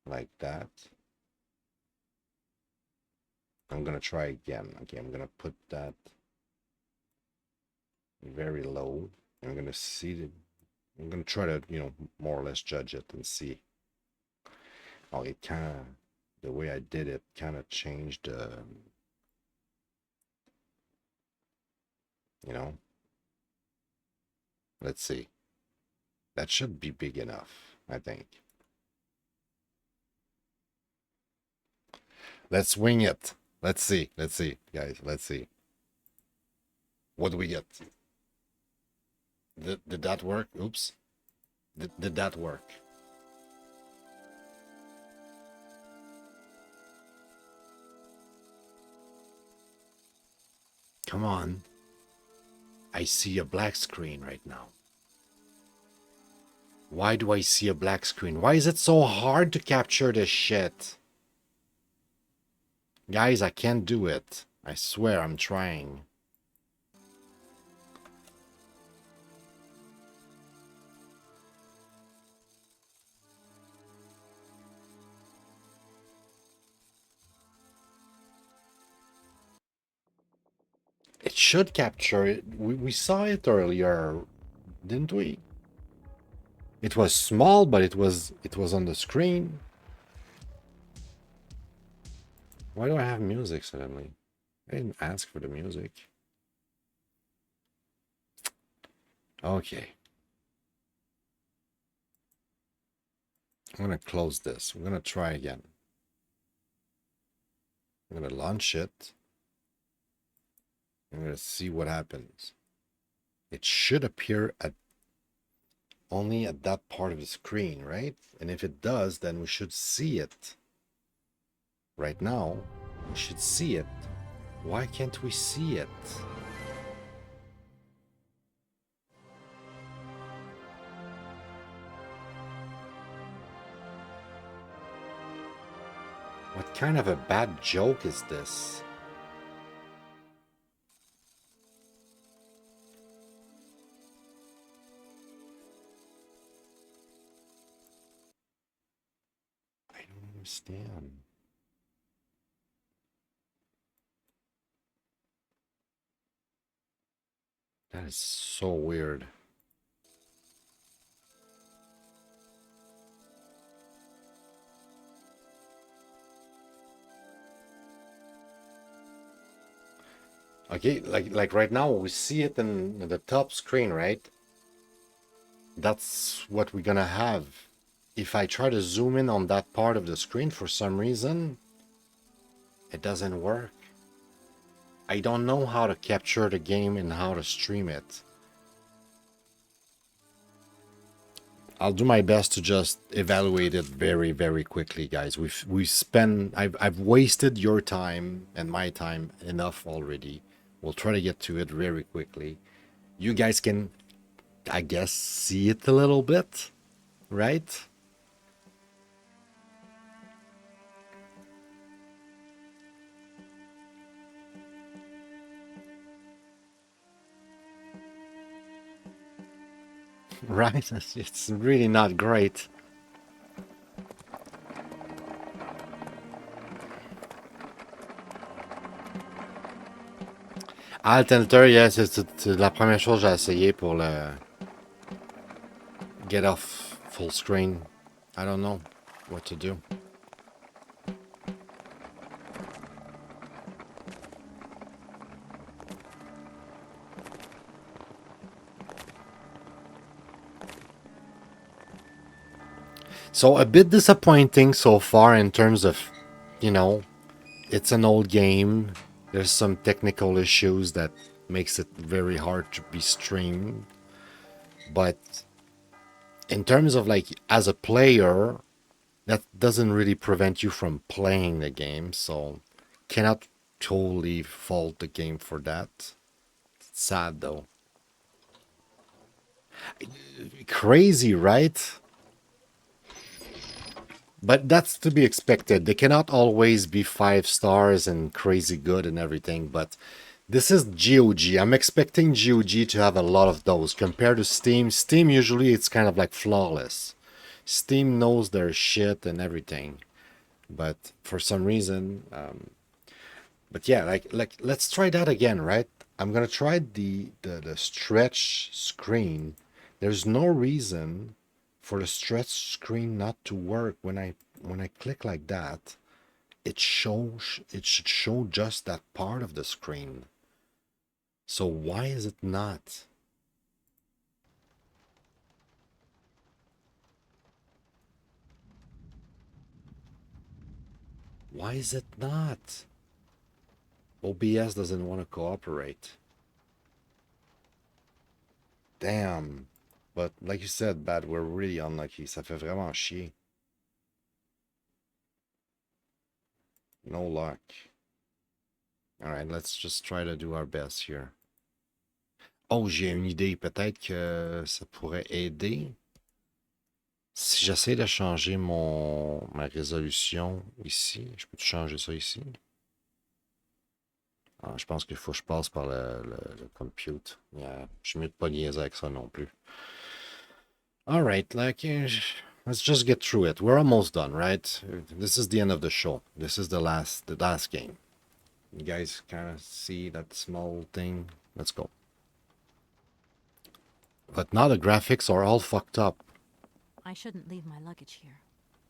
like that. I'm gonna try again. Okay, I'm gonna put that very low. I'm gonna see the... I'm gonna try to, you know, more or less judge it and see. Oh, it kind of, the way I did it kind of changed, you know. Let's see. That should be big enough, I think. Let's wing it. Let's see, guys, let's see. What do we get? Did that work? Oops. Did that work? Come on. I see a black screen right now. Why do I see a black screen? Why is it so hard to capture this shit? Guys, I can't do it. I swear I'm trying. It should capture it. We saw it earlier, didn't we? It was small, but it was on the screen. Why do I have music suddenly? I didn't ask for the music. Okay. I'm gonna close this. We're gonna try again. I'm gonna launch it. I'm gonna see what happens. It should appear at only at that part of the screen, right? And if it does, then we should see it. Right now, we should see it. Why can't we see it? What kind of a bad joke is this? I don't understand. That is so weird. Okay, like right now we see it in the top screen, right? That's what we're gonna have. If I try to zoom in on that part of the screen for some reason, it doesn't work. I don't know how to capture the game and how to stream it. I'll do my best to just evaluate it very, very quickly, guys. I've wasted your time and my time enough already. We'll try to get to it very quickly. You guys can, I guess, see it a little bit, right? Right? It's really not great. Alt Enter, yes, c'est la première chose que j'ai essayé pour le get off full screen. I don't know what to do. So a bit disappointing so far in terms of, you know, it's an old game. There's some technical issues that makes it very hard to be streamed. But in terms of like as a player, that doesn't really prevent you from playing the game. So cannot totally fault the game for that. It's sad though. Crazy, right? But that's to be expected. They cannot always be 5 stars and crazy good and everything, but this is GOG. I'm expecting GOG to have a lot of those compared to Steam. Steam usually it's kind of like flawless. Steam knows their shit and everything, but for some reason, but yeah, like let's try that again, right? I'm gonna try the stretch screen. There's no reason for the stretch screen not to work when I click like that. It should show just that part of the screen. So why is it not? Why is it not? OBS doesn't want to cooperate. Damn. But like you said, Bad, we're really unlucky. Ça fait vraiment chier. No luck. Alright, let's just try to do our best here. Oh, j'ai une idée. Peut-être que ça pourrait aider. Si j'essaie de changer ma résolution ici, je peux changer ça ici? Ah, je pense qu'il faut que je passe par le compute. Yeah, je suis mieux de pas niaiser avec ça non plus. Alright, like, let's just get through it. We're almost done, right? This is the end of the show. This is the last game. You guys kind of see that small thing? Let's go. But now the graphics are all fucked up. I shouldn't leave my luggage here.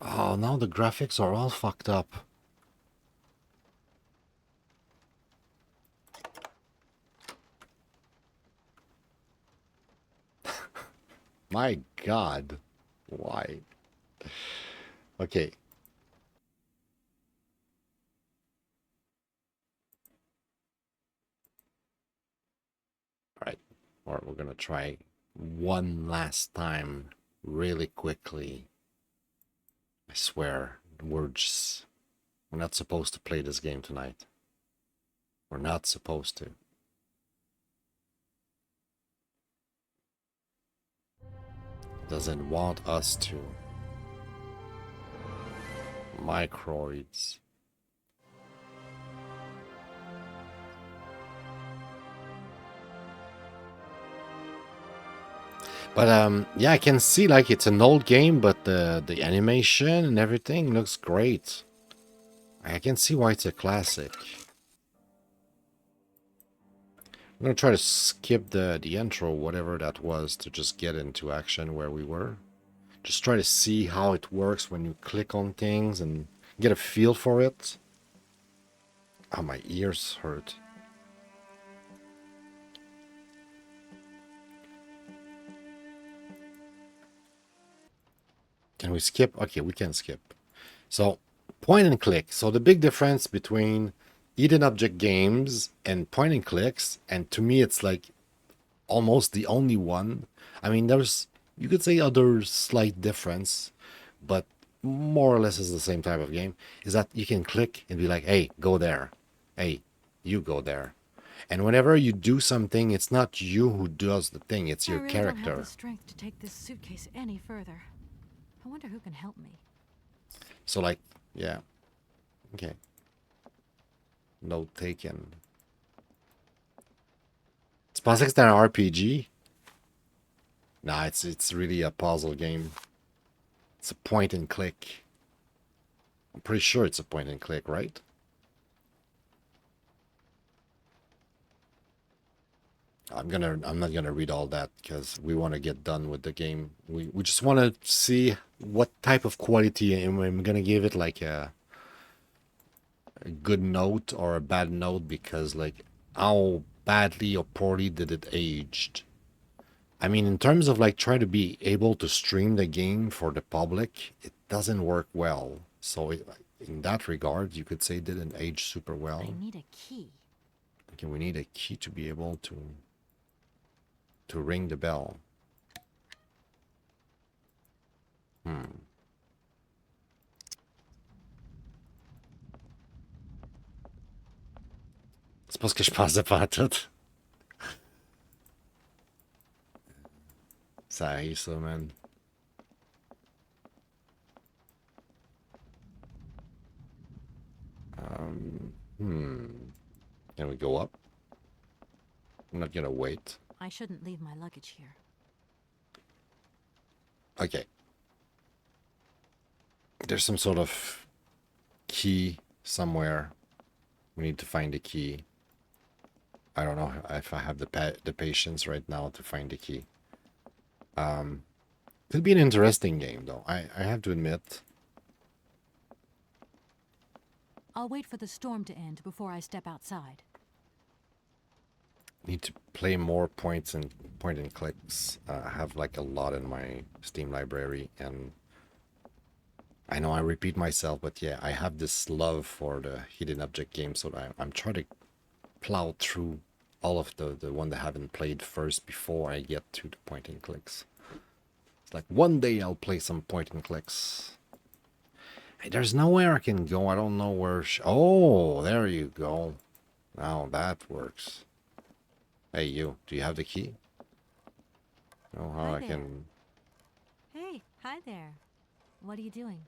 Oh, now the graphics are all fucked up. My God. Why? Okay. All right. Or we're going to try one last time really quickly. I swear, we're not supposed to play this game tonight. We're not supposed to. Doesn't want us to. Microids. But yeah, I can see like it's an old game, but the animation and everything looks great. I can see why it's a classic. I'm gonna try to skip the intro, whatever that was, to just get into action where we were. Just try to see how it works when you click on things and get a feel for it. Oh, my ears hurt. Can we skip? Okay, we can skip. So, point and click. So the big difference between hidden object games and point and clicks, and to me it's like almost the only one. I mean, there's, you could say, other slight difference, but more or less is the same type of game, is that you can click and be like, hey, go there. Hey, you go there. And whenever you do something, it's not you who does the thing, it's your I really character. don't have the strength to take this suitcase any further. I wonder who can help me. So like, yeah. Okay. Note taken. Tu pensais que c'était un RPG? Nah, it's really a puzzle game. It's a point and click. I'm pretty sure it's a point and click, right? I'm not gonna read all that because we want to get done with the game. We just want to see what type of quality, and I'm gonna give it like a good note or a bad note because like how badly or poorly did it aged. I mean, in terms of like try to be able to stream the game for the public, it doesn't work well. So in that regard, you could say it didn't age super well. I need a key. Okay, we need a key to be able to ring the bell. C'est pas ce que je pensais pas à tout. Ça arrive, ça, man. Can we go up? I'm not gonna wait. I shouldn't leave my luggage here. Okay. There's some sort of key somewhere. We need to find the key. I don't know if I have the patience right now to find the key. Could be an interesting game, though. I have to admit. I'll wait for the storm to end before I step outside. Need to play more point and clicks. I have like a lot in my Steam library, and I know I repeat myself, but yeah, I have this love for the hidden object game, so I'm trying to plow through all of the one that I haven't played first before I get to the point and clicks. It's like one day I'll play some point and clicks. Hey, there's nowhere I can go. I don't know where. Oh, there you go. Now that works. Hey, you. Do you have the key? Oh, how Hi I there. can. Hey, hi there. What are you doing?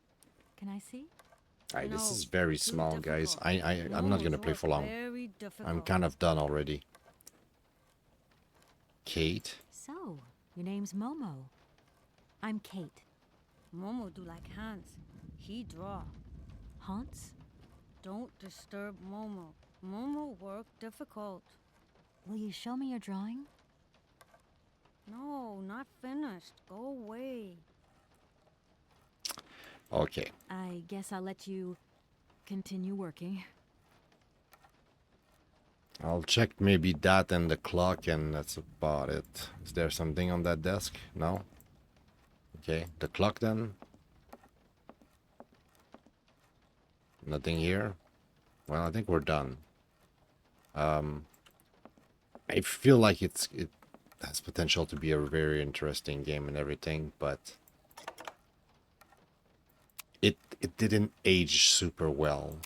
Can I see? Hey, this No, is very too small, guys. difficult. I'm not gonna play for long. Very I'm difficult. kind of done already. Kate. So, your name's Momo. I'm Kate. Momo do like Hans. He draw. Hans? Don't disturb Momo. Momo work difficult. Will you show me your drawing? No, not finished. Go away. Okay. I guess I'll let you continue working. I'll check maybe that and the clock, and that's about it. Is there something on that desk? No? Okay, the clock then? Nothing here? Well, I think we're done. I feel like it has potential to be a very interesting game and everything, but it didn't age super well.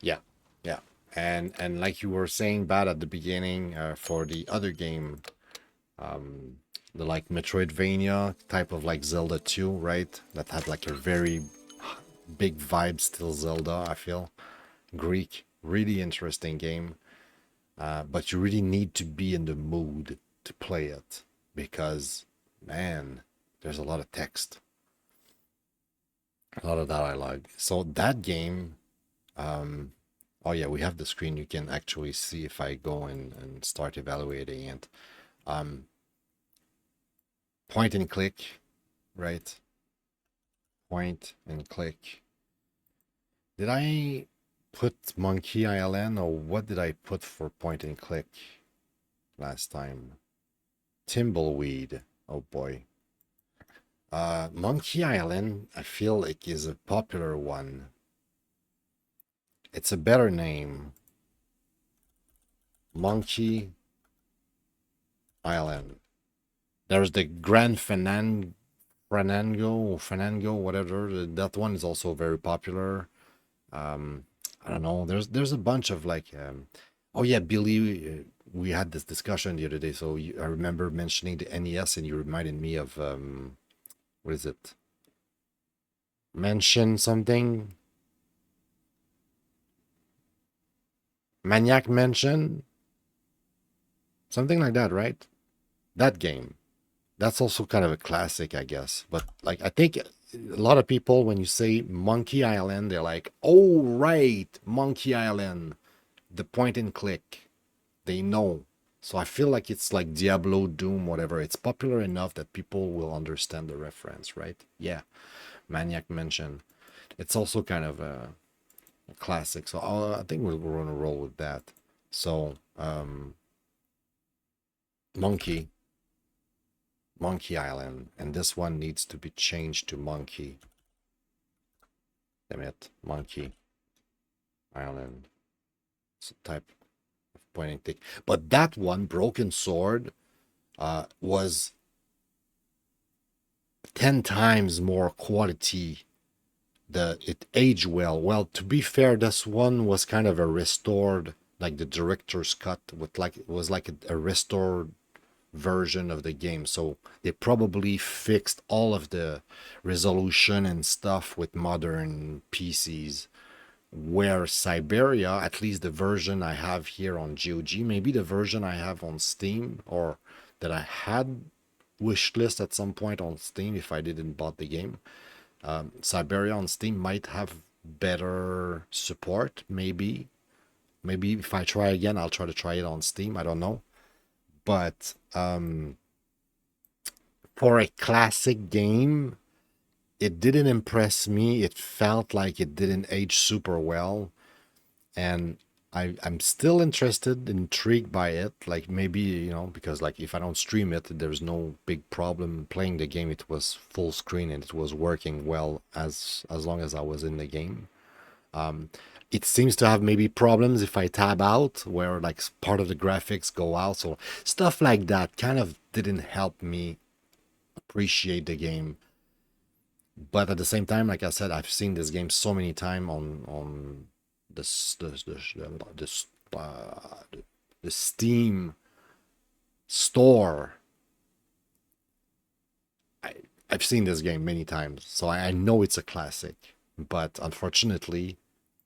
Yeah, yeah. And like you were saying bad at the beginning, for the other game, the like Metroidvania type of like Zelda 2, right? That had like a very big vibe, still Zelda, I feel. Greak, really interesting game. But you really need to be in the mood to play it because, man, there's a lot of text. A lot of that I like. So that game, oh yeah, we have the screen. You can actually see if I go and start evaluating it. Point and click, right? Point and click. Did I put Monkey Island, or what did I put for point and click last time? Timbleweed. Oh boy. Monkey Island, I feel like is a popular one. It's a better name. Monkey Island. There's the Grand Fanango, whatever. That one is also very popular. I don't know. There's a bunch of like. Oh yeah, Billy. We had this discussion the other day, so I remember mentioning the NES, and you reminded me of what is it? Mention something. Maniac Mansion. Something like that, right? That game. That's also kind of a classic, I guess. But like, I think a lot of people, when you say Monkey Island, they're like, "Oh, right, Monkey Island, the point and click." They know. So I feel like it's like Diablo, Doom, whatever. It's popular enough that people will understand the reference, right? Yeah. Maniac mentioned. It's also kind of a classic. So I think we're gonna roll with that. So Monkey, Monkey Island, and this one needs to be changed to Monkey. Damn it, Monkey Island. It's a type of pointing tick. But that one, Broken Sword, was 10 times more quality. It aged well. Well, to be fair, this one was kind of a restored, like the director's cut with like it was like a restored version of the game. So they probably fixed all of the resolution and stuff with modern PCs. Where Syberia, at least the version I have here on GOG, maybe the version I have on Steam, or that I had wishlist at some point on Steam if I didn't bought the game. Syberia on Steam might have better support, maybe. Maybe if I try again, I'll try to try it on Steam. I don't know. But for a classic game, it didn't impress me. It felt like it didn't age super well. And I'm still interested, intrigued by it. Like maybe, because like if I don't stream it, there's no big problem playing the game. It was full screen and it was working well as long as I was in the game. It seems to have maybe problems if I tab out, where like part of the graphics go out. So stuff like that kind of didn't help me appreciate the game. But at the same time, like I said, I've seen this game so many times on the Steam store. I've seen this game many times, so I know it's a classic. But unfortunately,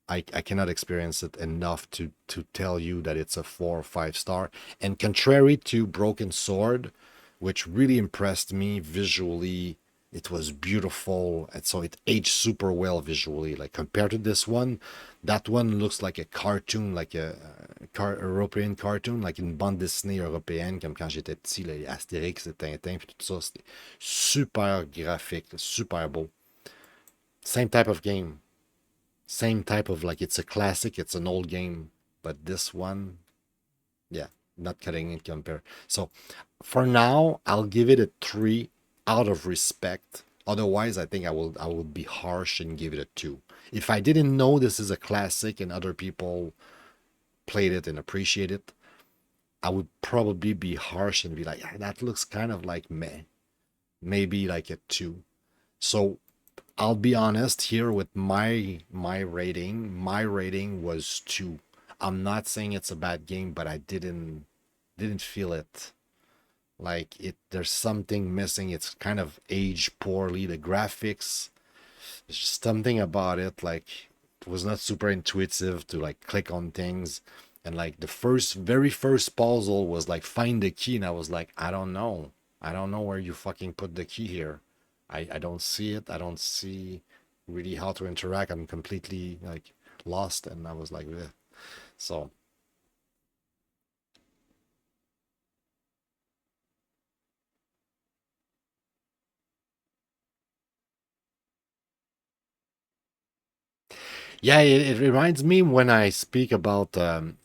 I cannot experience it enough to tell you that it's a 4 or 5 star. And contrary to Broken Sword, which really impressed me visually, it was beautiful, and so it aged super well visually. Like compared to this one, that one looks like a cartoon, like a European cartoon, like une bande dessinée européenne, comme quand j'étais petit, les Astérix et Tintin, puis tout ça, c'était super graphique, super beau. Same type of game. Same type of, like, it's a classic, it's an old game, but this one, yeah, not cutting it compare. So for now, I'll give it a 3 out of respect. Otherwise, I think I would be harsh and give it a 2. If I didn't know this is a classic and other people played it and appreciate it, I would probably be harsh and be like, "Ah, that looks kind of like meh." Maybe like a 2. So I'll be honest here with my rating. My rating was 2. I'm not saying it's a bad game, but I didn't feel it. Like there's something missing. It's kind of aged poorly. The graphics, there's just something about it. Like it was not super intuitive to like click on things. And like the very first puzzle was like find the key, and I was like, I don't know. I don't know where you fucking put the key here. I don't see it. I don't see really how to interact. I'm completely like lost, and I was like, "Ugh." So yeah, it reminds me when I speak about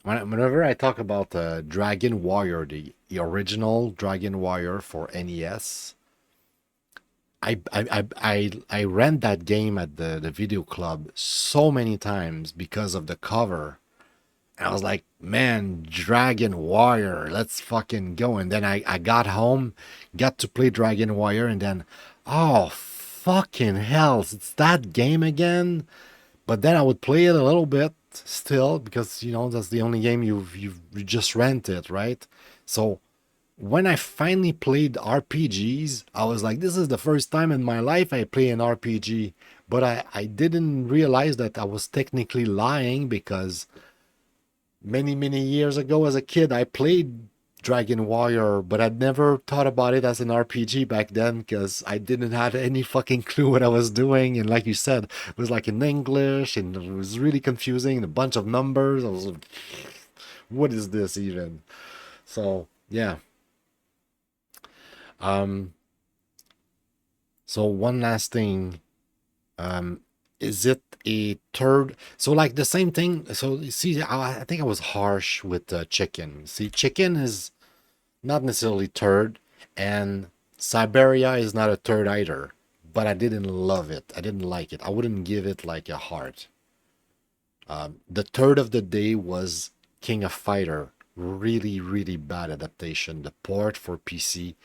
whenever I talk about Dragon Warrior, the original Dragon Warrior for NES. I ran that game at the video club so many times because of the cover. And I was like, man, Dragon Warrior, let's fucking go. And then I got home, got to play Dragon Warrior, and then, oh, fucking hell, it's that game again. But then I would play it a little bit still because, that's the only game you just rented, right? So when I finally played RPGs, I was like, this is the first time in my life I play an RPG. But I didn't realize that I was technically lying because many, many years ago as a kid, I played Dragon Warrior, but I'd never thought about it as an RPG back then because I didn't have any fucking clue what I was doing. And like you said, it was like in English and it was really confusing. A bunch of numbers. I was like, what is this even? So yeah. Um. So one last thing. Um. Is it a third? So like the same thing. So you see, I think I was harsh with chicken. See, chicken is not necessarily third, and Syberia is not a third either. But I didn't love it. I didn't like it. I wouldn't give it like a heart. The third of the day was King of Fighter. Really, really bad adaptation. The port for PC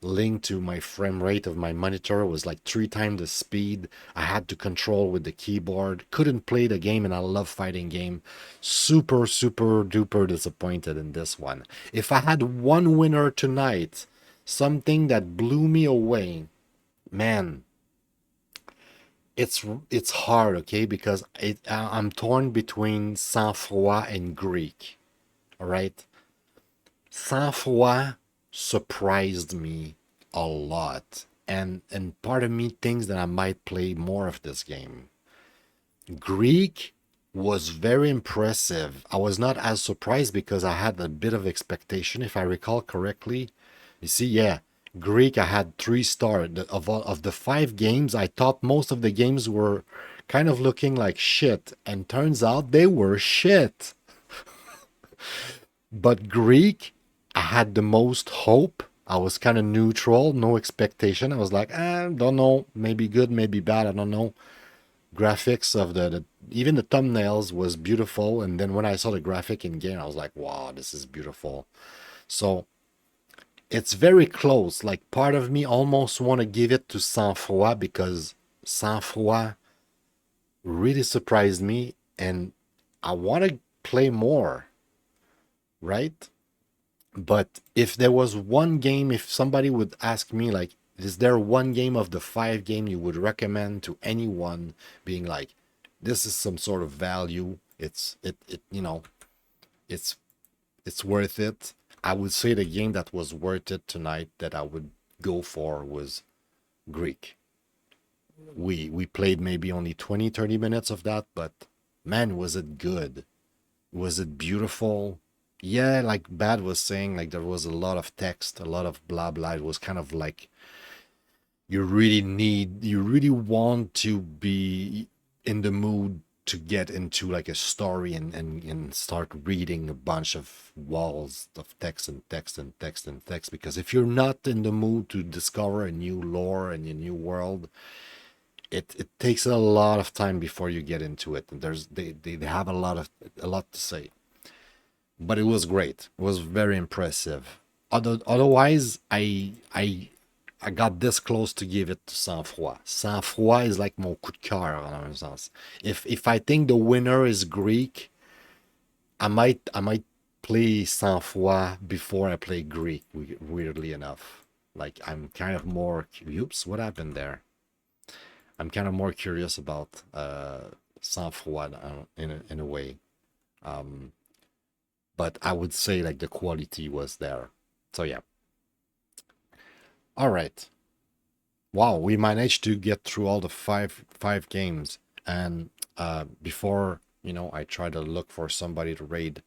linked to my frame rate of my monitor was like 3 times the speed. I had to control with the keyboard. Couldn't play the game, and I love fighting game. Super, super duper disappointed in this one. If I had one winner tonight, something that blew me away, man, it's hard, okay? Because I'm torn between Sang-Froid and Greak. All right, Sang-Froid surprised me a lot, and part of me thinks that I might play more of this game. Greek was very impressive. I was not as surprised because I had a bit of expectation, if I recall correctly. You see, yeah, Greek I had 3 star. Of the 5 games, I thought most of the games were kind of looking like shit, and turns out they were shit. But Greek, I had the most hope. I was kind of neutral, no expectation. I was like, don't know, maybe good, maybe bad, I don't know. Graphics of even the thumbnails was beautiful, and then when I saw the graphic in game, I was like, wow, this is beautiful. So it's very close. Like part of me almost want to give it to Sang-Froid because Sang-Froid really surprised me, and I want to play more, right? But if there was one game, if somebody would ask me, like, is there one game of the 5 game you would recommend to anyone, being like, this is some sort of value, it's it's worth it. I would say the game that was worth it tonight that I would go for was Greek. We played maybe only 20-30 minutes of that, but man, was it good. Was it beautiful? Yeah, like Bad was saying, like there was a lot of text, a lot of blah blah. It was kind of like you really want to be in the mood to get into like a story and start reading a bunch of walls of text and text and text and text. Because if you're not in the mood to discover a new lore and a new world, it takes a lot of time before you get into it. And they have a lot to say. But it was great. It was very impressive. Otherwise, I got this close to give it to Sang-Froid. Sang-Froid is like mon coup de cœur en un sens. If I think the winner is Greek, I might play Sang-Froid before I play Greek. Weirdly enough, like I'm kind of more. Oops, what happened there? I'm kind of more curious about Sang-Froid in a way. Um, but I would say like the quality was there. So yeah. All right. Wow, we managed to get through all the five games, and before I try to look for somebody to raid.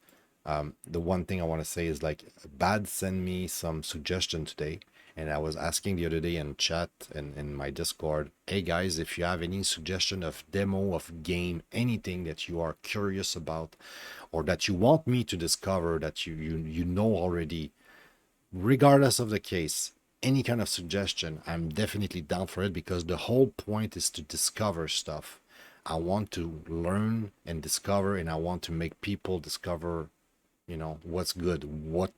The one thing I want to say is like Bad sent me some suggestion today, and I was asking the other day in chat and in my Discord, hey guys, if you have any suggestion of demo of game, anything that you are curious about, or that you want me to discover that you know already, regardless of the case, any kind of suggestion, I'm definitely down for it because the whole point is to discover stuff. I want to learn and discover, and I want to make people discover, what's good. What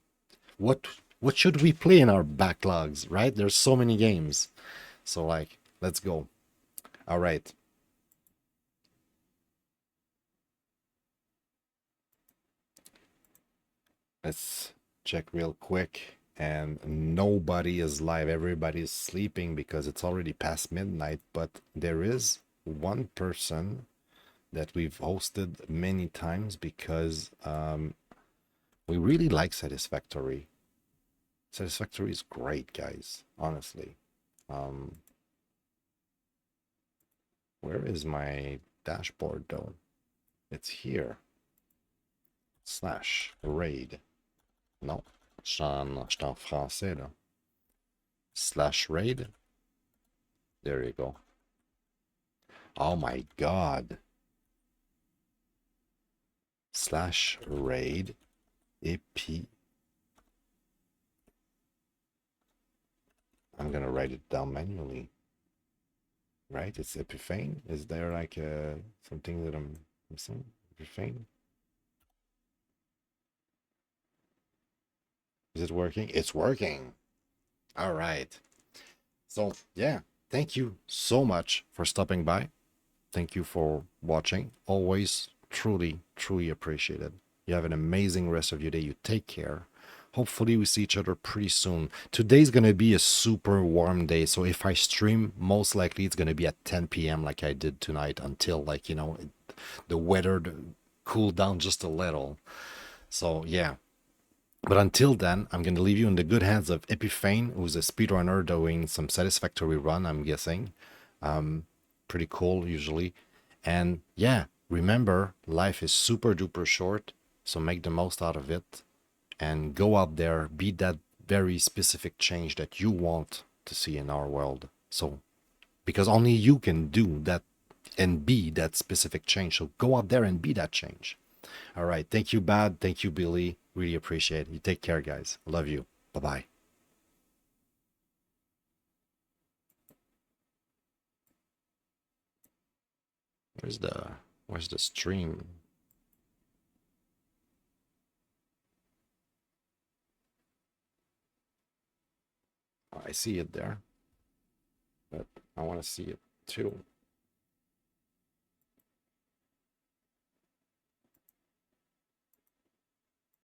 what should we play in our backlogs, right? There's so many games. So like, let's go. All right. Let's check real quick. And nobody is live. Everybody's sleeping because it's already past midnight. But there is one person that we've hosted many times because we really like Satisfactory. Satisfactory is great, guys. Honestly. Where is my dashboard though? It's here. Slash raid. Non, je suis en français là. Slash raid. There you go. Oh my god. Slash raid. Epi. I'm gonna write it down manually. Right? It's Epiphane. Is there like something that I'm missing? Epiphane? Is it working? It's working. All right. So, yeah. Thank you so much for stopping by. Thank you for watching. Always truly, truly appreciated. You have an amazing rest of your day. You take care. Hopefully we see each other pretty soon. Today's going to be a super warm day. So if I stream, most likely it's going to be at 10 p.m. like I did tonight until like, you know, the weather cool down just a little. So yeah. But until then, I'm going to leave you in the good hands of Epiphane, who's a speedrunner doing some satisfactory run, I'm guessing. Pretty cool usually. And yeah, remember, life is super duper short. So make the most out of it. And go out there, be that very specific change that you want to see in our world. So, because only you can do that and be that specific change. So go out there and be that change. All right. Thank you, Bad. Thank you, Billy. Really appreciate it. You take care, guys. Love you. Bye-bye. Where's the stream? I see it there, but I want to see it too.